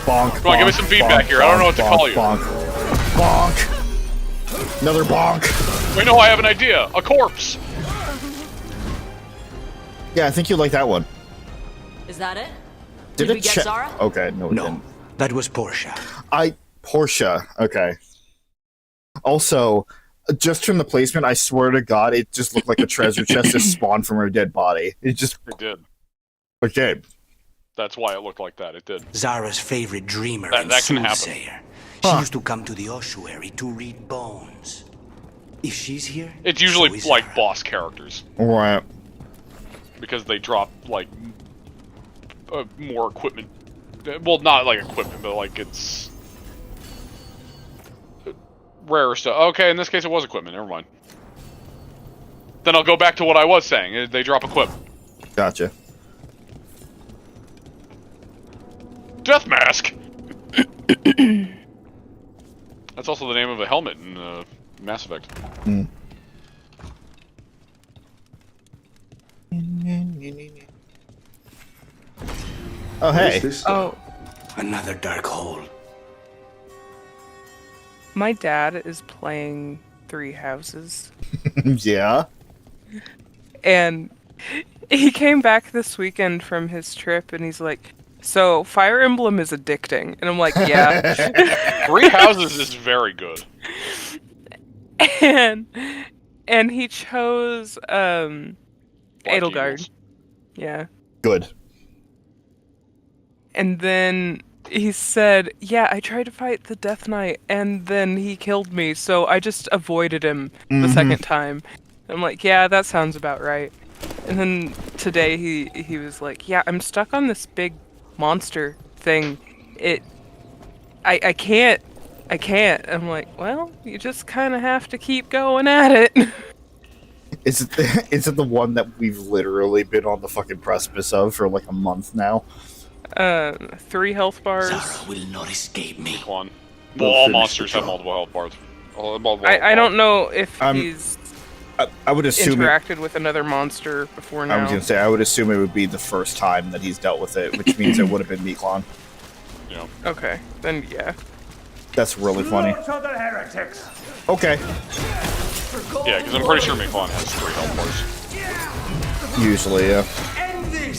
Bonk. Come on, give me some feedback here. I don't know what to call you. Bonk. Bonk. Another bonk. Wait, no, I have an idea. A corpse. Yeah, I think you like that one. Is that it? Did we it get check? Zara? Okay, no, it didn't. That was Portia. Portia. Okay. Also, just from the placement, I swear to God, it just looked like a treasure chest just spawned from her dead body. It just. It did. Okay. That's why it looked like that. It did. Zara's favorite dreamer and that can happen. soothsayer. She used to come to the ossuary to read bones. If she's here, It's usually so is like Zara. boss characters. Right. Because they drop like more equipment. Well, not like equipment, but like it's rarer stuff. Okay, in this case it was equipment. Never mind. Then I'll go back to what I was saying. They drop equipment. Gotcha. Death mask. That's also the name of a helmet in Mass Effect. Mm. Oh, hey. Oh. Another dark hole. My dad is playing Three Houses. Yeah. And he came back this weekend from his trip and he's like, so Fire Emblem is addicting. And I'm like, yeah. Three Houses is very good. And he chose Edelgard. Yeah. Good. And then he said, yeah, I tried to fight the Death Knight and then he killed me, so I just avoided him the second time. I'm like, yeah, that sounds about right. And then today he was like, yeah, I'm stuck on this big monster thing. I can't. I'm like, well, you just kind of have to keep going at it. Is it the one that we've literally been on the fucking precipice of for like a month now? 3 health bars. Zara will not escape me. One. Well, all monsters have multiple health bars. I don't know if he's I would assume interacted with another monster before now. I was gonna say I would assume it would be the first time that he's dealt with it, which means it would have been Meeklon. Yeah. Okay, then yeah. That's really funny. Other heretics. Okay. Yeah, because I'm pretty sure Meeklon has 3 health bars. Usually, yeah.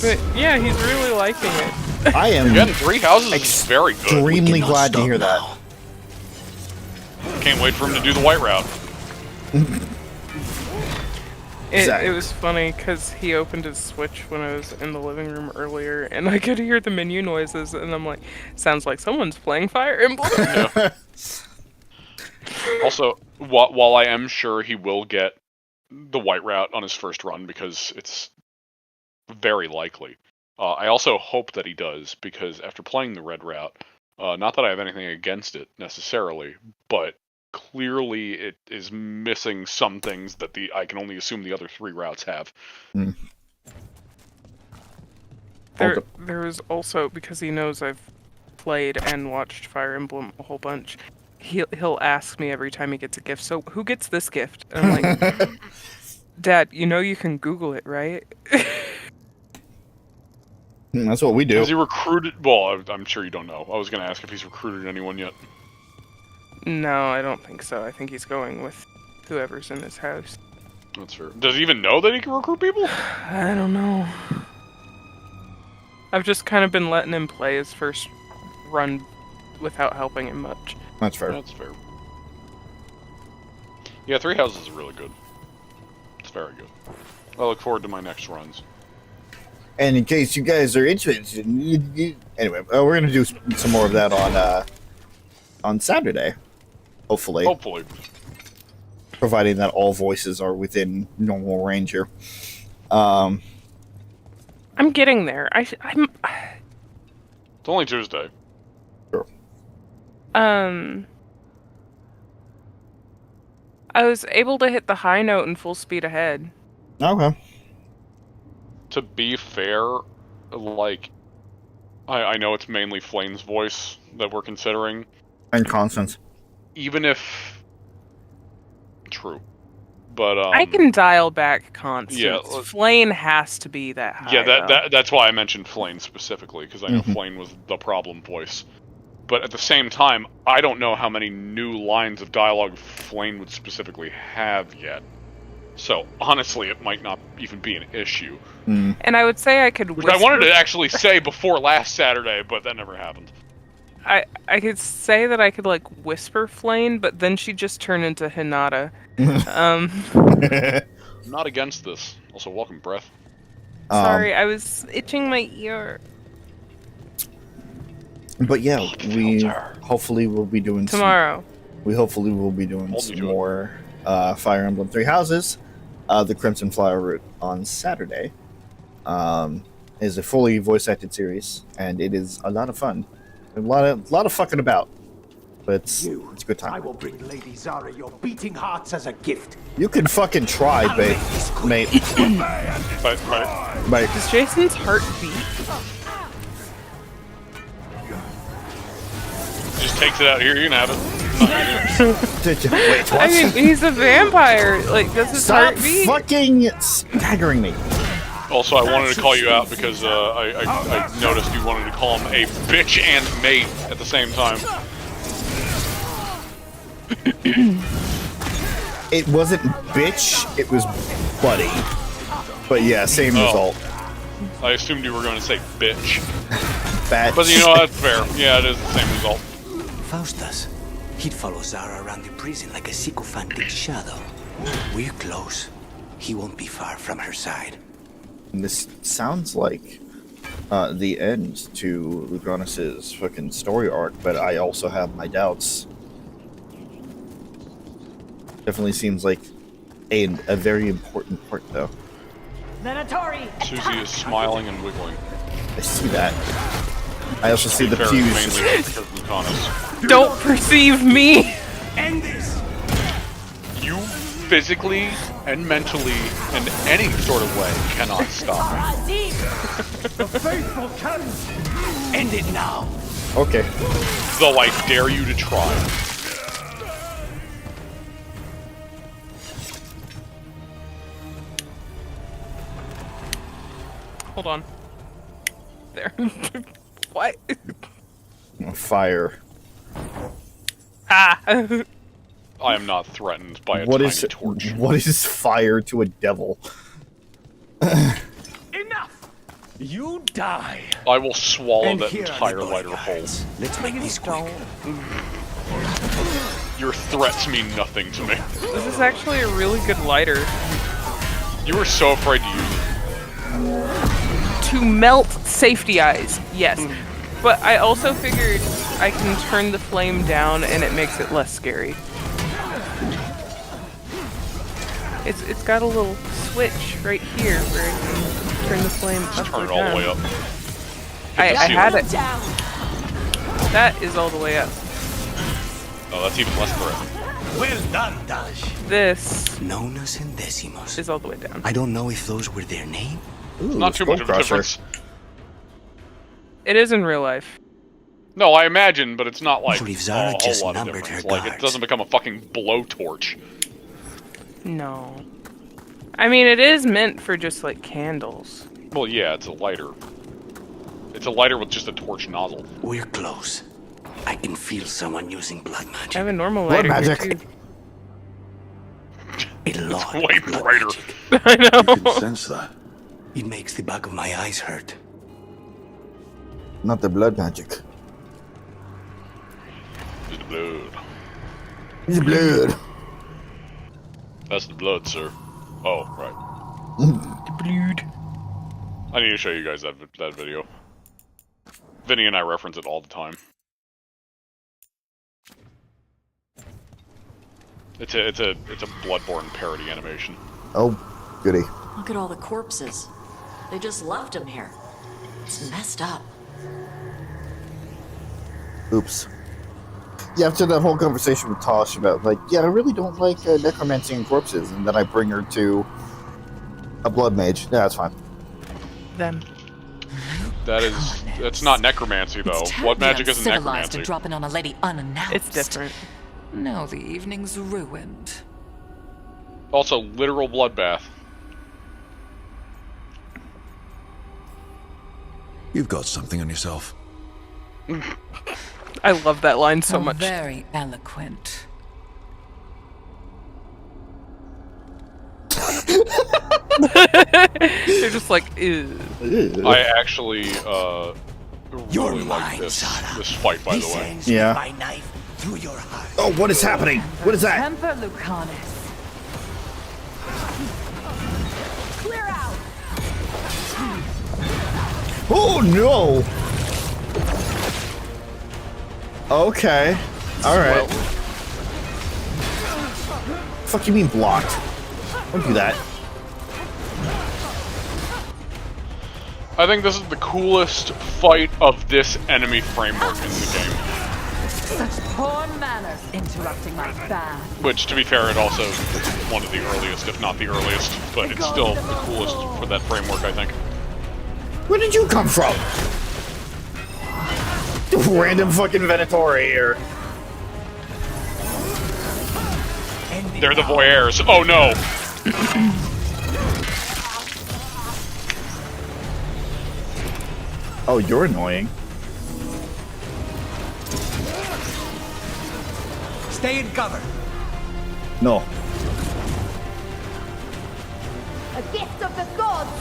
But yeah, he's really liking it. I am. Again, 3 houses is very good. Extremely glad to hear that. Can't wait for him to do the white route. It was funny because he opened his Switch when I was in the living room earlier, and I could hear the menu noises, and I'm like, sounds like someone's playing Fire Emblem. Yeah. Also, while I am sure he will get the white route on his first run because it's very likely, I also hope that he does because after playing the red route, not that I have anything against it necessarily, but clearly it is missing some things that I can only assume the other 3 routes have. Mm. There was also, because he knows I've played and watched Fire Emblem a whole bunch, he'll ask me every time he gets a gift, so who gets this gift? And I'm like, Dad, you know you can Google it, right? That's what we do. Has he recruited? Well, I'm sure you don't know. I was going to ask if he's recruited anyone yet. No, I don't think so. I think he's going with whoever's in his house. That's fair. Does he even know that he can recruit people? I don't know. I've just kind of been letting him play his first run without helping him much. That's fair. That's fair. Yeah, 3 houses is really good. It's very good. I look forward to my next runs. And in case you guys are interested, anyway, we're gonna do some more of that on Saturday, hopefully. Hopefully, providing that all voices are within normal range here. I'm getting there. I'm. It's only Tuesday. Sure. I was able to hit the high note in full speed ahead. Okay. To be fair, like, I know it's mainly Flame's voice that we're considering. And Constance. Even if... True. But, I can dial back Constance. Yeah, Flame has to be that high. Yeah, that's why I mentioned Flame specifically, because I know Flame was the problem voice. But at the same time, I don't know how many new lines of dialogue Flame would specifically have yet. So, honestly, it might not even be an issue. And I would say I could Which I wanted to actually say before last Saturday, but that never happened. I could say that I could, like, whisper Flame, but then she'd just turn into Hinata. I'm not against this. Also, welcome, Breath. Sorry, I was itching my ear. But yeah, we hopefully will be doing tomorrow. We hopefully will be doing some more Fire Emblem 3 Houses. The Crimson Flower route on Saturday is a fully voice-acted series, and it is a lot of fun. A lot of fucking about, but it's a good time. I will bring Lady Zara your beating hearts as a gift. You can fucking try, mate. Mate. Does Jason's heart beat? Just takes it out here. You can have it. Wait, what? I mean, he's a vampire. Like, does his Stop heart beat? fucking staggering me. Also, I wanted to call you out because I noticed you wanted to call him a bitch and mate at the same time. It wasn't bitch, it was buddy. But yeah, same result. I assumed you were going to say bitch. Batch. But you know, that's fair. Yeah, it is the same result. Faustus. He'd follow Zara around the prison like a sycophantic shadow. We're close. He won't be far from her side. And this sounds like the end to Lucanis' fucking story arc, but I also have my doubts. Definitely seems like a very important part, though. Suzie is smiling and wiggling. I see that. I also see the pews. Mainly because of Lucanis. Don't perceive me! End this! You physically and mentally, in any sort of way, cannot stop me. The faithful can end it now. Okay. Though I dare you to try. Hold on. There. What? Fire. Ah! I am not threatened by a tiny torch. What is fire to a devil? Enough! You die. I will swallow And that here are entire the lighter whole. Let's make this quick. Your threats mean nothing to me. This is actually a really good lighter. You were so afraid to use it. To melt safety eyes, yes. But I also figured I can turn the flame down and it makes it less scary. It's got a little switch right here where I can turn the flame up Just turn or it all the down. way up. I had it. Down. That is all the way up. Oh, that's even less threat. Well done, Tash. This Nonas and Decimos. is all the way down. I don't know if those were their name. Ooh, Not too much of a Skullcrusher. difference. It is in real life. No, I imagine, but it's not like What if Zara a whole just lot of numbered difference. her Like, it guards? doesn't become a fucking blowtorch. No. I mean, it is meant for just like candles. Well, yeah, it's a lighter. It's a lighter with just a torch nozzle. We're close. I can feel someone using blood magic. I have a normal Blood lighter magic. here too. A lot Way of blood brighter. magic. I know. You can sense that. It makes the back of my eyes hurt. Not the blood magic. It's the blood. It's blood. That's the blood, sir. Oh, right. The blood. I need to show you guys that video. Vinny and I reference it all the time. It's a Bloodborne parody animation. Oh, goody. Look at all the corpses. They just left him here. It's messed up. Oops. Yeah, after that whole conversation with Tash about, like, yeah, I really don't like necromancy and corpses, and then I bring her to a blood mage. Yeah, that's fine. Them. That's not necromancy, though. Blood magic isn't civilized necromancy. to drop in on a lady unannounced. It's different. No, the evening's ruined. Also, literal bloodbath. You've got something on yourself. I love that line so How much. Very eloquent. They're just like, ew. I actually, You're really like mine, this Zara. fight, by the This way. ends Yeah. with my knife through your heart. Oh, what is happening? What is that? Temper Lucanis. Clear out! Oh, no! Okay. Alright. Fuck you mean blocked? Don't do that. I think this is the coolest fight of this enemy framework in the game. Such poor manners interrupting my bath. Which, to be fair, it also is one of the earliest, if not the earliest. But it's still the coolest for that framework, I think. Where did you come from? Random fucking Venatori here. They're the voyeurs. Oh no! Oh, you're annoying. Stay in cover. No. A gift of the gods!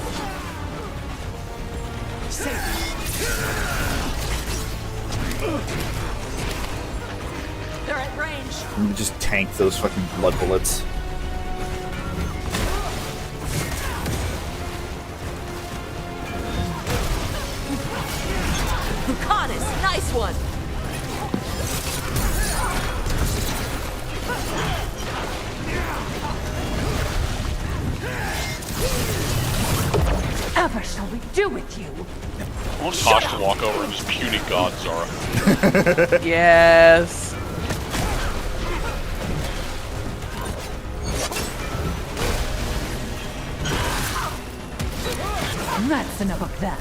They're at range. Let me just tank those fucking blood bullets. Lucanis, nice one! Whatever shall we do with you? I want Tash to walk over and just puny god Zara. Yes. That's enough of that.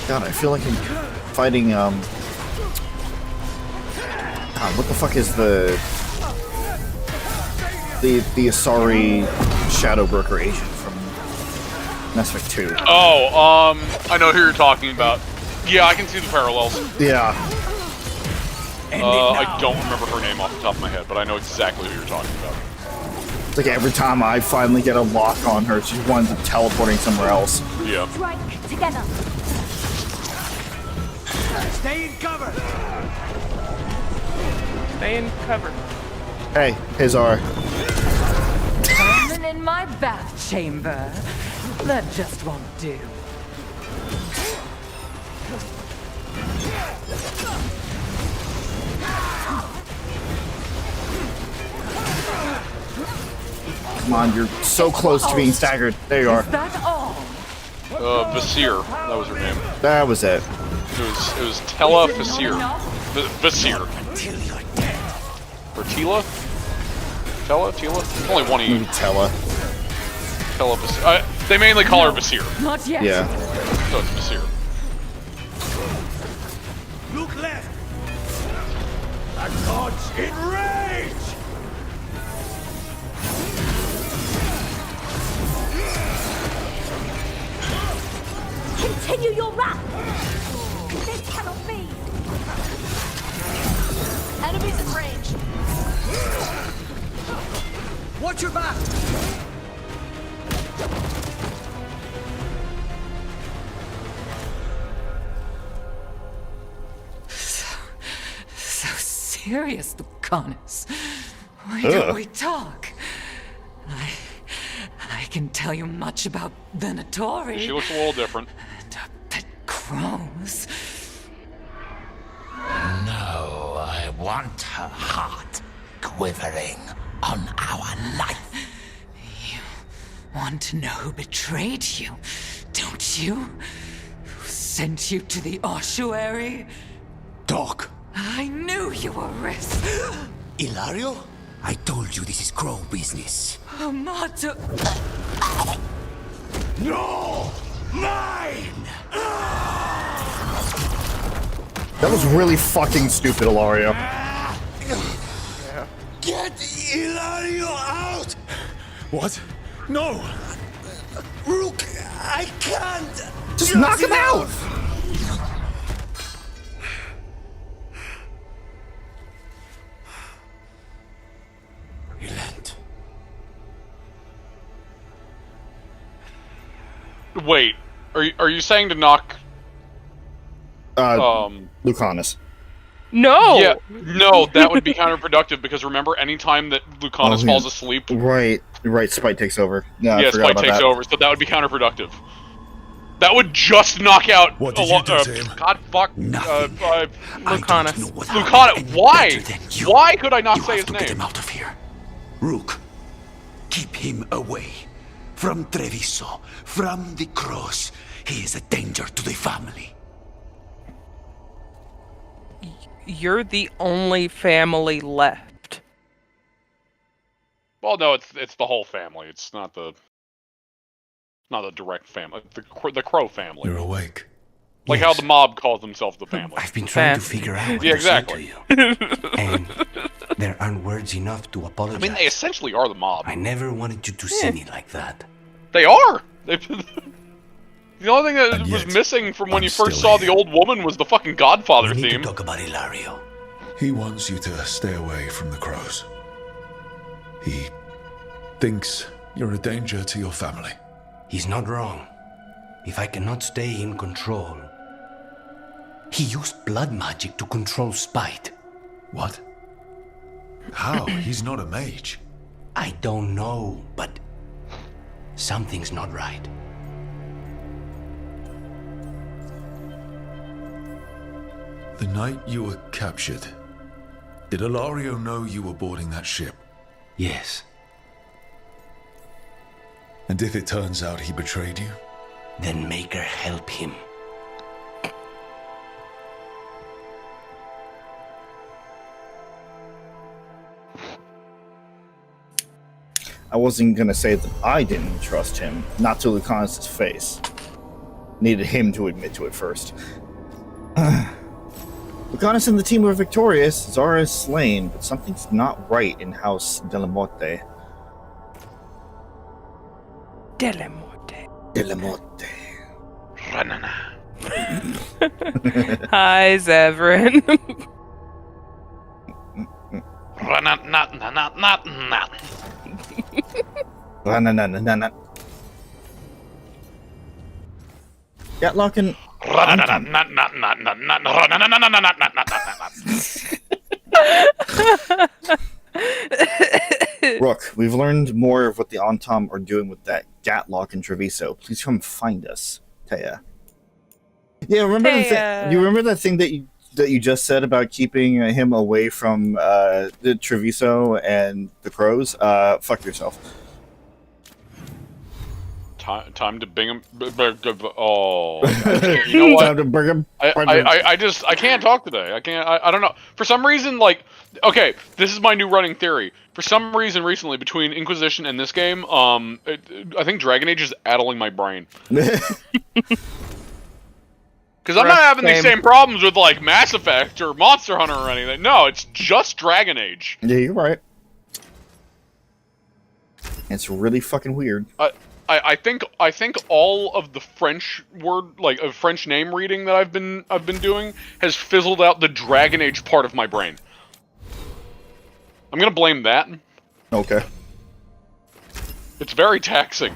God, I feel like I'm fighting, God, what the fuck is the Asari Shadowbroker agent from Mass Effect 2? Oh, I know who you're talking about. Yeah, I can see the parallels. Yeah. I don't remember her name off the top of my head, but I know exactly who you're talking about. It's like every time I finally get a lock on her, she winds up teleporting somewhere else. Yeah. Strike together. Stay in cover. Stay in cover. Hey, Hazar. Diamond in my bath chamber. That just won't do. Come on, you're so close to being staggered. There you are. That's all. Vasir. That was her name. That was it. It was Tella Vasir. Vasir. Or Tila? Tella? Tila? Only one of you. Tella. Tella Vasir. They mainly call her Vasir. Not yet. Yeah. So it's Vasir. Look left. The gods in rage. Continue your rap. This cannot be. Enemies in range. Watch your back. So serious, Lucanis. Why don't we talk? I can tell you much about the Notori. She looks a little different. Crows. No, I want her heart quivering on our life. You want to know who betrayed you, don't you? Who sent you to the ossuary? Talk. I knew you were risk. Ilario? I told you this is crow business. Amato. No! Mine! That was really fucking stupid, Ilario. Get Ilario out! What? No! Rook, I can't! Just knock him out! Relent. Wait, are you saying to knock? Lucanis. No. Yeah, no, that would be counterproductive because remember, anytime that Lucanis falls asleep, right, Spite takes over. Yeah, yeah, Spite takes over, so that would be counterproductive. That would just knock out. What did you do to him? God fuck. Lucanis. Lucanis. Why? Why could I not say his name? Get him out of here. Rook, keep him away. From Treviso, from the cross. He is a danger to the family. You're the only family left. Well, no, it's the whole family. It's not the direct family. The Crow family. You're awake. Like how the mob calls themselves the family. I've been trying to figure out what yeah, to say to exactly. you. And there aren't words enough to apologize. I mean, they essentially are the mob. I never wanted you to see me like that. They are! The only thing that was missing from when you first saw the old woman was the fucking Godfather We need theme. to talk about Ilario. He wants you to stay away from the crows. He thinks you're a danger to your family. He's not wrong. If I cannot stay in control... He used blood magic to control Spite. What? How? He's not a mage. I don't know, but... something's not right. The night you were captured, did Ilario know you were boarding that ship? Yes. And if it turns out he betrayed you? Then make her help him. I wasn't gonna say that I didn't trust him, not to Lucanis' face. Needed him to admit to it first. Lucanis and the team were victorious, Zara is slain, but something's not right in House Della Morte. Della Morte. Della Morte. Ranana. Hi, Zevran. No. Gatlock and Rook, we've learned more of what the Antom are doing with that Gatlock in Treviso. Please come find us, Taya. Yeah, remember the thing? You remember that thing that you just said about keeping him away from the Treviso and the crows? Fuck yourself. Time to bing him. Oh, you know what? Time to bring him. I can't talk today. I don't know. For some reason, like, okay, this is my new running theory. For some reason, recently between Inquisition and this game, I think Dragon Age is addling my brain. Because I'm not having these same problems with like Mass Effect or Monster Hunter or anything. No, it's just Dragon Age. Yeah, you're right. It's really fucking weird. I think all of the French word, like French name reading that I've been doing has fizzled out the Dragon Age part of my brain. I'm gonna blame that. Okay. It's very taxing.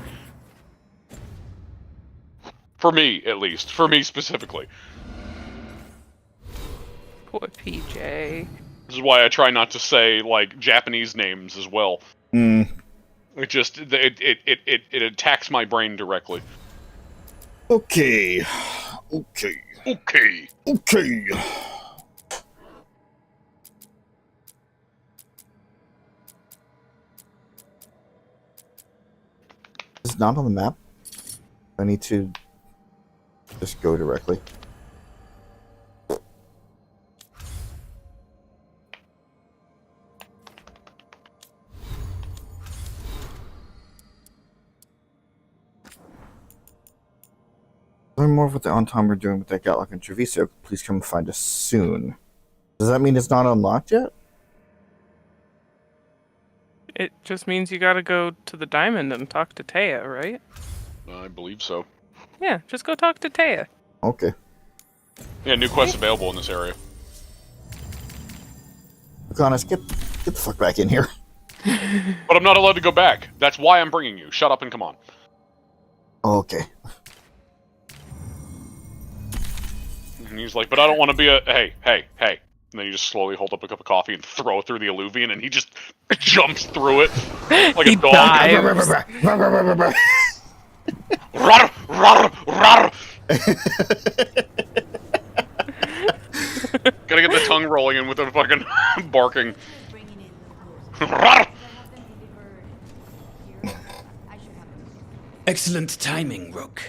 For me, at least. For me specifically. Poor PJ. This is why I try not to say like Japanese names as well. Mm. It just it attacks my brain directly. Okay. It's not on the map. I need to just go directly. Learn more of what the Antom are doing with that Gatlock and Treviso. Please come find us soon. Does that mean it's not unlocked yet? It just means you gotta go to the Diamond and talk to Taya, right? I believe so. Yeah, just go talk to Taya. Okay. Yeah, new quests available in this area. Lucanis, get the fuck back in here. But I'm not allowed to go back. That's why I'm bringing you. Shut up and come on. Okay. And he's like, but I don't want to be a... Hey. And then you just slowly hold up a cup of coffee and throw it through the alluvian, and he just jumps through it like a dog. Rawr, rawr, rawr. Gotta get the tongue rolling in with the fucking barking. Excellent timing, Rook.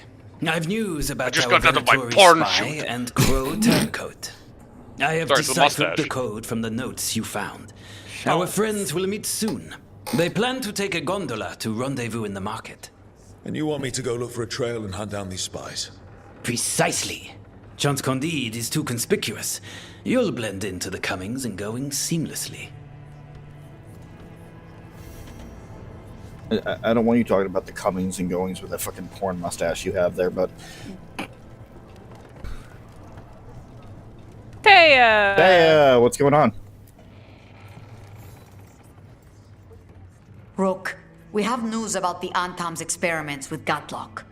I've news about just our got out of my Veilguard porn spy shoot. and Crow turncoat. I have Sorry, the deciphered mustache. the code from the notes you found. Our friends will meet soon. They plan to take a gondola to rendezvous in the market. And you want me to go look for a trail and hunt down these spies? Precisely. Chant Candide is too conspicuous. You'll blend into the comings and goings seamlessly. I don't want you talking about the comings and goings with that fucking porn mustache you have there, but... Taya! What's going on? Rook, we have news about the Antom's experiments with Gatlock.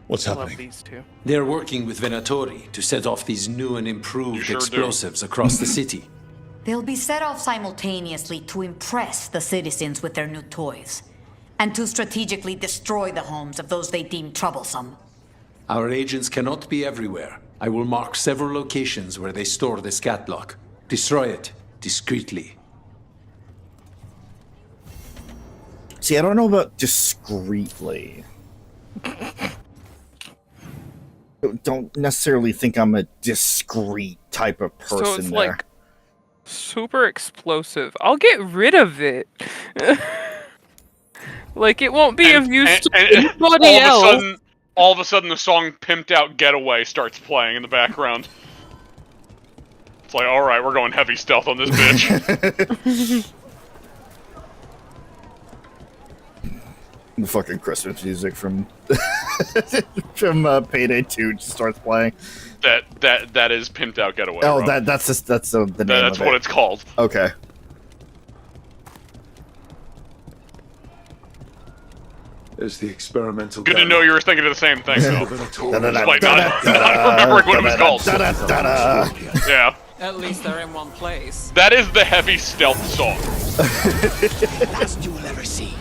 What's I happening? love these two. They're working with Venatori to set off these new and improved sure do. explosives across the city. They'll be set off simultaneously to impress the citizens with their new toys, and to strategically destroy the homes of those they deem troublesome. Our agents cannot be everywhere. I will mark several locations where they store this Gatlock. Destroy it discreetly. See, I don't know about discreetly. Don't necessarily think I'm a discreet type of person So it's there. like super explosive. I'll get rid of it. Like it won't be of use to anybody else. All of a sudden, the song "Pimped Out Getaway" starts playing in the background. It's like, all right, we're going heavy stealth on this bitch. The fucking Christmas music from Payday 2 just starts playing. That is "Pimped Out Getaway." Oh, Rob. that's the name. That's of what it. it's called. Okay. There's the experimental. Good to know you were thinking of the same thing, though. Despite not remembering what it was called. Yeah. At least they're in one place. That is the heavy stealth song. Last you will ever see.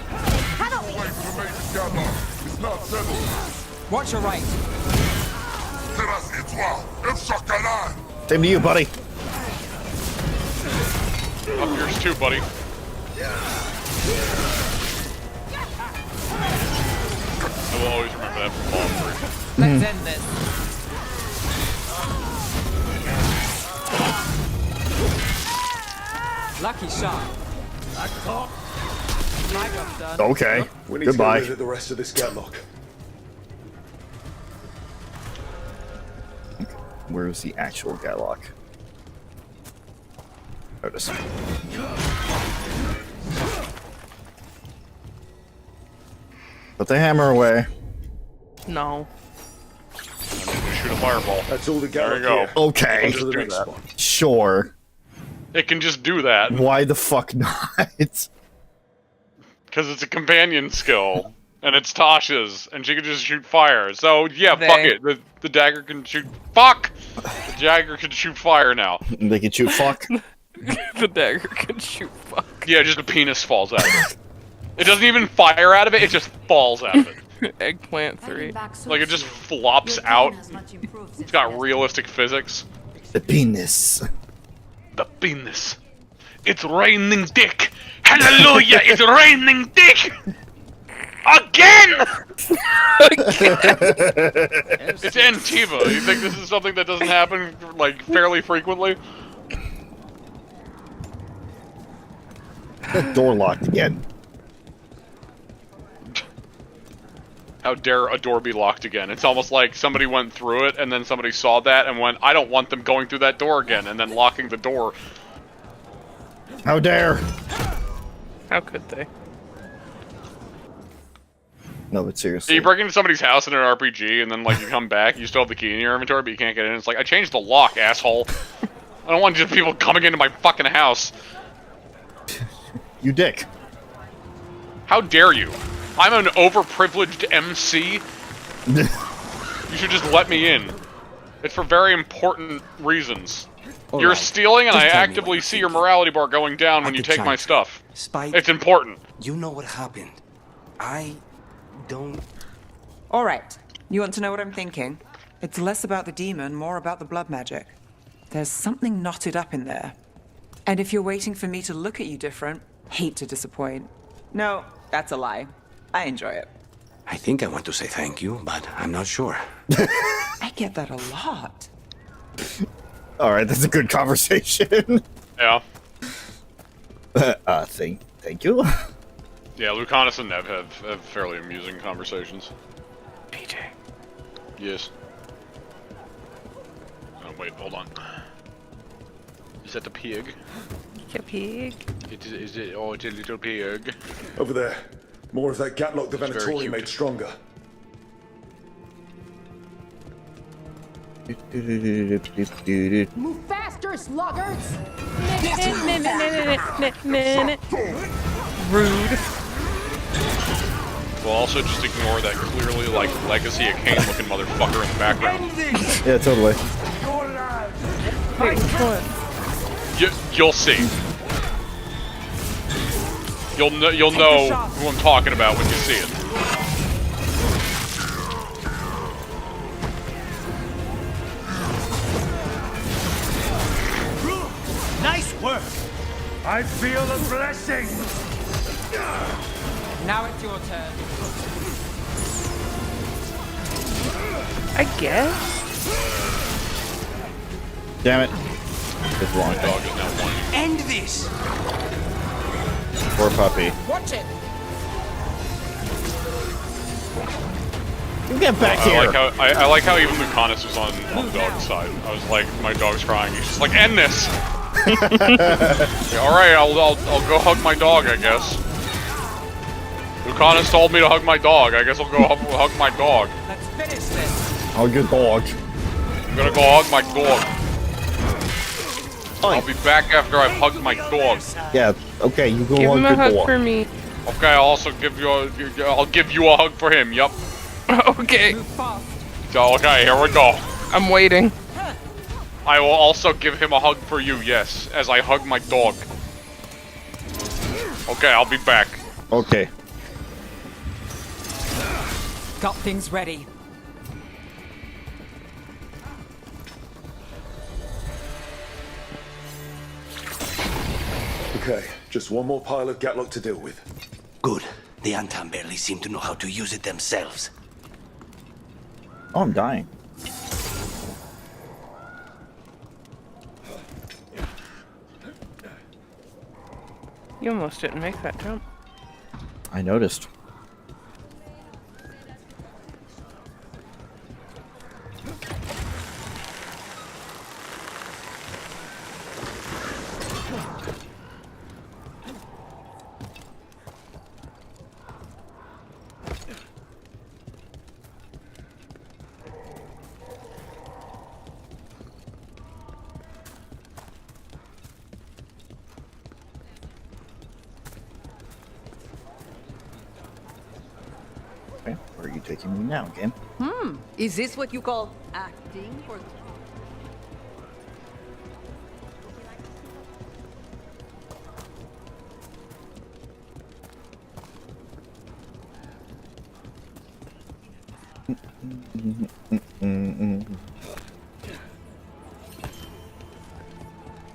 Watch your right. Same to you, buddy. Up yours too, buddy. I will always remember that from Fallout 3. Let's end this. Lucky shot. My job's done. Okay. We need Goodbye. to get rid of the rest of this Gatlock. Where's the actual Gatlock? Notice. Put the hammer away. No. Shoot a fireball. That's all the There you Gatlock go. here. Okay. On to the next spot. Sure. It can just do that. Why the fuck not? Because it's a companion skill. And it's Tasha's. And she can just shoot fire. So, yeah, fuck it. The dagger can shoot... Fuck! The dagger can shoot fire now. They can shoot fuck? The dagger can shoot fuck. Yeah, just a penis falls out of it. It doesn't even fire out of it, it just falls out of it. Eggplant 3. Like, it just flops out. It's got realistic physics. The penis. The penis. It's raining dick! Hallelujah! It's raining dick! Again! It's Antiva. You think this is something that doesn't happen, like, fairly frequently? The door locked again. How dare a door be locked again? It's almost like somebody went through it, and then somebody saw that and went, I don't want them going through that door again, and then locking the door. How dare! How could they? No, but seriously. You break into somebody's house in an RPG, and then, like, you come back, you still have the key in your inventory, but you can't get in. It's like, I changed the lock, asshole. I don't want just people coming into my fucking house. You dick. How dare you? I'm an overprivileged MC. You should just let me in. It's for very important reasons. All You're right. stealing, and Just I tell me actively what see your morality bar going down when you take my stuff. Spike. It's important. You know what happened. I don't... Alright, you want to know what I'm thinking? It's less about the demon, more about the blood magic. There's something knotted up in there. And if you're waiting for me to look at you different, hate to disappoint. No, that's a lie. I enjoy it. I think I want to say thank you, but I'm not sure. I get that a lot. Alright, that's a good conversation. Yeah. Thank you. Yeah, Lucanis and Nev have fairly amusing conversations. PJ. Yes. Oh, wait, hold on. Is that the pig? The pig? Is it? Oh, it's a little pig. Over there. More of that Gatlock the It's very Venatori cute. made stronger. Move faster, sluggards! Rude. We'll also just ignore that clearly, like, Legacy of Kane looking motherfucker in the background. Yeah, totally. Wait, which one? You'll see. You'll know who I'm talking about when you see it. Nice work! I feel a blessing! Now it's your turn. I guess. Damn it. It's wrong. Dog is now one. End this! Poor puppy. Watch it! You get back I here! like how I like how even Lucanis was on the dog's side. I was like, my dog's crying. He's just like, end this. Yeah, all right, I'll go hug my dog, I guess. Lucanis told me to hug my dog. I guess I'll go hug my dog. Let's finish this. Hug your dog. I'm gonna go hug my dog. I'll be back after I've hugged my dog. Yeah, okay, you go Give hug him a your hug dog. for me. Okay, I'll also give you I'll give you a hug for him, yup. Okay. So, okay, here we go. I'm waiting. I will also give him a hug for you, yes, as I hug my dog. Okay, I'll be back. Okay. Got things ready. Okay, just one more pile of Gatlock to deal with. Good. The Anton barely seem to know how to use it themselves. Oh, I'm dying. You almost didn't make that jump. I noticed. Where are you taking me now, game? Is this what you call acting? Or...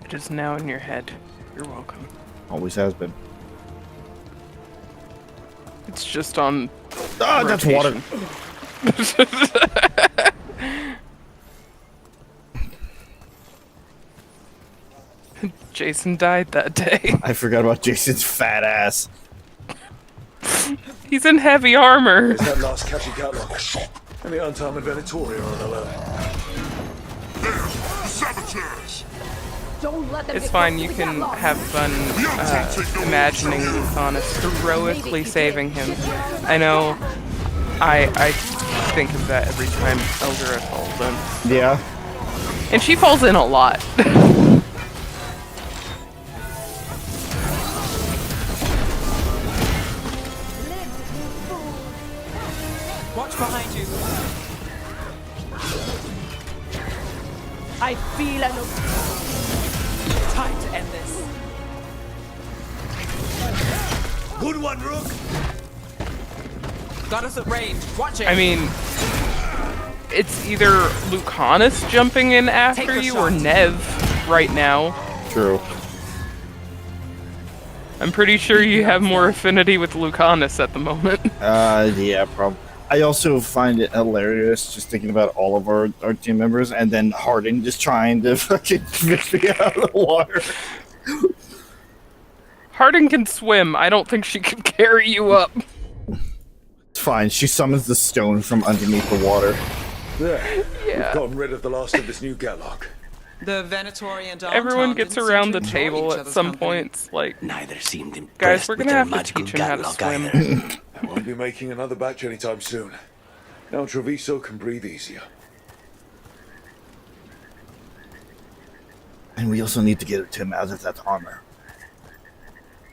It is now in your head. You're welcome. Always has been. It's just on. Ah, that's water. Jason died that day. I forgot about Jason's fat ass. He's in heavy armor. Is that last catchy Gatlock? And the unarmored Venatori are on alert. Saboteurs! Don't let them It's fine, you can have fun imagining Lucanis heroically saving him. I know I think of that every time Eldra falls in. Yeah. And she falls in a lot. Watch behind you. I feel time to end this. Good one, Rook. Got us at range. Watch it. I mean, it's either Lucanis jumping in after you or Nev right now. True. I'm pretty sure you have more affinity with Lucanis at the moment. Yeah, probably. I also find it hilarious just thinking about all of our team members and then Hardin just trying to fucking fish me out of the water. Hardin can swim. I don't think she can carry you up. It's fine. She summons the stone from underneath the water. There. Yeah. We've gotten rid of the last of this new Gatlock. The Venatori and Everyone gets around the table at some points. Like, neither seemed impressed guys, we're with gonna their have to magical teach him how to Gatlock swim. either. I won't be making another batch anytime soon. Now Treviso can breathe easier. And we also need to get him out of that armor.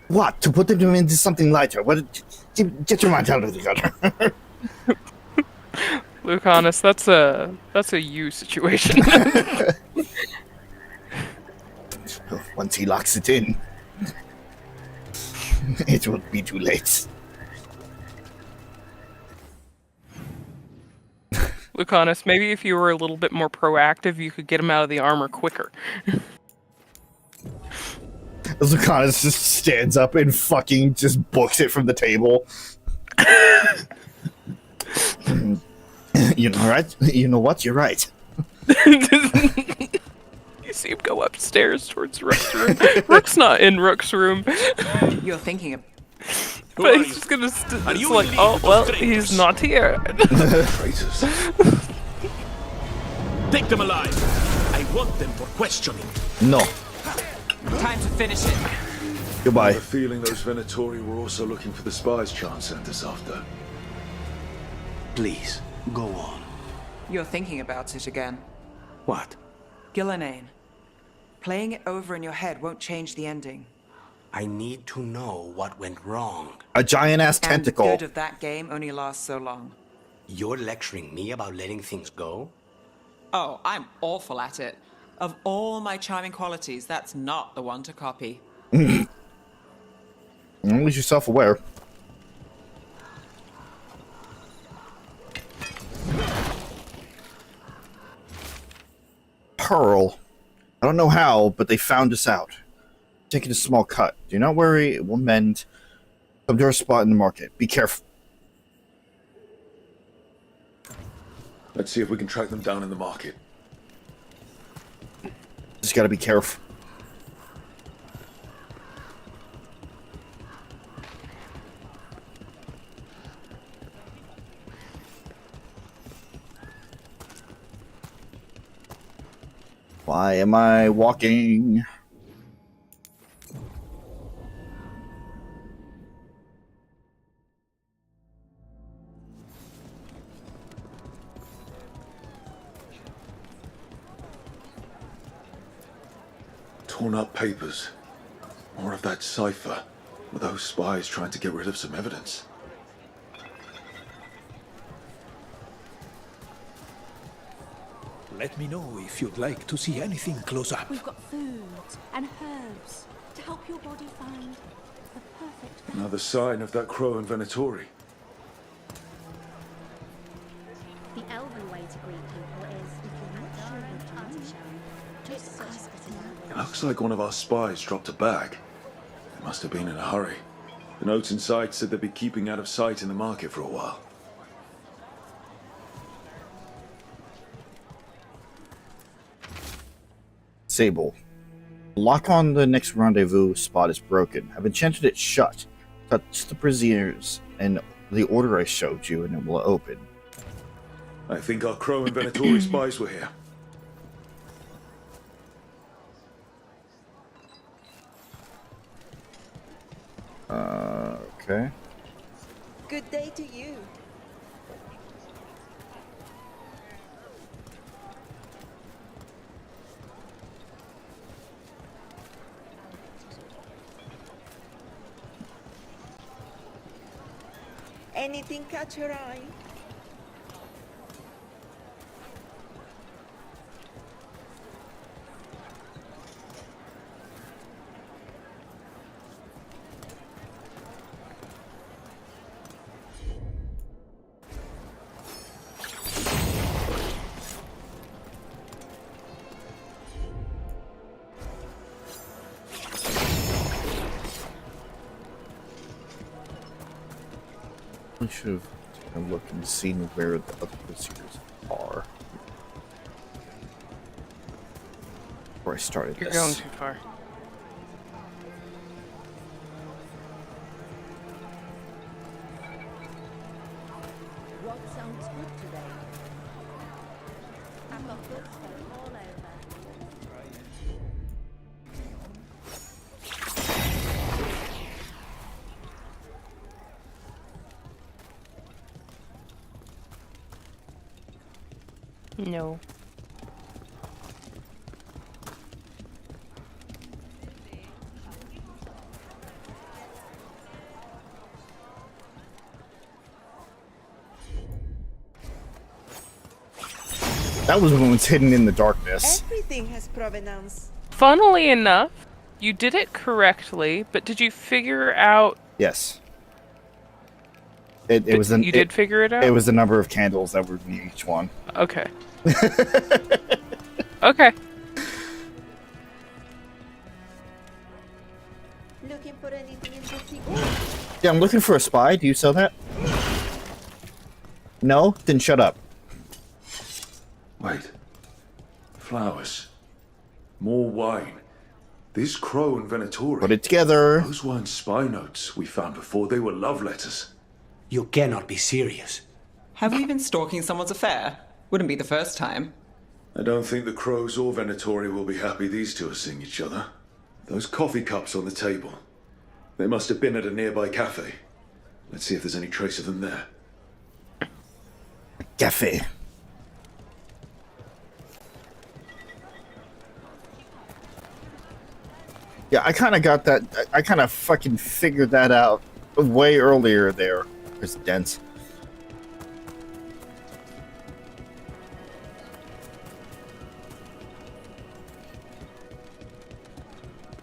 What? To put him into something lighter? What? Get your mind out of the gutter. Lucanis, that's a you situation. Once he locks it in, it will be too late. Lucanis, maybe if you were a little bit more proactive, you could get him out of the armor quicker. Lucanis just stands up and fucking just books it from the table. You know, right? You know what? You're right. You see him go upstairs towards Rook's room. Rook's not in Rook's room. You're thinking of... But he's just gonna it's like, oh, well, he's not here. Take them alive. I want them for questioning. No. Time to finish it. Goodbye. I have a feeling those Venatori were also looking for the spies Chan sent us after. Please, go on. You're thinking about it again. What? Gillenane. Playing it over in your head won't change the ending. I need to know what went wrong. A giant-ass And the tentacle. good of that game only lasts so long. You're lecturing me about letting things go? Oh, I'm awful at it. Of all my charming qualities, that's not the one to copy. At least you're self-aware. Pearl. I don't know how, but they found us out. Taking a small cut. Do not worry, it will mend. Come to our spot in the market. Be careful. Let's see if we can track them down in the market. Just gotta be careful. Why am I walking? Torn up papers. More of that cipher. Were those spies trying to get rid of some evidence? Let me know if you'd like to see anything close up. We've got food and herbs to help your body find the perfect balance. Another sign of that crow and Venatori. The elven way to greet people is if you're not sure what to show, just ask it in It looks like one of our spies dropped a bag. They must have been in a hurry. The notes inside said they'd be keeping out of sight in the market for a while. Sable. Lock on the next rendezvous spot is broken. I've enchanted it shut. Touch the braziers and the order I showed you and it will open. I think our crow and Venatori spies were here. Okay. Good day to you. Anything catch your eye? I should have taken a look and seen where the other braziers are. Before I started You're this. going too far. What sounds good today? I've got good stuff all over. No. That was when it's hidden in the darkness. Everything has provenance. Funnily enough, you did it correctly, but did you figure out... Yes. It was the, You did figure it out? It was the number of candles that were in each one. Okay. Okay. Looking for anything in particular? Yeah, I'm looking for a spy. Do you sell that? No? Then shut up. Wait. Flowers. More wine. This crow and Venatori. Put it together. Those weren't spy notes we found before. They were love letters. You cannot be serious. Have we been stalking someone's affair? Wouldn't be the first time. I don't think the crows or Venatori will be happy these two are seeing each other. Those coffee cups on the table. They must have been at a nearby cafe. Let's see if there's any trace of them there. Cafe. Yeah, I kind of got that. I kind of fucking figured that out way earlier there. It's dense.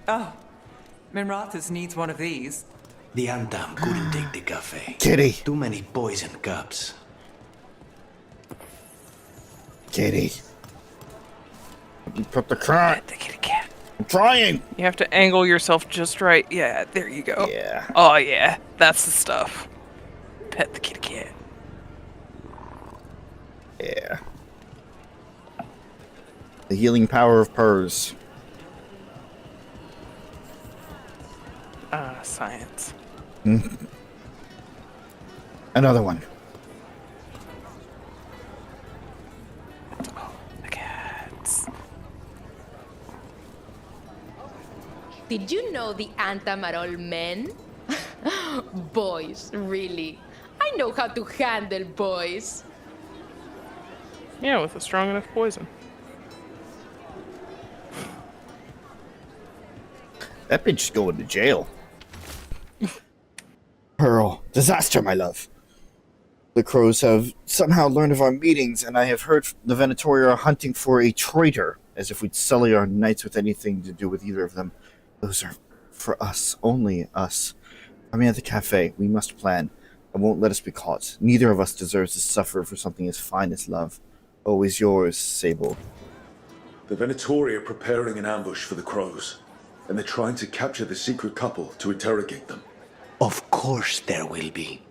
Oh, Minrathus needs one of these. The Antam couldn't take the cafe. Kitty. Too many poison cups. Kitty. Put the cat. The kitty cat. I'm trying. You have to angle yourself just right. Yeah, there you go. Yeah. Oh yeah, that's the stuff. Pet the kitty cat. Yeah. The healing power of purrs. Science. Another one. Oh, the cats. Did you know the Antam are all men? Boys, really. I know how to handle boys. Yeah, with a strong enough poison. That bitch's going to jail. Pearl, disaster, my love. The crows have somehow learned of our meetings, and I have heard the Venatori are hunting for a traitor, as if we'd sully our nights with anything to do with either of them. Those are for us, only us. I mean, at the cafe, we must plan. I won't let us be caught. Neither of us deserves to suffer for something as fine as love. Always yours, Sable. The Venatori are preparing an ambush for the crows, and they're trying to capture the secret couple to interrogate them. Of course there will be.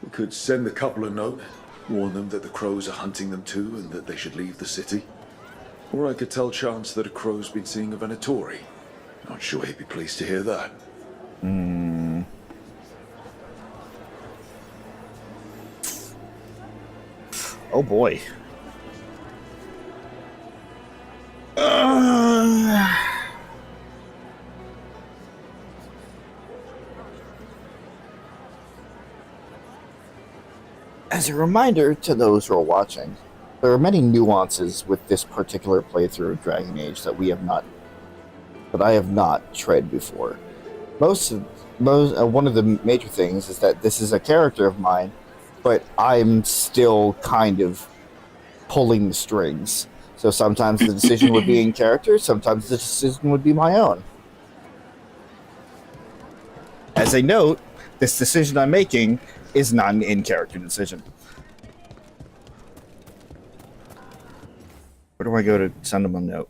We could send the couple a note, warn them that the crows are hunting them too and that they should leave the city. Or I could tell Chance that a crow's been seeing a Venatori. Not sure he'd be pleased to hear that. Oh boy. As a reminder to those who are watching, there are many nuances with this particular playthrough of Dragon Age that I have not tread before. One of the major things is that this is a character of mine, but I'm still kind of pulling the strings. So sometimes the decision would be in character, sometimes the decision would be my own. As a note, this decision I'm making is not an in-character decision. Where do I go to send them a note?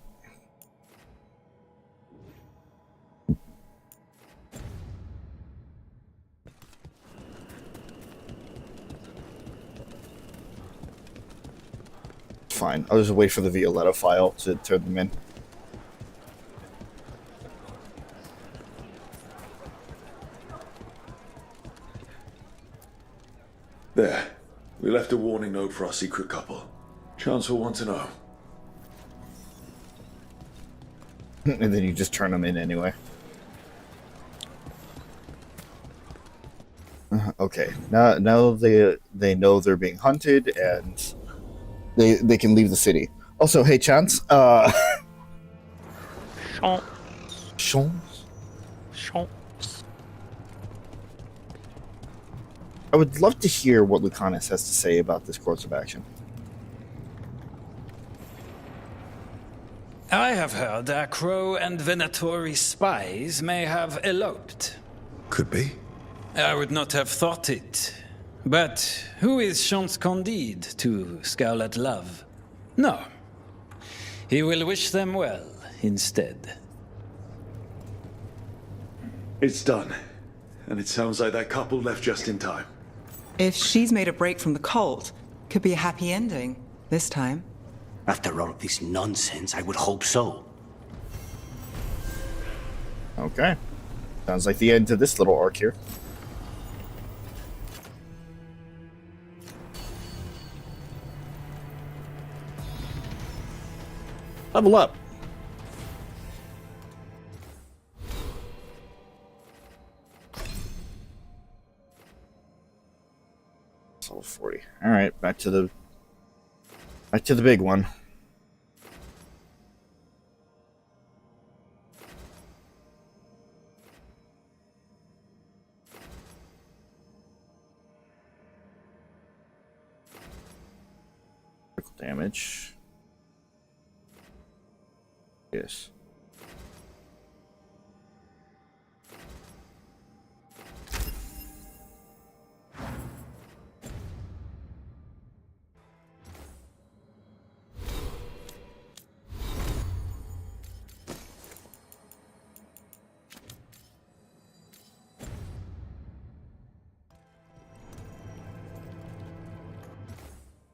Fine. I'll just wait for the Violetta file to turn them in. There. We left a warning note for our secret couple. Chance will want to know. And then you just turn them in anyway. Okay. Now they know they're being hunted and they can leave the city. Also, hey Chance, Chance? I would love to hear what Lucanis has to say about this course of action. I have heard that Crow and Venatori spies may have eloped. Could be. I would not have thought it. But who is Chance Candide to scowl at love? No. He will wish them well instead. It's done. And it sounds like that couple left just in time. If she's made a break from the cult, could be a happy ending this time. After all of this nonsense, I would hope so. Okay. Sounds like the end to this little arc here. Level up. Level 40. All right, back to the big one. damage. Yes.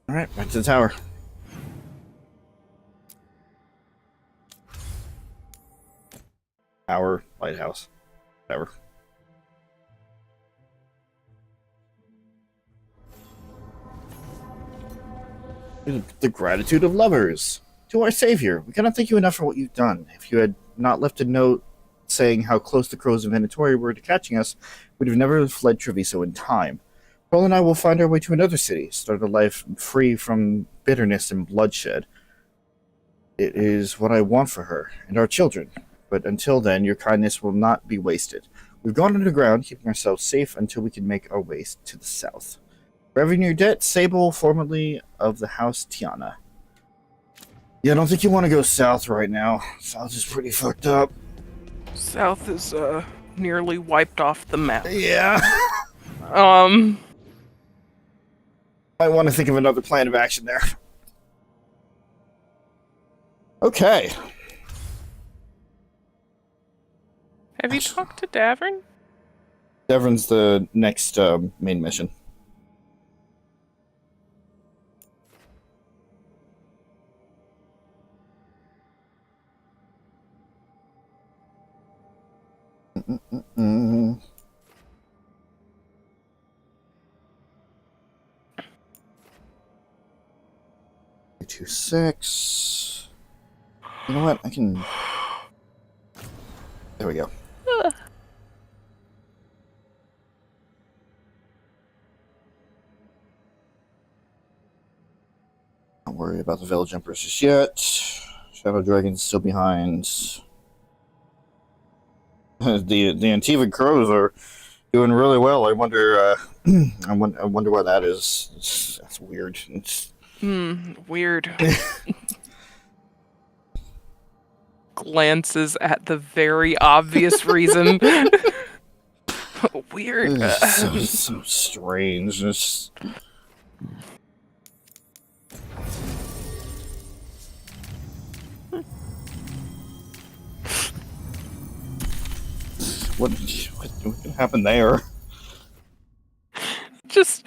All right, back to the tower. Tower, lighthouse, whatever. The gratitude of lovers. To our savior, we cannot thank you enough for what you've done. If you had not left a note saying how close the crows of Venatori were to catching us, we'd have never fled Treviso in time. Pearl and I will find our way to another city, start a life free from bitterness and bloodshed. It is what I want for her and our children, but until then, your kindness will not be wasted. We've gone underground, keeping ourselves safe until we can make our way to the south. Forever in your debt, Sable, formerly of the House Tiana. Yeah, I don't think you want to go south right now. South is pretty fucked up. South is nearly wiped off the map. Yeah. I want to think of another plan of action there. Okay. Have you talked to Davern? Davern's the next main mission. Mm-mm-mm. 2-6. You know what? I can. There we go. Don't worry about the Village Empress just yet. Shadow Dragon's still behind. The Antivan Crows are doing really well. I wonder. I wonder why that is. That's weird. It's... Weird. Glances at the very obvious reason. Weird. So strange. It's... What happened there? Just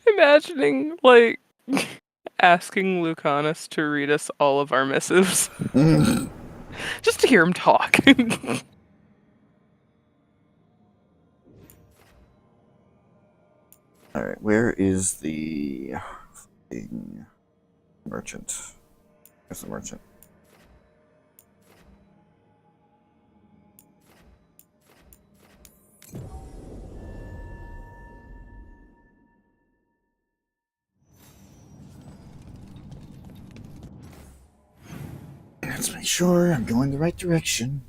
imagining, like, asking Lucanis to read us all of our missives. Just to hear him talk. Alright, where is the merchant? Where's the merchant? Let's make sure I'm going the right direction.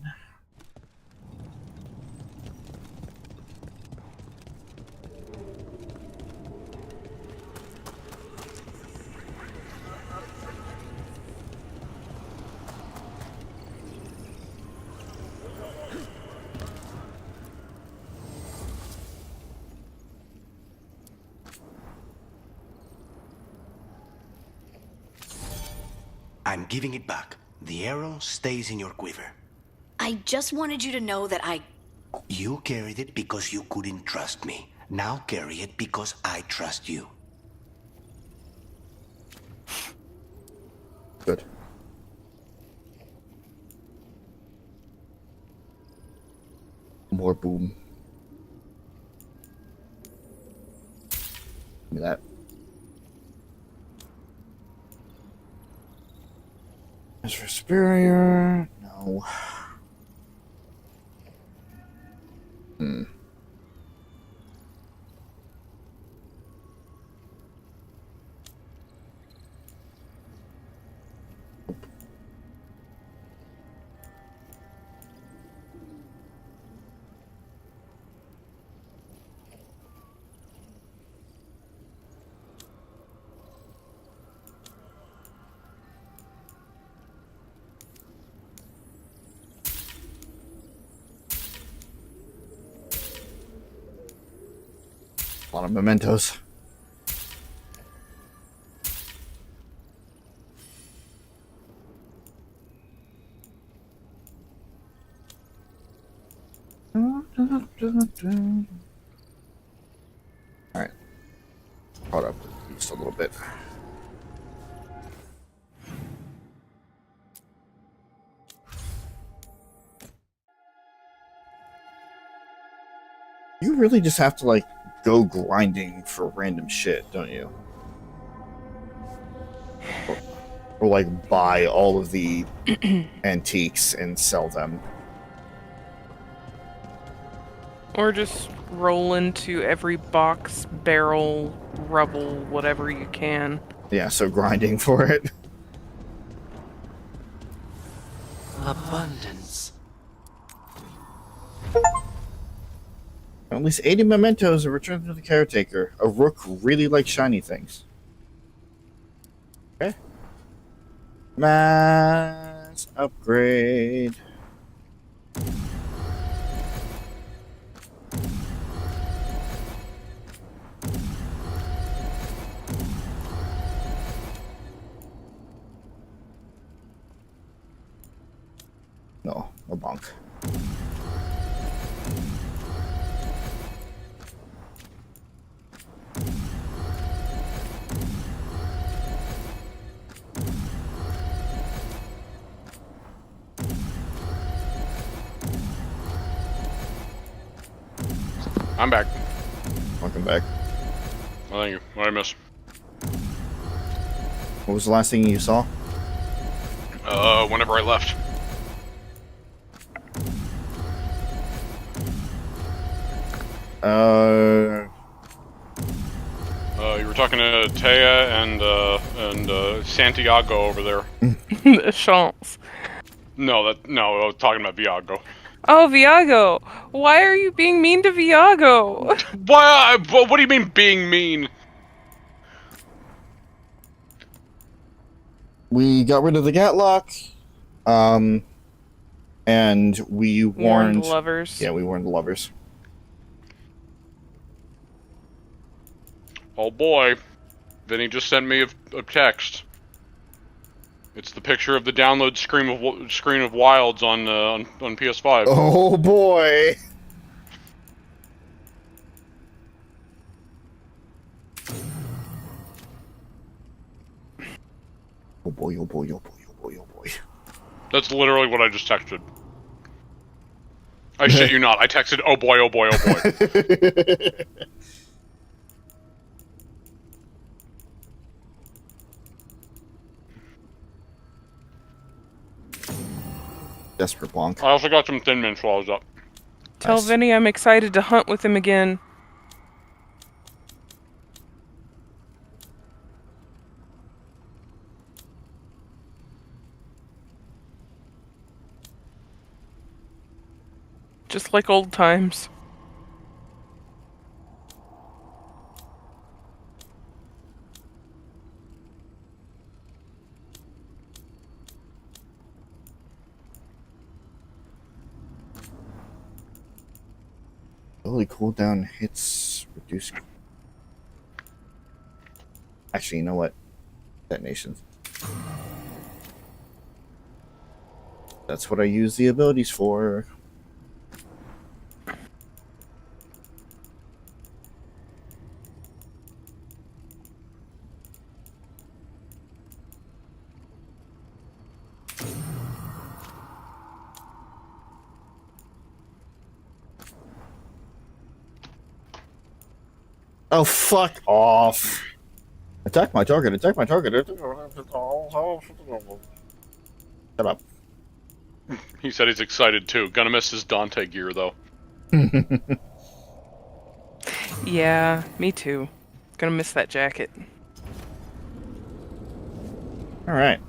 I'm giving it back. The arrow stays in your quiver. I just wanted you to know that I... You carried it because you couldn't trust me. Now carry it because I trust you. Good. More boom. Give me that. As for superior, no. A lot of mementos. Alright. Caught up just a little bit. You really just have to, like, go grinding for random shit, don't you? Or like, buy all of the antiques and sell them. Or just roll into every box, barrel, rubble, whatever you can. Yeah, so grinding for it. Abundance. At least 80 mementos are returned to the caretaker. A rook really likes shiny things. Okay. Mass upgrade. No bonk. I'm back. Welcome back. Well, thank you. What did I miss? What was the last thing you saw? Whenever I left. You were talking to Taya and Santiago over there. Chance. No, I was talking about Viago. Oh, Viago! Why are you being mean to Viago? Why? What do you mean being mean? We got rid of the Gatlock, and we warned lovers. Yeah, we warned the lovers. Oh boy, Vinny just sent me a text. It's the picture of the download screen of Wilds on PS5. Oh boy. Oh boy, oh boy, oh boy, oh boy, oh boy. That's literally what I just texted. I shit you not, I texted, oh boy, oh boy, oh boy. Desperate bonk. I also got some Thin Mints while I was up. Tell Vinny I'm excited to hunt with him again. Just like old times. Ability cooldown hits reduce. Actually, you know what? Detonation. That's what I use the abilities for. Oh, fuck off. Attack my target, attack my target. Shut up. He said he's excited too. Gonna miss his Dante gear though. Yeah, me too. Gonna miss that jacket. Alright.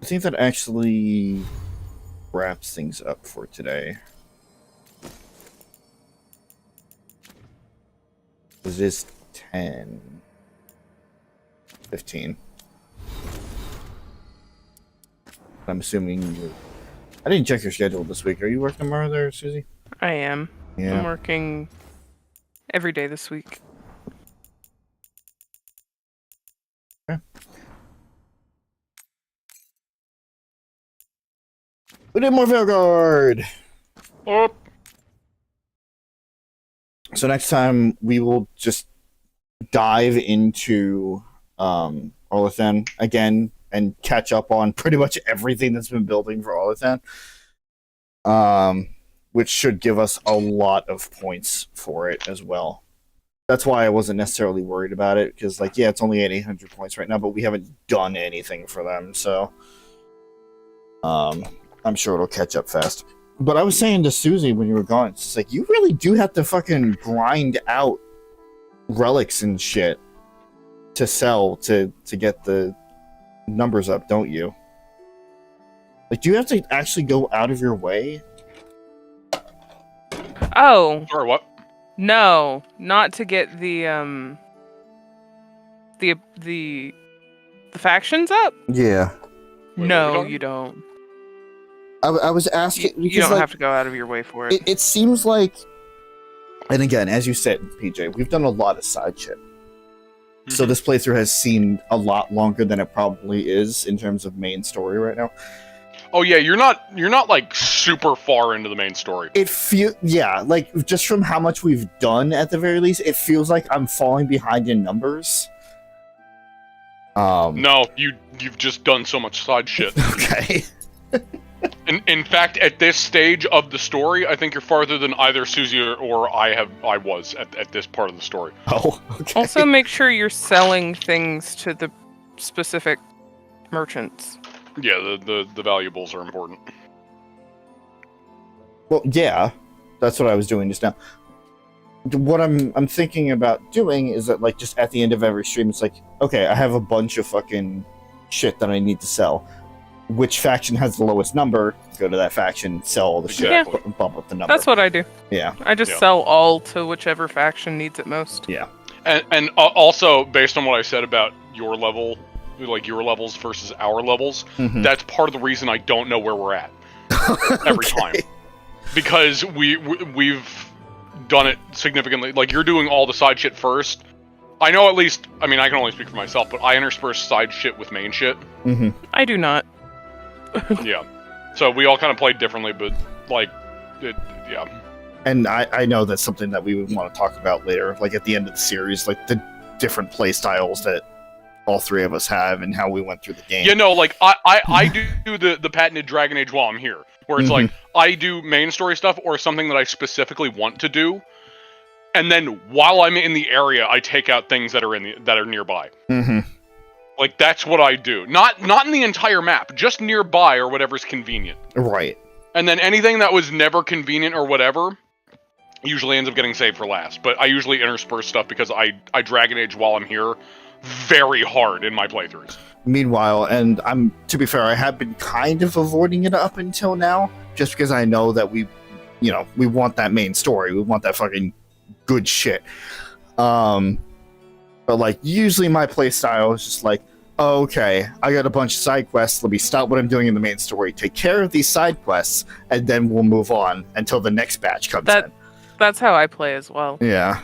I think that actually wraps things up for today. It is 10:15. I'm assuming you. I didn't check your schedule this week. Are you working tomorrow there, Suzie? I am. Yeah. I'm working Every day this week. Okay. We did more Veilguard. Oh. So next time we will just dive into Orlethan again and catch up on pretty much everything that's been building for Orlethan. Which should give us a lot of points for it as well. That's why I wasn't necessarily worried about it, because, like, yeah, it's only at 800 points right now, but we haven't done anything for them, so I'm sure it'll catch up fast. But I was saying to Suzie when you were gone, it's like, you really do have to fucking grind out relics and shit to sell to get the numbers up, don't you? Like, do you have to actually go out of your way? Oh. Or what? No, not to get the factions up? Yeah. No, you don't. I was asking... You don't like, have to go out of your way for it. It seems like... And again, as you said, PJ, we've done a lot of side shit. Mm-hmm. So this playthrough has seemed a lot longer than it probably is in terms of main story right now. Oh yeah, you're not like super far into the main story. Like just from how much we've done at the very least, it feels like I'm falling behind in numbers. No, you've just done so much side shit. Okay. In fact, at this stage of the story, I think you're farther than either Suzie or I was at this part of the story. Oh, okay. Also, make sure you're selling things to the specific merchants. Yeah, the valuables are important. Well, yeah, that's what I was doing just now. What I'm thinking about doing is that, like, just at the end of every stream, it's like, okay, I have a bunch of fucking shit that I need to sell. Which faction has the lowest number? Go to that faction, sell all the shit, and bump up the number. That's what I do. Yeah. I just sell all to whichever faction needs it most. Yeah. And also, based on what I said about your level, like your levels versus our levels, that's part of the reason I don't know where we're at every time. Because we've done it significantly. Like, you're doing all the side shit first. I know at least, I mean, I can only speak for myself, but I intersperse side shit with main shit. I do not. Yeah. So we all kind of played differently, but, like, yeah. And I know that's something that we would want to talk about later, like at the end of the series, like the different play styles that all three of us have and how we went through the game. Yeah, no, like, I do the patented Dragon Age while I'm here, where it's like, I do main story stuff or something that I specifically want to do, and then while I'm in the area, I take out things that are nearby. Like, that's what I do. Not in the entire map, just nearby or whatever's convenient. Right. And then anything that was never convenient or whatever usually ends up getting saved for last. But I usually intersperse stuff because I Dragon Age while I'm here very hard in my playthroughs. Meanwhile, and to be fair, I have been kind of avoiding it up until now, just because I know that we want that main story. We want that fucking good shit. But, like, usually my play style is just like, oh, okay, I got a bunch of side quests. Let me stop what I'm doing in the main story, take care of these side quests, and then we'll move on until the next batch comes in. That's how I play as well. Yeah.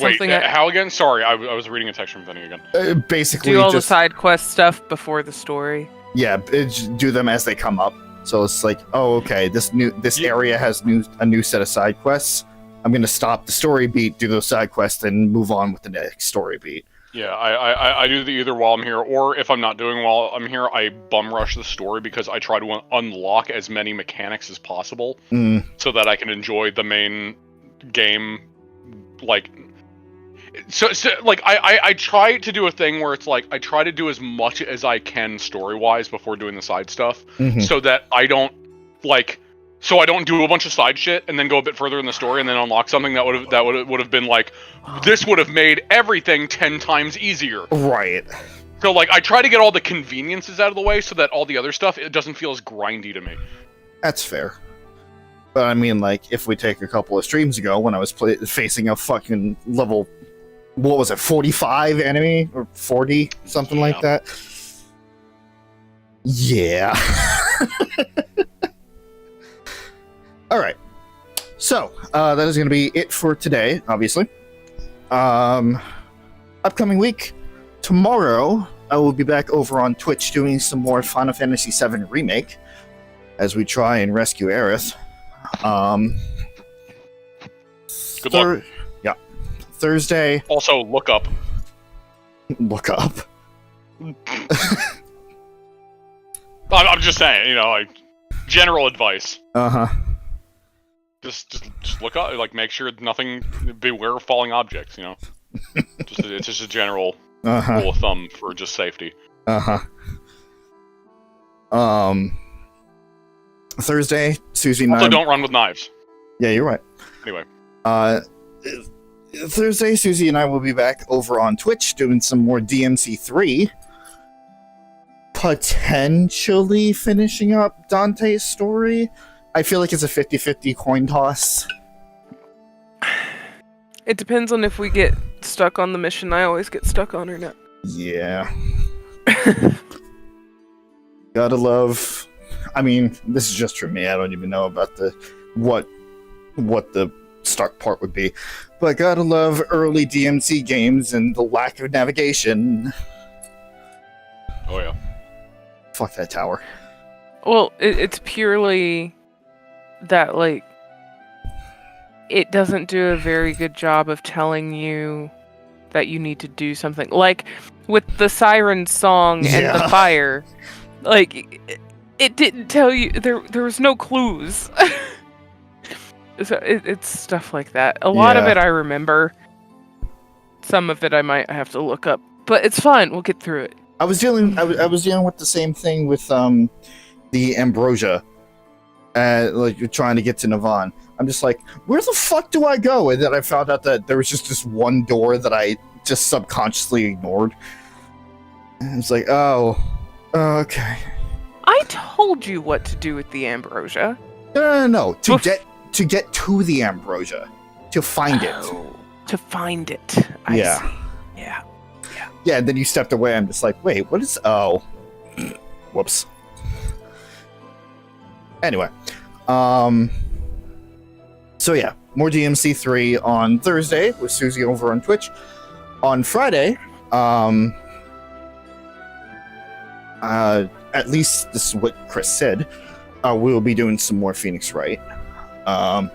Wait, how again? Sorry, I was reading a text from Vinny again. Basically, do all the side quest stuff before the story. Yeah, do them as they come up. So it's like, oh, okay, this area has a new set of side quests. I'm going to stop the story beat, do those side quests, and move on with the next story beat. Yeah, I do either while I'm here, or if I'm not doing while I'm here, I bum rush the story because I try to unlock as many mechanics as possible so that I can enjoy the main game. Like, so like I try to do a thing where it's like I try to do as much as I can story-wise before doing the side stuff, so that I don't So I don't do a bunch of side shit and then go a bit further in the story and then unlock something that would have been like, this would have made everything 10 times easier. Right. So, like, I try to get all the conveniences out of the way so that all the other stuff, it doesn't feel as grindy to me. That's fair. But I mean, like, if we take a couple of streams ago when I was facing a fucking level, what was it, 45 enemy? Or 40? Something like that? Yeah. All right. So, that is going to be it for today, obviously. Upcoming week, tomorrow, I will be back over on Twitch doing some more Final Fantasy VII Remake as we try and rescue Aerith. Good luck. Yeah. Thursday. Also, look up. Look up. I'm just saying, you know, like, general advice. Uh-huh. Just look up, like, make sure nothing, beware of falling objects, you know? It's just a general rule of thumb for just safety. Thursday, Suzie and Also, I... don't run with knives. Yeah, you're right. Anyway. Thursday, Suzie and I will be back over on Twitch doing some more DMC3. Potentially finishing up Dante's story. I feel like it's a 50-50 coin toss. It depends on if we get stuck on the mission I always get stuck on or not. Yeah. Gotta love... I mean, this is just for me. I don't even know about what the start part would be. But gotta love early DMC games and the lack of navigation. Oh, yeah. Fuck that tower. Well, it's purely that, like, it doesn't do a very good job of telling you that you need to do something. Like, with the siren song and the fire, like, it didn't tell you, there was no clues. So it's stuff like that. A lot of it I remember. Some of it I might have to look up. But it's fine, we'll get through it. I was dealing with the same thing with the Ambrosia. Like, you're trying to get to Navan. I'm just like, where the fuck do I go? And then I found out that there was just this one door that I just subconsciously ignored. And it's like, oh, okay. I told you what to do with the Ambrosia. No. To get to the Ambrosia. To find it. To find it. I see. Yeah, and then you stepped away. I'm just like, wait, what is... Oh. Whoops. Anyway. So yeah, more DMC3 on Thursday with Suzie over on Twitch. On Friday, at least this is what Chris said, we'll be doing some more Phoenix Wright. For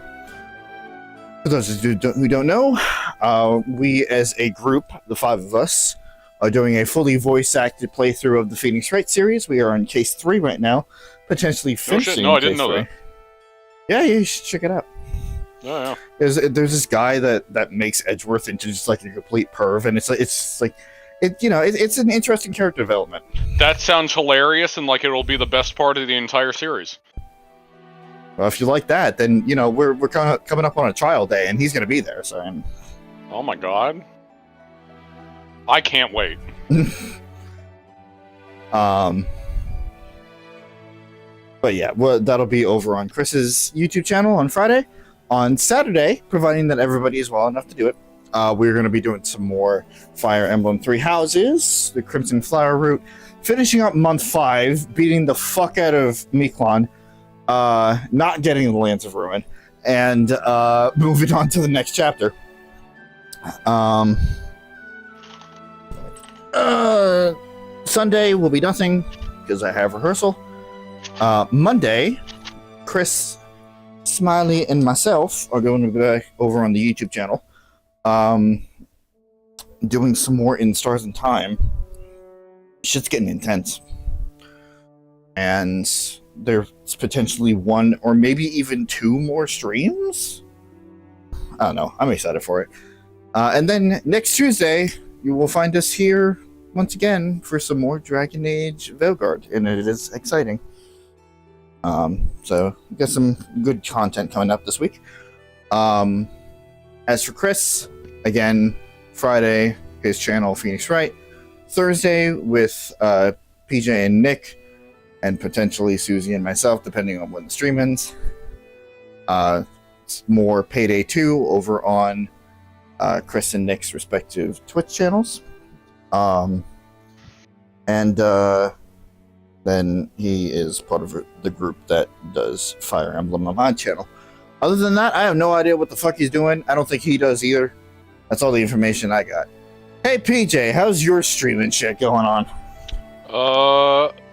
those who don't know, we as a group, the 5 of us, are doing a fully voice-acted playthrough of the Phoenix Wright series. We are on Case 3 right now, potentially finishing. No, I didn't know that. Yeah, you should check it out. Oh, yeah. There's this guy that makes Edgeworth into just like a complete perv, and it's an interesting character development. That sounds hilarious, and like it'll be the best part of the entire series. Well, if you like that, then we're coming up on a trial day, and he's going to be there. So, oh my god, I can't wait. But yeah, that'll be over on Chris's YouTube channel on Friday. On Saturday, providing that everybody is well enough to do it, we're going to be doing some more Fire Emblem 3 Houses, the Crimson Flower route, finishing up month 5, beating the fuck out of Miquelon, not getting the Lands of Ruin, and moving on to the next chapter. Sunday will be nothing, because I have rehearsal. Monday, Chris, Smiley, and myself are going to be back over on the YouTube channel, doing some more in Stars and Time. Shit's getting intense. And there's potentially 1 or maybe even 2 more streams? I don't know. I'm excited for it. And then next Tuesday, you will find us here once again for some more Dragon Age Veilguard, and it is exciting. So we got some good content coming up this week. As for Chris, again, Friday, his channel Phoenix Wright. Thursday with PJ and Nick, and potentially Suzie and myself, depending on when the stream ends. More Payday 2 over on Chris and Nick's respective Twitch channels. Then he is part of the group that does Fire Emblem on my channel. Other than that, I have no idea what the fuck he's doing. I don't think he does either. That's all the information I got. Hey, PJ, how's your streaming shit going on?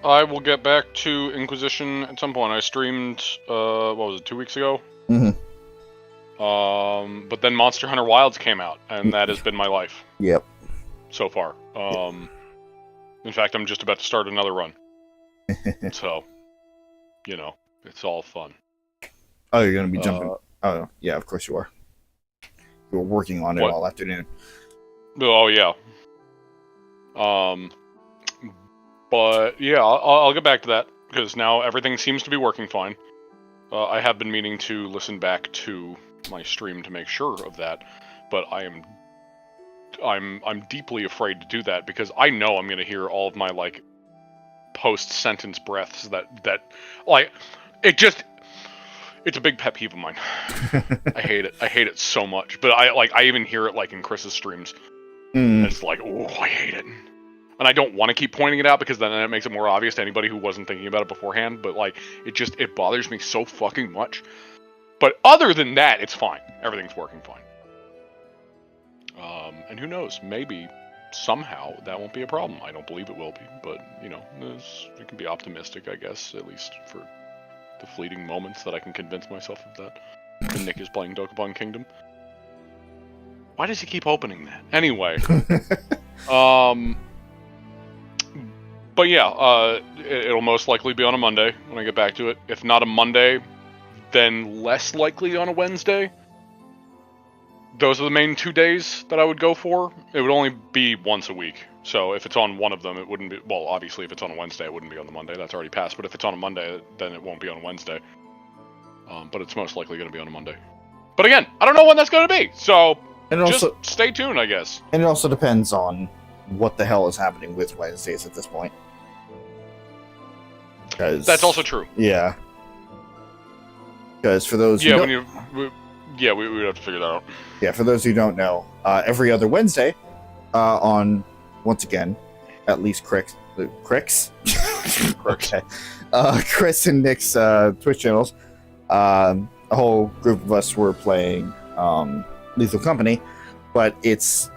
I will get back to Inquisition at some point. I streamed, what was it, 2 weeks ago? Mm-hmm. But then Monster Hunter Wilds came out, and that has been my life. Yep. So far. In fact, I'm just about to start another run. So, it's all fun. Oh, you're gonna be jumping. Oh, yeah, of course you are. You were working on it all afternoon. Oh, yeah. But, yeah, I'll get back to that, because now everything seems to be working fine. I have been meaning to listen back to my stream to make sure of that, but I'm deeply afraid to do that, because I know I'm gonna hear all of my, like, post-sentence breaths that it's a big pet peeve of mine. I hate it so much. But I even hear it like in Chris's streams. And it's like, oh, I hate it. And I don't want to keep pointing it out, because then it makes it more obvious to anybody who wasn't thinking about it beforehand. But like, it bothers me so fucking much. But other than that, it's fine. Everything's working fine. And who knows? Maybe somehow that won't be a problem. I don't believe it will be, but we can be optimistic, I guess, at least for the fleeting moments that I can convince myself of that. When Nick is playing Dokapon Kingdom. Why does he keep opening that? Anyway. But yeah, it'll most likely be on a Monday when I get back to it. If not a Monday, then less likely on a Wednesday. Those are the main 2 days that I would go for. It would only be once a week. So if it's on one of them, it wouldn't be... Well, obviously, if it's on a Wednesday, it wouldn't be on the Monday. That's already passed. But if it's on a Monday, then it won't be on a Wednesday. But it's most likely going to be on a Monday. But again, I don't know when that's going to be. So just stay tuned, I guess. And it also depends on what the hell is happening with Wednesdays at this point. That's also true. Yeah. Because for those we would have to figure that out. Yeah, for those who don't know, every other Wednesday, on, once again, at least Chris? Okay. Chris and Nick's Twitch channels, a whole group of us were playing Lethal Company, but it's...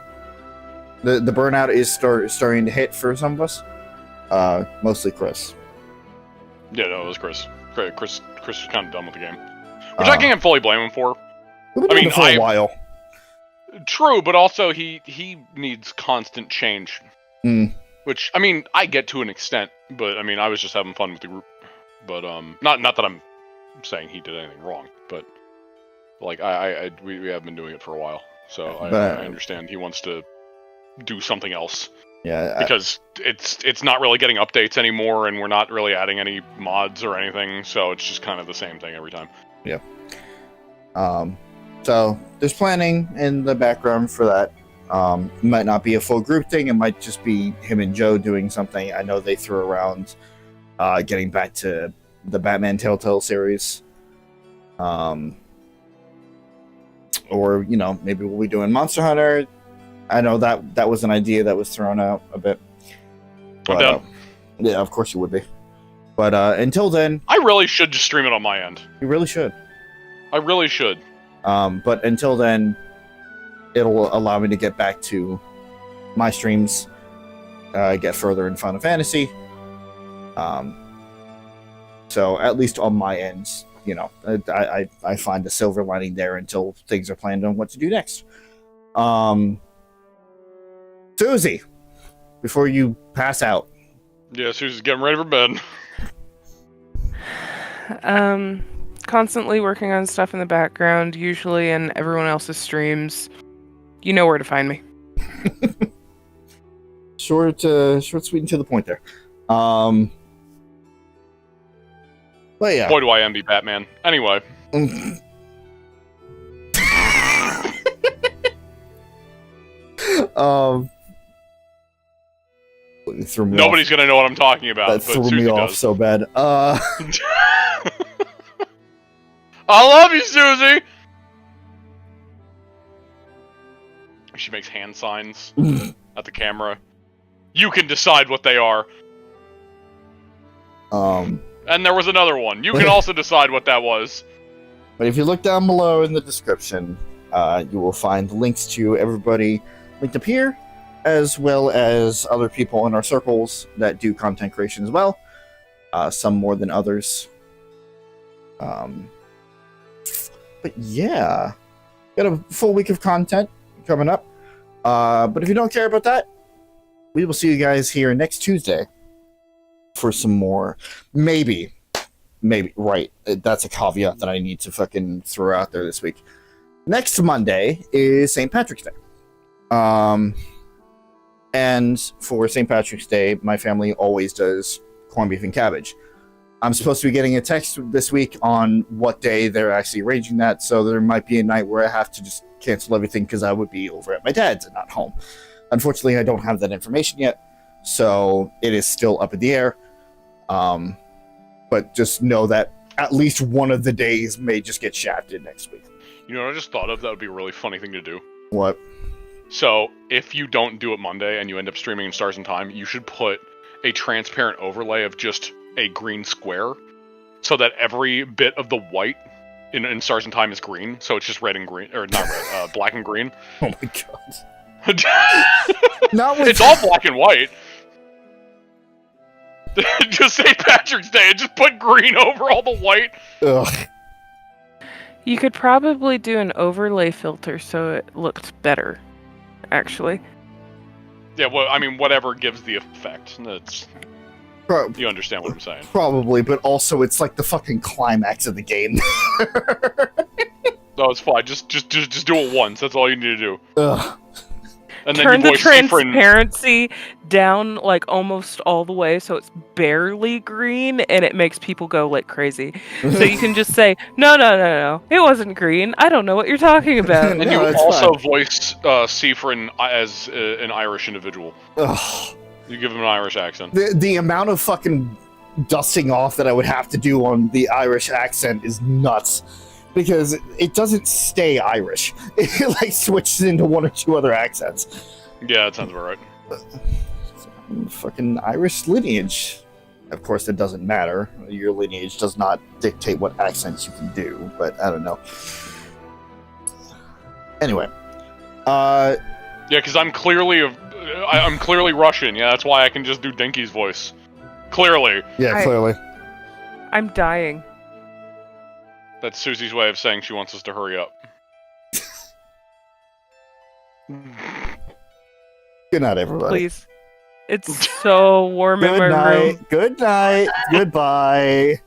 The burnout is starting to hit for some of us. Mostly Chris. Yeah, no, it was Chris. Chris was kind of done with the game. Which I can't fully blame him for. We've been doing it for a while. True, but also he needs constant change. Which, I mean, I get to an extent, but I mean, I was just having fun with the group. But not that I'm saying he did anything wrong, but like we have been doing it for a while, so I understand he wants to do something else. Yeah, because it's not really getting updates anymore, and we're not really adding any mods or anything, so it's just kind of the same thing every time. Yeah. So there's planning in the background for that. It might not be a full group thing. It might just be him and Joe doing something. I know they threw around getting back to the Batman Telltale series. Or, maybe we'll be doing Monster Hunter. I know that was an idea that was thrown out a bit. But, yeah, of course you would be. But until then... I really should just stream it on my end. You really should. I really should. But until then, it'll allow me to get back to my streams, get further in Final Fantasy. So at least on my end, I find the silver lining there until things are planned on what to do next. Suzie, before you pass out. Yeah, Susie's getting ready for bed. Constantly working on stuff in the background, usually in everyone else's streams. You know where to find me. Short, sweet, and to the point there. But yeah. Boy, do I envy Batman. Anyway. Nobody's gonna know what I'm talking about. That threw me off so bad. I love you, Suzie! She makes hand signs at the camera. You can decide what they are. And there was another one. You can also decide what that was. But if you look down below in the description, you will find links to everybody linked up here, as well as other people in our circles that do content creation as well. Some more than others. But yeah, got a full week of content coming up. But if you don't care about that, we will see you guys here next Tuesday for some more. Maybe, right. That's a caveat that I need to fucking throw out there this week. Next Monday is St. Patrick's Day. And for St. Patrick's Day, my family always does corned beef and cabbage. I'm supposed to be getting a text this week on what day they're actually arranging that, so there might be a night where I have to just cancel everything because I would be over at my dad's and not home. Unfortunately, I don't have that information yet, so it is still up in the air. But just know that at least one of the days may just get shafted next week. You know what I just thought of? That would be a really funny thing to do. What? So, if you don't do it Monday and you end up streaming in Stars and Time, you should put a transparent overlay of just a green square, so that every bit of the white in Stars and Time is green, so it's just red and green, or not red, black and green. Oh my god. It's all black and white. Just St. Patrick's Day and just put green over all the white. Ugh. You could probably do an overlay filter so it looked better, actually. Yeah, well, I mean, whatever gives the effect. That's... You understand what I'm saying. Probably, but also it's like the fucking climax of the game. No, it's fine. Just do it once. That's all you need to do. Ugh. And then Turn you the transparency down like almost all the way so it's barely green, and it makes people go like crazy. So you can just say, no, it wasn't green. I don't know what you're talking about. And you also voice Seafrin as an Irish individual. Ugh. You give him an Irish accent. The amount of fucking dusting off that I would have to do on the Irish accent is nuts. Because it doesn't stay Irish. It like switches into one or two other accents. Yeah, that sounds about right. Fucking Irish lineage. Of course, it doesn't matter. Your lineage does not dictate what accents you can do, but I don't know. Anyway. Yeah, because I'm clearly Russian. Yeah, that's why I can just do Dinky's voice. Clearly. Yeah, clearly. I'm dying. That's Susie's way of saying she wants us to hurry up. Good night, everybody. Please. It's so warm in my room. Good night. Goodbye.